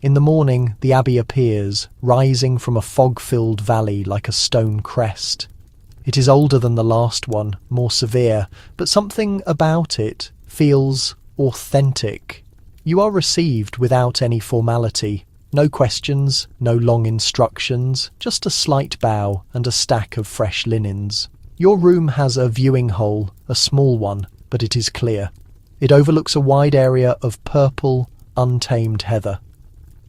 Speaker 1: In the morning, the abbey appears, rising from a fog-filled valley like a stone crest. It is older than the last one, more severe, but something about it feels authentic. You are received without any formality. No questions, no long instructions, just a slight bow and a stack of fresh linens. Your room has a viewing hole, a small one, but it is clear. It overlooks a wide area of purple, untamed heather.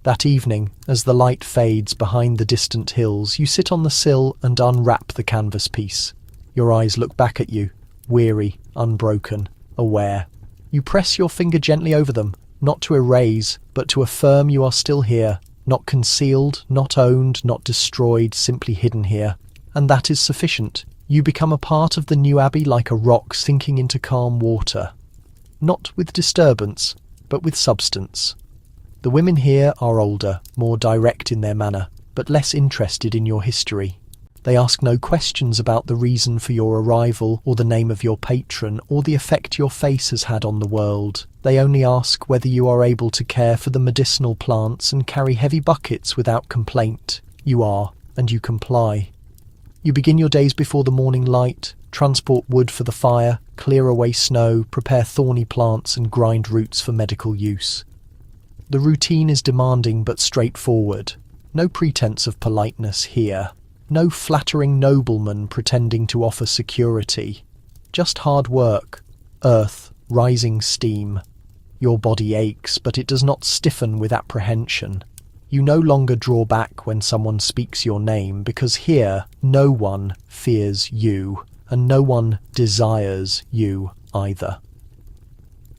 Speaker 1: That evening, as the light fades behind the distant hills, you sit on the sill and unwrap the canvas piece. Your eyes look back at you, weary, unbroken, aware. You press your finger gently over them, not to erase, but to affirm you are still here, not concealed, not owned, not destroyed, simply hidden here. And that is sufficient. You become a part of the new abbey like a rock sinking into calm water. Not with disturbance, but with substance. The women here are older, more direct in their manner, but less interested in your history. They ask no questions about the reason for your arrival, or the name of your patron, or the effect your face has had on the world. They only ask whether you are able to care for the medicinal plants and carry heavy buckets without complaint. You are, and you comply. You begin your days before the morning light, transport wood for the fire, clear away snow, prepare thorny plants and grind roots for medical use. The routine is demanding but straightforward. No pretense of politeness here. No flattering nobleman pretending to offer security. Just hard work. Earth, rising steam. Your body aches, but it does not stiffen with apprehension. You no longer draw back when someone speaks your name, because here no one fears you, and no one desires you either.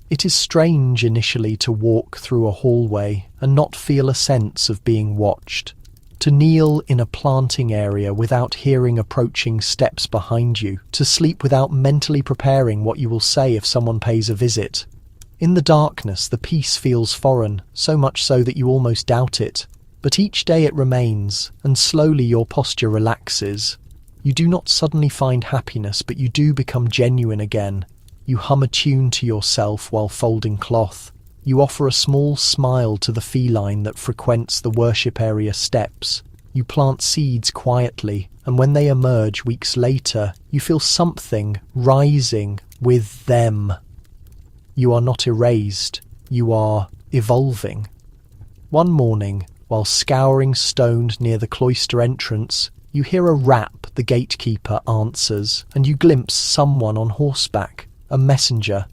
Speaker 1: It is strange initially to walk through a hallway and not feel a sense of being watched, to kneel in a planting area without hearing approaching steps behind you, to sleep without mentally preparing what you will say if someone pays a visit. In the darkness, the peace feels foreign, so much so that you almost doubt it. But each day it remains, and slowly your posture relaxes. You do not suddenly find happiness, but you do become genuine again. You hum a tune to yourself while folding cloth. You offer a small smile to the feline that frequents the worship area steps. You plant seeds quietly, and when they emerge weeks later, you feel something rising with them. You are not erased. You are evolving. One morning, while scouring stone near the cloister entrance, you hear a rap the gatekeeper answers, and you glimpse someone on horseback, a messenger.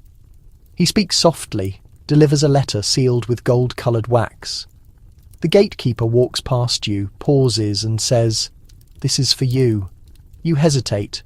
Speaker 1: He speaks softly, delivers a letter sealed with gold-coloured wax. The gatekeeper walks past you, pauses and says, "This is for you." You hesitate.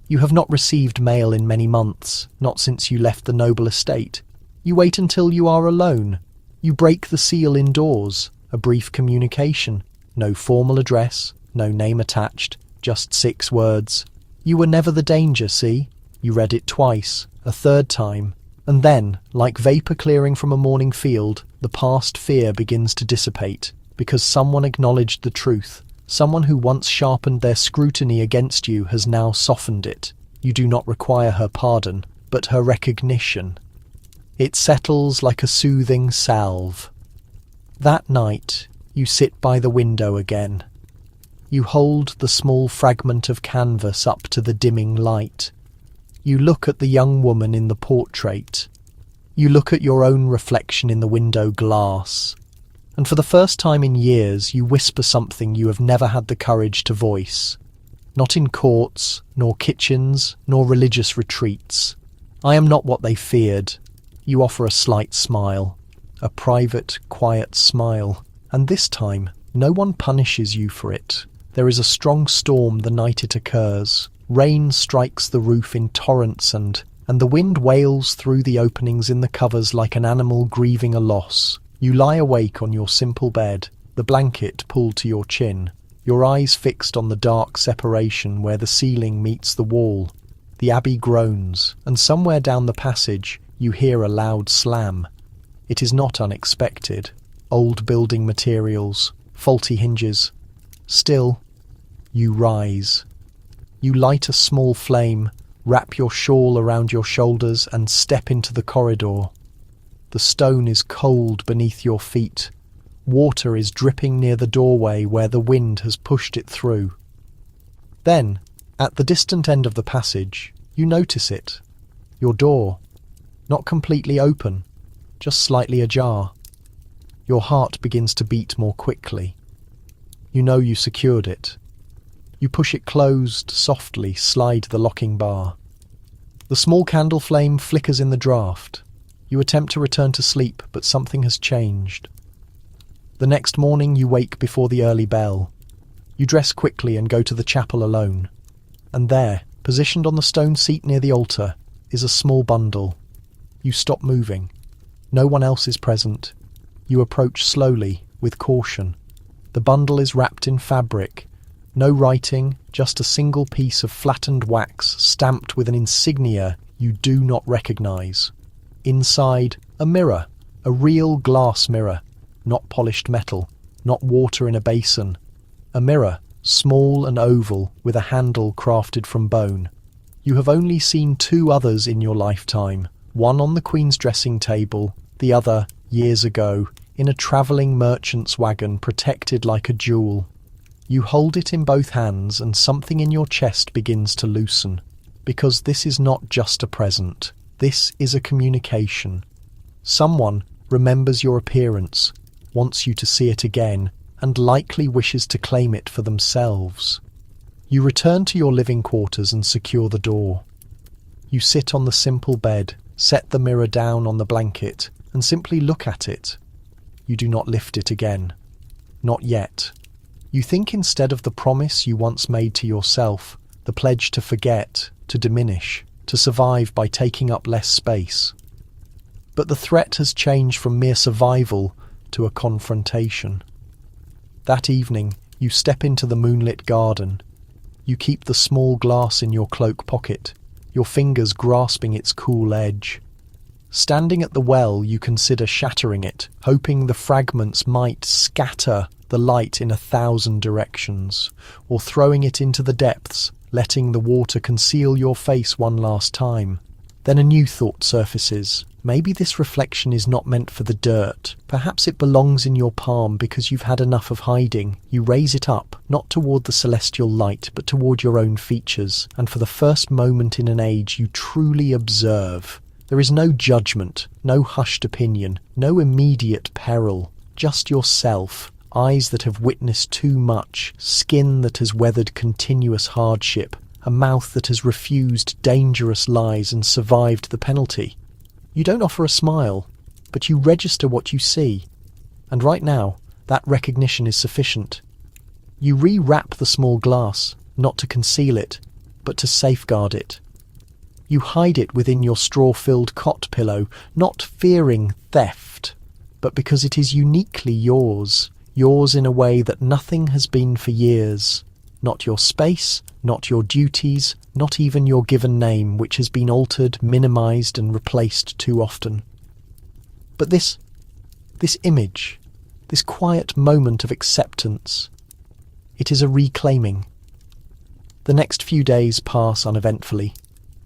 Speaker 1: You have not received mail in many months, not since you left the noble estate. You wait until you are alone. You break the seal indoors, a brief communication. No formal address, no name attached, just 6 words. "You were never the danger, see?" You read it twice, a third time, and then, like vapour clearing from a morning field, the past fear begins to dissipate, because someone acknowledged the truth. Someone who once sharpened their scrutiny against you has now softened it. You do not require her pardon, but her recognition. It settles like a soothing salve. That night, you sit by the window again. You hold the small fragment of canvas up to the dimming light. You look at the young woman in the portrait. You look at your own reflection in the window glass. And for the first time in years, you whisper something you have never had the courage to voice. Not in courts, nor kitchens, nor religious retreats. I am not what they feared. You offer a slight smile. A private, quiet smile. And this time, no one punishes you for it. There is a strong storm the night it occurs. Rain strikes the roof in torrents and the wind wails through the openings in the covers like an animal grieving a loss. You lie awake on your simple bed, the blanket pulled to your chin, your eyes fixed on the dark separation where the ceiling meets the wall. The abbey groans, and somewhere down the passage you hear a loud slam. It is not unexpected. Old building materials, faulty hinges. Still, you rise. You light a small flame, wrap your shawl around your shoulders and step into the corridor. The stone is cold beneath your feet. Water is dripping near the doorway where the wind has pushed it through. Then, at the distant end of the passage, you notice it. Your door. Not completely open, just slightly ajar. Your heart begins to beat more quickly. You know you secured it. You push it closed, softly slide the locking bar. The small candle flame flickers in the draught. You attempt to return to sleep, but something has changed. The next morning you wake before the early bell. You dress quickly and go to the chapel alone. And there, positioned on the stone seat near the altar, is a small bundle. You stop moving. No one else is present. You approach slowly, with caution. The bundle is wrapped in fabric. No writing, just a single piece of flattened wax stamped with an insignia you do not recognize. Inside, a mirror, a real glass mirror, not polished metal, not water in a basin. A mirror, small and oval, with a handle crafted from bone. You have only seen two others in your lifetime, one on the Queen's dressing table, the other, years ago, in a travelling merchant's wagon protected like a jewel. You hold it in both hands and something in your chest begins to loosen, because this is not just a present. This is a communication. Someone remembers your appearance, wants you to see it again, and likely wishes to claim it for themselves. You return to your living quarters and secure the door. You sit on the simple bed, set the mirror down on the blanket, and simply look at it. You do not lift it again. Not yet. You think instead of the promise you once made to yourself, the pledge to forget, to diminish, to survive by taking up less space. But the threat has changed from mere survival to a confrontation. That evening, you step into the moonlit garden. You keep the small glass in your cloak pocket, your fingers grasping its cool edge. Standing at the well, you consider shattering it, hoping the fragments might scatter the light in 1,000 directions, or throwing it into the depths, letting the water conceal your face one last time. Then a new thought surfaces. Maybe this reflection is not meant for the dirt. Perhaps it belongs in your palm because you've had enough of hiding. You raise it up, not toward the celestial light, but toward your own features, and for the first moment in an age you truly observe. There is no judgment, no hushed opinion, no immediate peril, just yourself. Eyes that have witnessed too much, skin that has weathered continuous hardship, a mouth that has refused dangerous lies and survived the penalty. You don't offer a smile, but you register what you see. And right now, that recognition is sufficient. You re-wrap the small glass, not to conceal it, but to safeguard it. You hide it within your straw-filled cot pillow, not fearing theft, but because it is uniquely yours. Yours in a way that nothing has been for years. Not your space, not your duties, not even your given name, which has been altered, minimized and replaced too often. But this image, this quiet moment of acceptance, it is a reclaiming. The next few days pass uneventfully.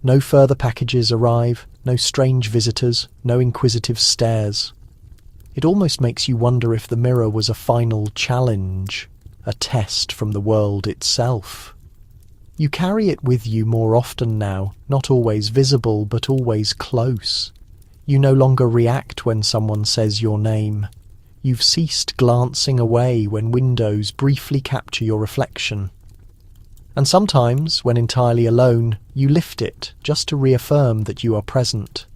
Speaker 1: No further packages arrive, no strange visitors, no inquisitive stares. It almost makes you wonder if the mirror was a final challenge, a test from the world itself. You carry it with you more often now, not always visible, but always close. You no longer react when someone says your name. You've ceased glancing away when windows briefly capture your reflection. And sometimes, when entirely alone, you lift it just to reaffirm that you are present.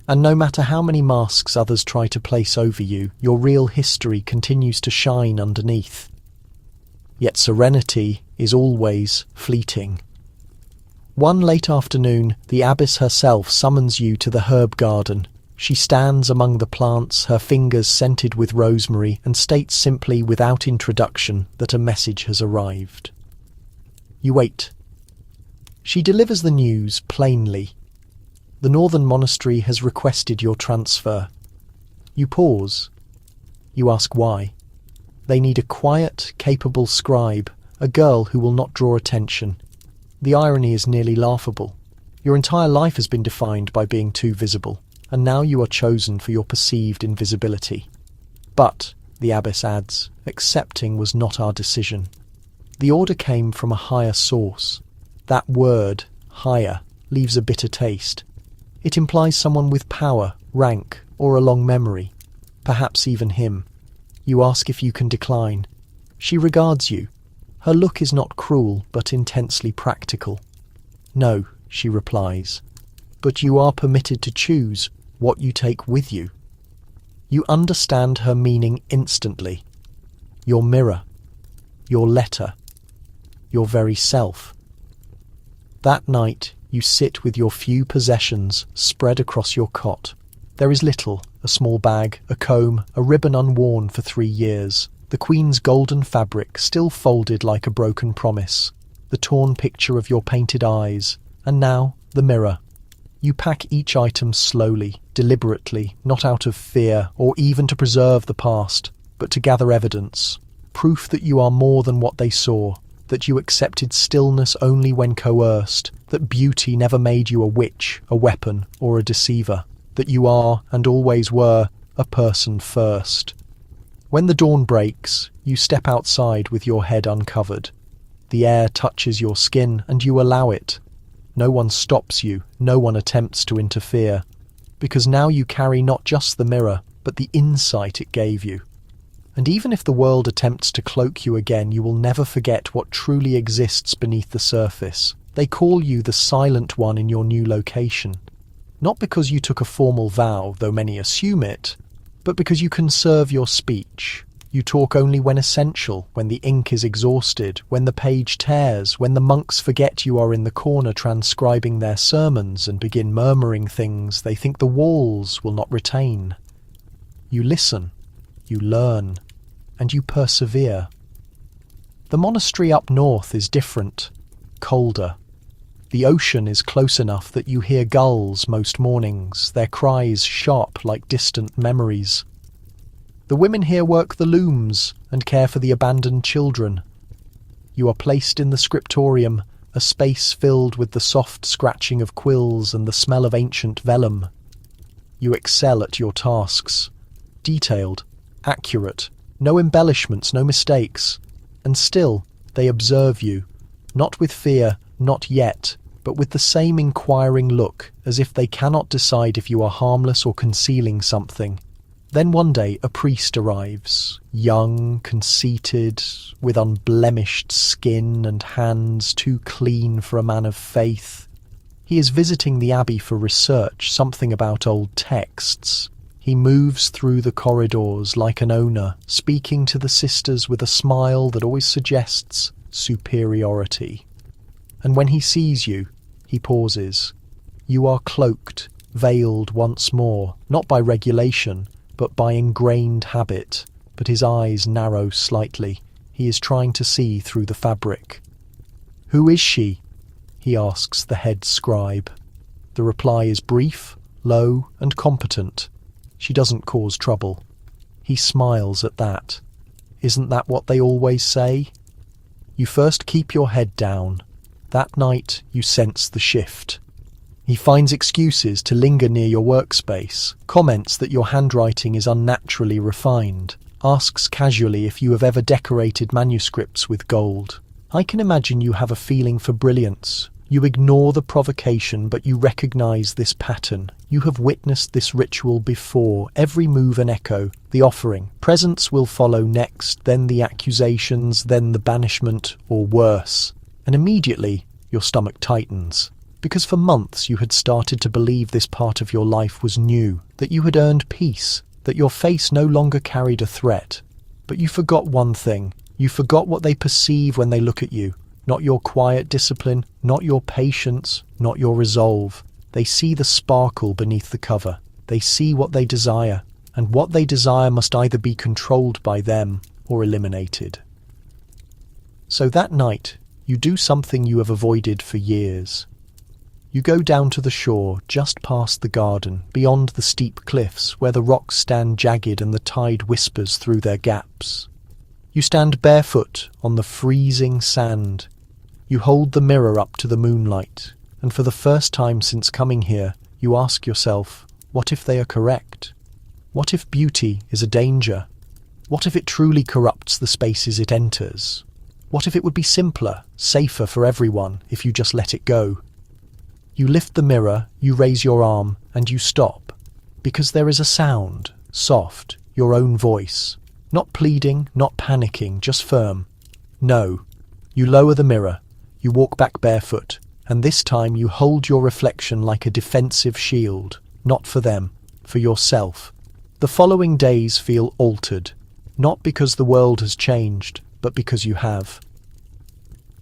Speaker 1: And no matter how many masks others try to place over you, your real history continues to shine underneath. Yet serenity is always fleeting. One late afternoon, the abbess herself summons you to the herb garden. She stands among the plants, her fingers scented with rosemary, and states simply, without introduction, that a message has arrived. You wait. She delivers the news plainly. The northern monastery has requested your transfer. You pause. You ask why. They need a quiet, capable scribe, a girl who will not draw attention. The irony is nearly laughable. Your entire life has been defined by being too visible, and now you are chosen for your perceived invisibility. But, the abbess adds, accepting was not our decision. The order came from a higher source. That word, higher, leaves a bitter taste. It implies someone with power, rank, or a long memory. Perhaps even him. You ask if you can decline. She regards you. Her look is not cruel, but intensely practical. No, she replies. But you are permitted to choose what you take with you. You understand her meaning instantly. Your mirror. Your letter. Your very self. That night, you sit with your few possessions spread across your cot. There is little, a small bag, a comb, a ribbon unworn for 3 years, the Queen's golden fabric still folded like a broken promise, the torn picture of your painted eyes, and now the mirror. You pack each item slowly, deliberately, not out of fear or even to preserve the past, but to gather evidence, proof that you are more than what they saw, that you accepted stillness only when coerced, that beauty never made you a witch, a weapon, or a deceiver, that you are, and always were, a person first. When the dawn breaks, you step outside with your head uncovered. The air touches your skin, and you allow it. No one stops you, no one attempts to interfere, because now you carry not just the mirror, but the insight it gave you. And even if the world attempts to cloak you again, you will never forget what truly exists beneath the surface. They call you the silent one in your new location. Not because you took a formal vow, though many assume it, but because you conserve your speech. You talk only when essential, when the ink is exhausted, when the page tears, when the monks forget you are in the corner transcribing their sermons and begin murmuring things they think the walls will not retain. You listen, you learn, and you persevere. The monastery up north is different, colder. The ocean is close enough that you hear gulls most mornings, their cries sharp like distant memories. The women here work the looms and care for the abandoned children. You are placed in the scriptorium, a space filled with the soft scratching of quills and the smell of ancient vellum. You excel at your tasks. Detailed, accurate, no embellishments, no mistakes. And still, they observe you, not with fear, not yet, but with the same inquiring look, as if they cannot decide if you are harmless or concealing something. Then one day a priest arrives, young, conceited, with unblemished skin and hands too clean for a man of faith. He is visiting the abbey for research, something about old texts. He moves through the corridors like an owner, speaking to the sisters with a smile that always suggests superiority. And when he sees you, he pauses. You are cloaked, veiled once more, not by regulation, but by ingrained habit. But his eyes narrow slightly. He is trying to see through the fabric. "Who is she?" he asks the head scribe. The reply is brief, low, and competent. She doesn't cause trouble. He smiles at that. Isn't that what they always say? You first keep your head down. That night you sense the shift. He finds excuses to linger near your workspace, comments that your handwriting is unnaturally refined, asks casually if you have ever decorated manuscripts with gold. I can imagine you have a feeling for brilliance. You ignore the provocation, but you recognize this pattern. You have witnessed this ritual before, every move an echo, the offering. Presents will follow next, then the accusations, then the banishment, or worse. And immediately, your stomach tightens. Because for months you had started to believe this part of your life was new, that you had earned peace, that your face no longer carried a threat. But you forgot one thing. You forgot what they perceive when they look at you. Not your quiet discipline, not your patience, not your resolve. They see the sparkle beneath the cover. They see what they desire, and what they desire must either be controlled by them or eliminated. So that night, You do something you have avoided for years. You go down to the shore, just past the garden, beyond the steep cliffs where the rocks stand jagged and the tide whispers through their gaps. You stand barefoot on the freezing sand. You hold the mirror up to the moonlight, and for the first time since coming here, you ask yourself, what if they are correct? What if beauty is a danger? What if it truly corrupts the spaces it enters? What if it would be simpler, safer for everyone if you just let it go? You lift the mirror, you raise your arm, and you stop, because there is a sound, soft, your own voice. Not pleading, not panicking, just firm. No. You lower the mirror, you walk back barefoot, and this time you hold your reflection like a defensive shield, not for them, for yourself. The following days feel altered, not because the world has changed, but because you have.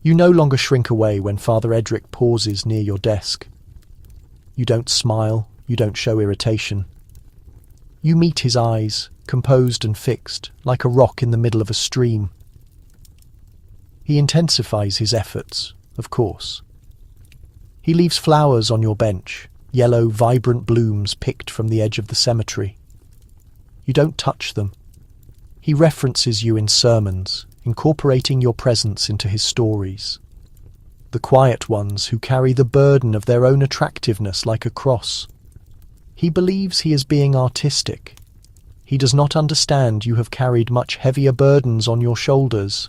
Speaker 1: You no longer shrink away when Father Edric pauses near your desk. You don't smile, you don't show irritation. You meet his eyes, composed and fixed, like a rock in the middle of a stream. He intensifies his efforts, of course. He leaves flowers on your bench, yellow, vibrant blooms picked from the edge of the cemetery. You don't touch them. He references you in sermons, incorporating your presence into his stories. The quiet ones who carry the burden of their own attractiveness like a cross. He believes he is being artistic. He does not understand you have carried much heavier burdens on your shoulders.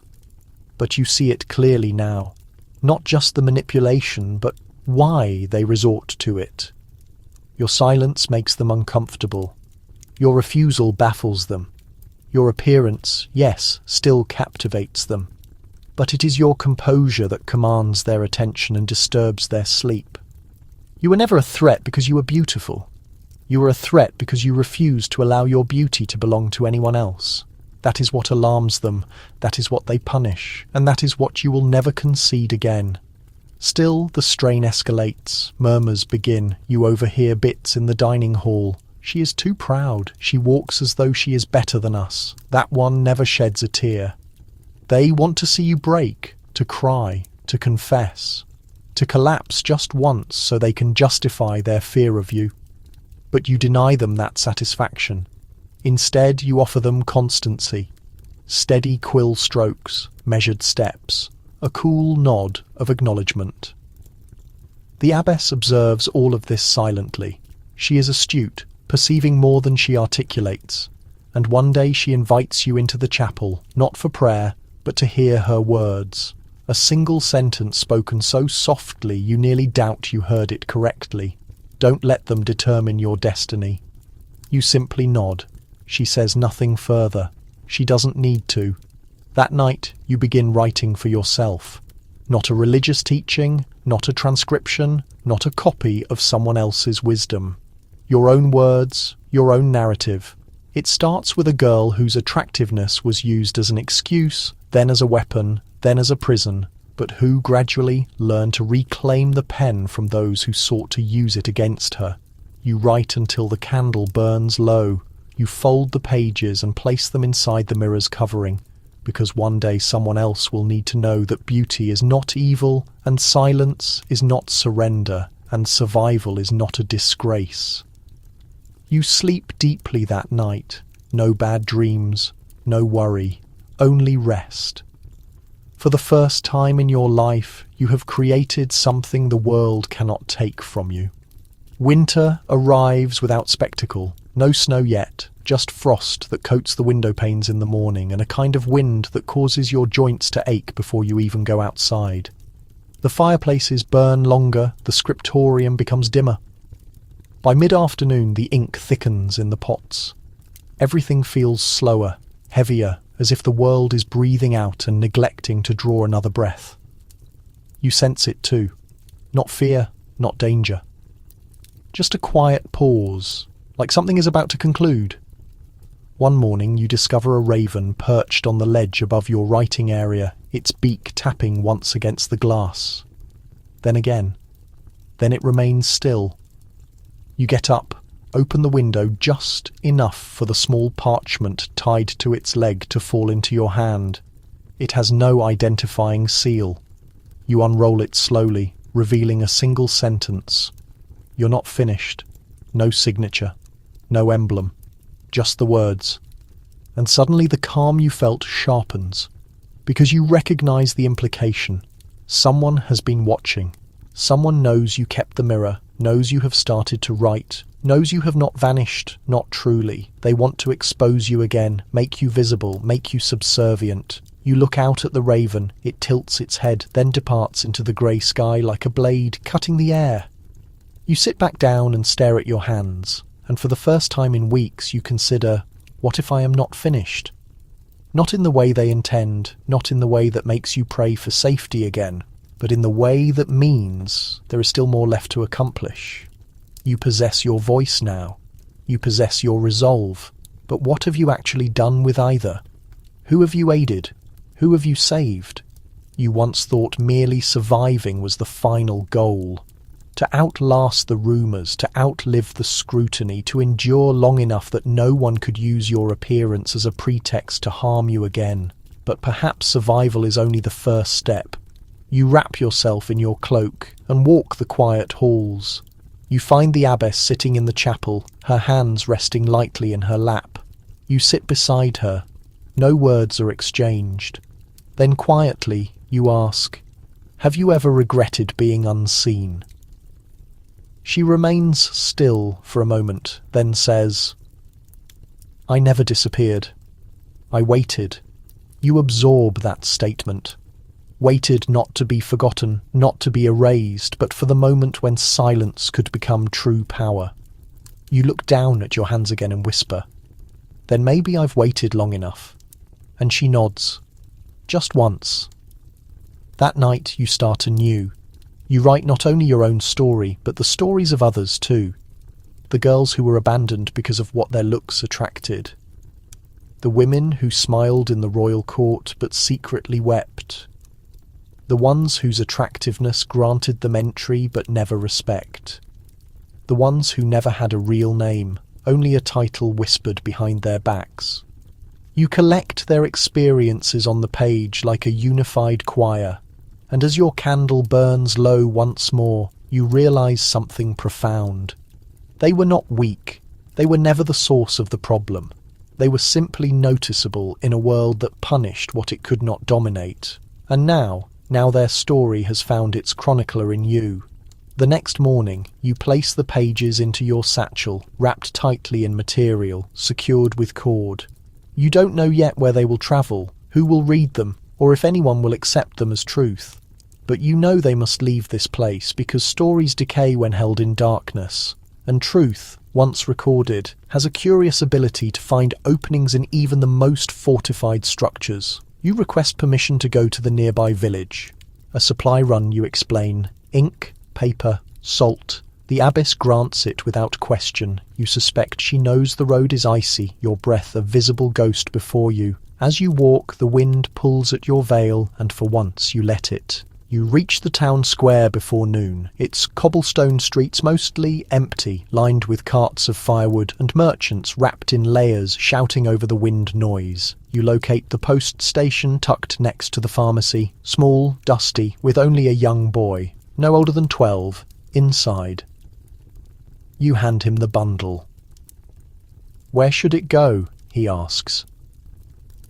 Speaker 1: But you see it clearly now. Not just the manipulation, but why they resort to it. Your silence makes them uncomfortable. Your refusal baffles them. Your appearance, yes, still captivates them. But it is your composure that commands their attention and disturbs their sleep. You were never a threat because you were beautiful. You were a threat because you refused to allow your beauty to belong to anyone else. That is what alarms them, that is what they punish, and that is what you will never concede again. Still, the strain escalates, murmurs begin, you overhear bits in the dining hall. She is too proud, she walks as though she is better than us. That one never sheds a tear. They want to see you break, to cry, to confess, to collapse just once so they can justify their fear of you. But you deny them that satisfaction. Instead, you offer them constancy, steady quill strokes, measured steps, a cool nod of acknowledgement. The abbess observes all of this silently. She is astute, perceiving more than she articulates, and one day she invites you into the chapel, not for prayer, but to hear her words. A single sentence spoken so softly you nearly doubt you heard it correctly. Don't let them determine your destiny. You simply nod. She says nothing further. She doesn't need to. That night, you begin writing for yourself. Not a religious teaching, not a transcription, not a copy of someone else's wisdom. Your own words, your own narrative. It starts with a girl whose attractiveness was used as an excuse, then as a weapon, then as a prison, but who gradually learned to reclaim the pen from those who sought to use it against her. You write until the candle burns low. You fold the pages and place them inside the mirror's covering, because one day someone else will need to know that beauty is not evil, and silence is not surrender, and survival is not a disgrace. You sleep deeply that night. No bad dreams, no worry, only rest. For the first time in your life, you have created something the world cannot take from you. Winter arrives without spectacle. No snow yet, just frost that coats the window panes in the morning and a kind of wind that causes your joints to ache before you even go outside. The fireplaces burn longer, the scriptorium becomes dimmer. By mid-afternoon, the ink thickens in the pots. Everything feels slower, heavier, as if the world is breathing out and neglecting to draw another breath. You sense it too. Not fear, not danger. Just a quiet pause, like something is about to conclude. One morning you discover a raven perched on the ledge above your writing area, its beak tapping once against the glass. Then again. Then it remains still. You get up, open the window just enough for the small parchment tied to its leg to fall into your hand. It has no identifying seal. You unroll it slowly, revealing a single sentence. You're not finished. No signature. No emblem. Just the words. And suddenly the calm you felt sharpens, because you recognize the implication. Someone has been watching. Someone knows you kept the mirror, knows you have started to write, knows you have not vanished, not truly. They want to expose you again, make you visible, make you subservient. You look out at the raven, it tilts its head, then departs into the grey sky like a blade cutting the air. You sit back down and stare at your hands, and for the first time in weeks you consider, what if I am not finished? Not in the way they intend, not in the way that makes you pray for safety again, but in the way that means there is still more left to accomplish. You possess your voice now. You possess your resolve. But what have you actually done with either? Who have you aided? Who have you saved? You once thought merely surviving was the final goal. To outlast the rumours, to outlive the scrutiny, to endure long enough that no one could use your appearance as a pretext to harm you again. But perhaps survival is only the first step. You wrap yourself in your cloak and walk the quiet halls. You find the abbess sitting in the chapel, her hands resting lightly in her lap. You sit beside her. No words are exchanged. Then quietly you ask, "Have you ever regretted being unseen?" She remains still for a moment, then says, "I never disappeared. I waited." You absorb that statement. Waited not to be forgotten, not to be erased, but for the moment when silence could become true power. You look down at your hands again and whisper, "Then maybe I've waited long enough." And she nods. Just once. That night you start anew. You write not only your own story, but the stories of others too. The girls who were abandoned because of what their looks attracted. The women who smiled in the royal court but secretly wept. The ones whose attractiveness granted them entry but never respect. The ones who never had a real name, only a title whispered behind their backs. You collect their experiences on the page like a unified choir, and as your candle burns low once more, you realize something profound. They were not weak. They were never the source of the problem. They were simply noticeable in a world that punished what it could not dominate. And now their story has found its chronicler in you. The next morning, you place the pages into your satchel, wrapped tightly in material, secured with cord. You don't know yet where they will travel, who will read them, or if anyone will accept them as truth. But you know they must leave this place because stories decay when held in darkness, and truth, once recorded, has a curious ability to find openings in even the most fortified structures. You request permission to go to the nearby village. A supply run, you explain. Ink, paper, salt. The abbess grants it without question. You suspect she knows the road is icy, your breath a visible ghost before you. As you walk, the wind pulls at your veil, and for once you let it. You reach the town square before noon. Its cobblestone streets mostly empty, lined with carts of firewood and merchants wrapped in layers shouting over the wind noise. You locate the post station tucked next to the pharmacy, small, dusty, with only a young boy, no older than 12, inside. You hand him the bundle. "Where should it go?" he asks.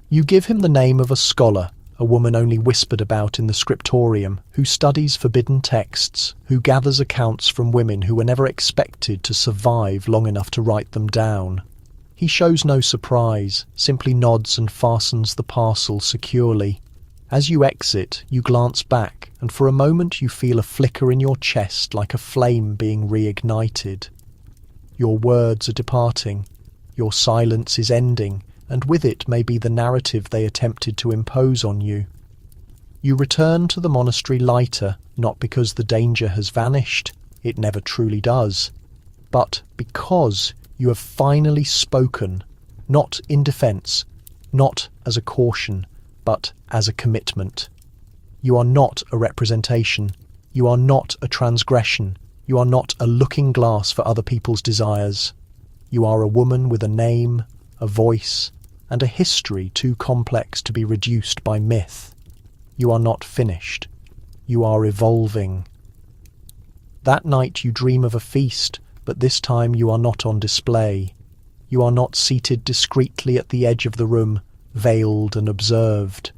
Speaker 1: You give him the name of a scholar, a woman only whispered about in the scriptorium, who studies forbidden texts, who gathers accounts from women who were never expected to survive long enough to write them down. He shows no surprise, simply nods and fastens the parcel securely. As you exit, you glance back, and for a moment you feel a flicker in your chest like a flame being reignited. Your words are departing, your silence is ending, and with it may be the narrative they attempted to impose on you. You return to the monastery lighter, not because the danger has vanished, it never truly does, but because you have finally spoken, not in defence, not as a caution, but as a commitment. You are not a representation, you are not a transgression, you are not a looking glass for other people's desires. You are a woman with a name, a voice, and a history too complex to be reduced by myth. You are not finished. You are evolving. That night you dream of a feast, but this time you are not on display. You are not seated discreetly at the edge of the room, veiled and observed.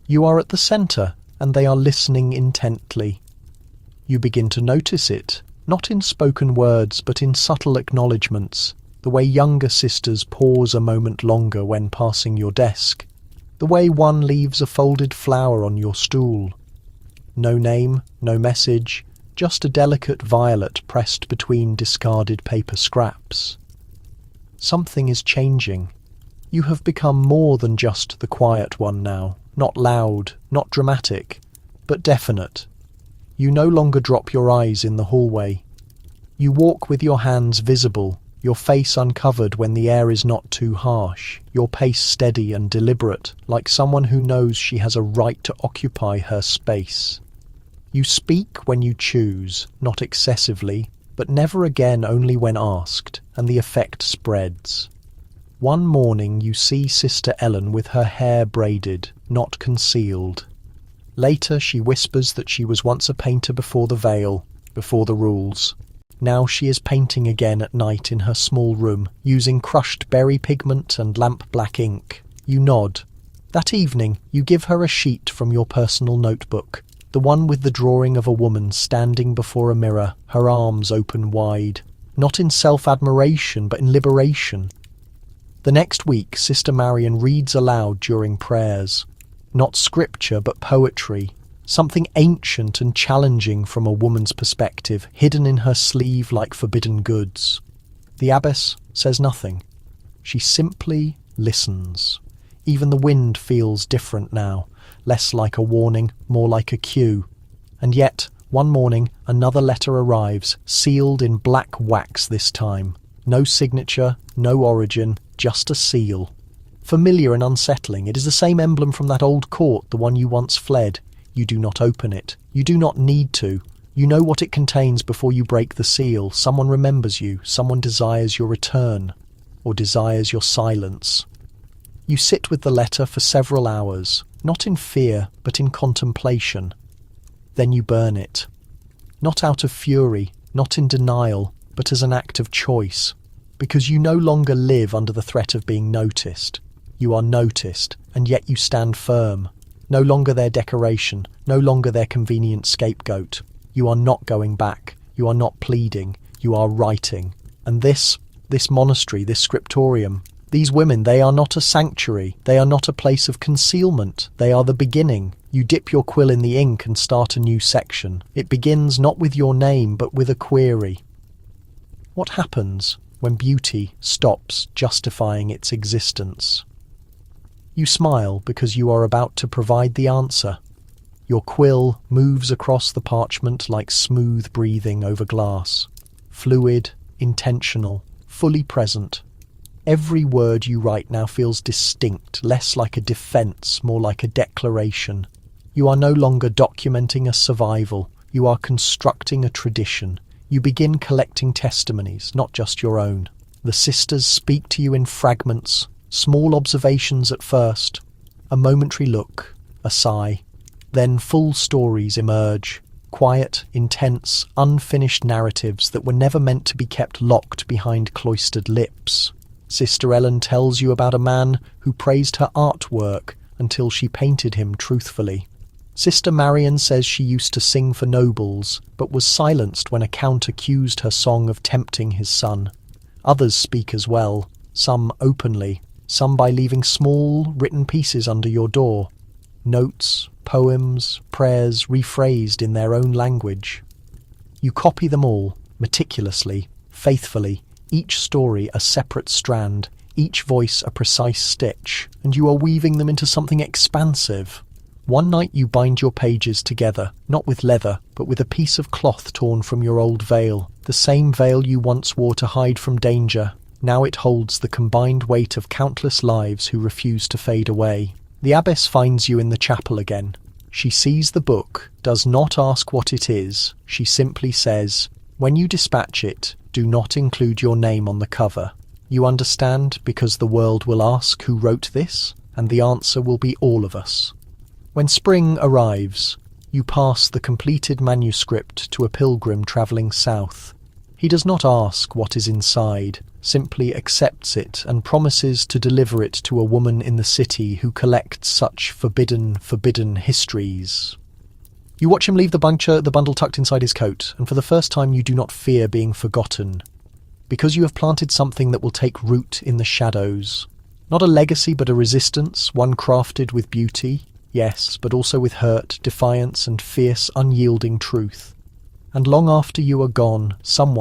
Speaker 1: You are at the centre, and they are listening intently. You begin to notice it, not in spoken words, but in subtle acknowledgements, the way younger sisters pause a moment longer when passing your desk, the way one leaves a folded flower on your stool. No name, no message, just a delicate violet pressed between discarded paper scraps. Something is changing. You have become more than just the quiet one now, not loud, not dramatic, but definite. You no longer drop your eyes in the hallway. You walk with your hands visible, your face uncovered when the air is not too harsh, your pace steady and deliberate, like someone who knows she has a right to occupy her space. You speak when you choose, not excessively, but never again only when asked, and the effect spreads. One morning you see Sister Ellen with her hair braided, not concealed. Later she whispers that she was once a painter before the veil, before the rules. Now she is painting again at night in her small room, using crushed berry pigment and lamp-black ink. You nod. That evening you give her a sheet from your personal notebook, the one with the drawing of a woman standing before a mirror, her arms open wide, not in self-admiration but in liberation. The next week Sister Marian reads aloud during prayers. Not scripture but poetry, something ancient and challenging from a woman's perspective, hidden in her sleeve like forbidden goods. The abbess says nothing. She simply listens. Even the wind feels different now, less like a warning, more like a cue. And yet, one morning, another letter arrives, sealed in black wax this time. No signature, no origin, just a seal. Familiar and unsettling, it is the same emblem from that old court, the one you once fled. You do not open it. You do not need to. You know what it contains before you break the seal. Someone remembers you. Someone desires your return, or desires your silence. You sit with the letter for several hours, not in fear, but in contemplation. Then you burn it. Not out of fury, not in denial, but as an act of choice. Because you no longer live under the threat of being noticed. You are noticed, and yet you stand firm. No longer their decoration, no longer their convenient scapegoat. You are not going back. You are not pleading. You are writing. And this monastery, this scriptorium, these women, they are not a sanctuary. They are not a place of concealment. They are the beginning. You dip your quill in the ink and start a new section. It begins not with your name, but with a query. What happens when beauty stops justifying its existence? You smile because you are about to provide the answer. Your quill moves across the parchment like smooth breathing over glass. Fluid, intentional, fully present. Every word you write now feels distinct, less like a defense, more like a declaration. You are no longer documenting a survival. You are constructing a tradition. You begin collecting testimonies, not just your own. The sisters speak to you in fragments, small observations at first, a momentary look, a sigh. Then full stories emerge, quiet, intense, unfinished narratives that were never meant to be kept locked behind cloistered lips. Sister Ellen tells you about a man who praised her artwork until she painted him truthfully. Sister Marian says she used to sing for nobles, but was silenced when a count accused her song of tempting his son. Others speak as well, some openly, some by leaving small, written pieces under your door. Notes, poems, prayers rephrased in their own language. You copy them all, meticulously, faithfully, each story a separate strand, each voice a precise stitch, and you are weaving them into something expansive. One night you bind your pages together, not with leather, but with a piece of cloth torn from your old veil, the same veil you once wore to hide from danger. Now it holds the combined weight of countless lives who refuse to fade away. The abbess finds you in the chapel again. She sees the book, does not ask what it is. She simply says, "When you dispatch it, do not include your name on the cover. You understand, because the world will ask who wrote this, and the answer will be all of us." When spring arrives, You pass the completed manuscript to a pilgrim travelling south. He does not ask what is inside, simply accepts it and promises to deliver it to a woman in the city who collects such forbidden histories. You watch him leave the bundle tucked inside his coat, and for the first time you do not fear being forgotten, because you have planted something that will take root in the shadows. Not a legacy, but a resistance, one crafted with beauty, yes, but also with hurt, defiance, and fierce, unyielding truth. And long after you are gone, some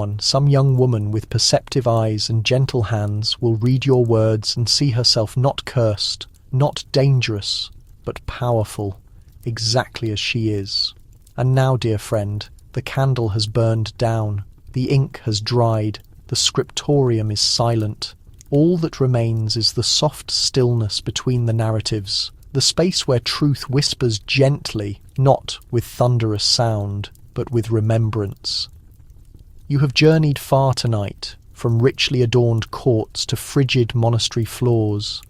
Speaker 1: young woman with perceptive eyes and gentle hands will read your words and see herself not cursed, not dangerous, but powerful, exactly as she is. And now, dear friend, the candle has burned down, the ink has dried, the scriptorium is silent. All that remains is the soft stillness between the narratives, the space where truth whispers gently, not with thunderous sound, but with remembrance. You have journeyed far tonight, from richly adorned courts to frigid monastery floors.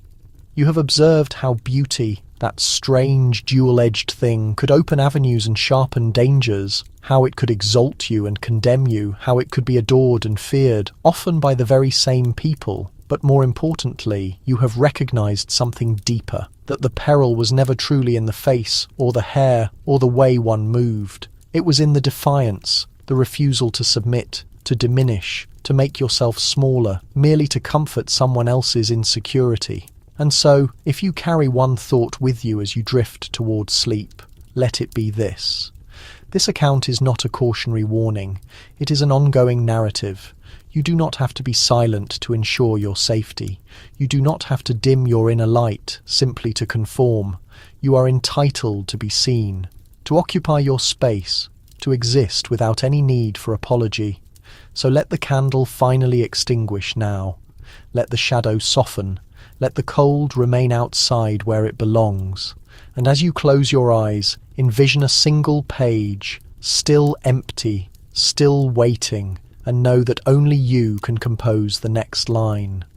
Speaker 1: You have observed how beauty, that strange dual-edged thing, could open avenues and sharpen dangers, how it could exalt you and condemn you, how it could be adored and feared, often by the very same people. But more importantly, you have recognized something deeper, that the peril was never truly in the face, or the hair, or the way one moved. It was in the defiance, the refusal to submit, to diminish, to make yourself smaller, merely to comfort someone else's insecurity. And so, if you carry one thought with you as you drift towards sleep, let it be this. This account is not a cautionary warning. It is an ongoing narrative. You do not have to be silent to ensure your safety. You do not have to dim your inner light simply to conform. You are entitled to be seen, to occupy your space, to exist without any need for apology. So let the candle finally extinguish now. Let the shadow soften. Let the cold remain outside where it belongs. And as you close your eyes, envision a single page, still empty, still waiting, and know that only you can compose the next line.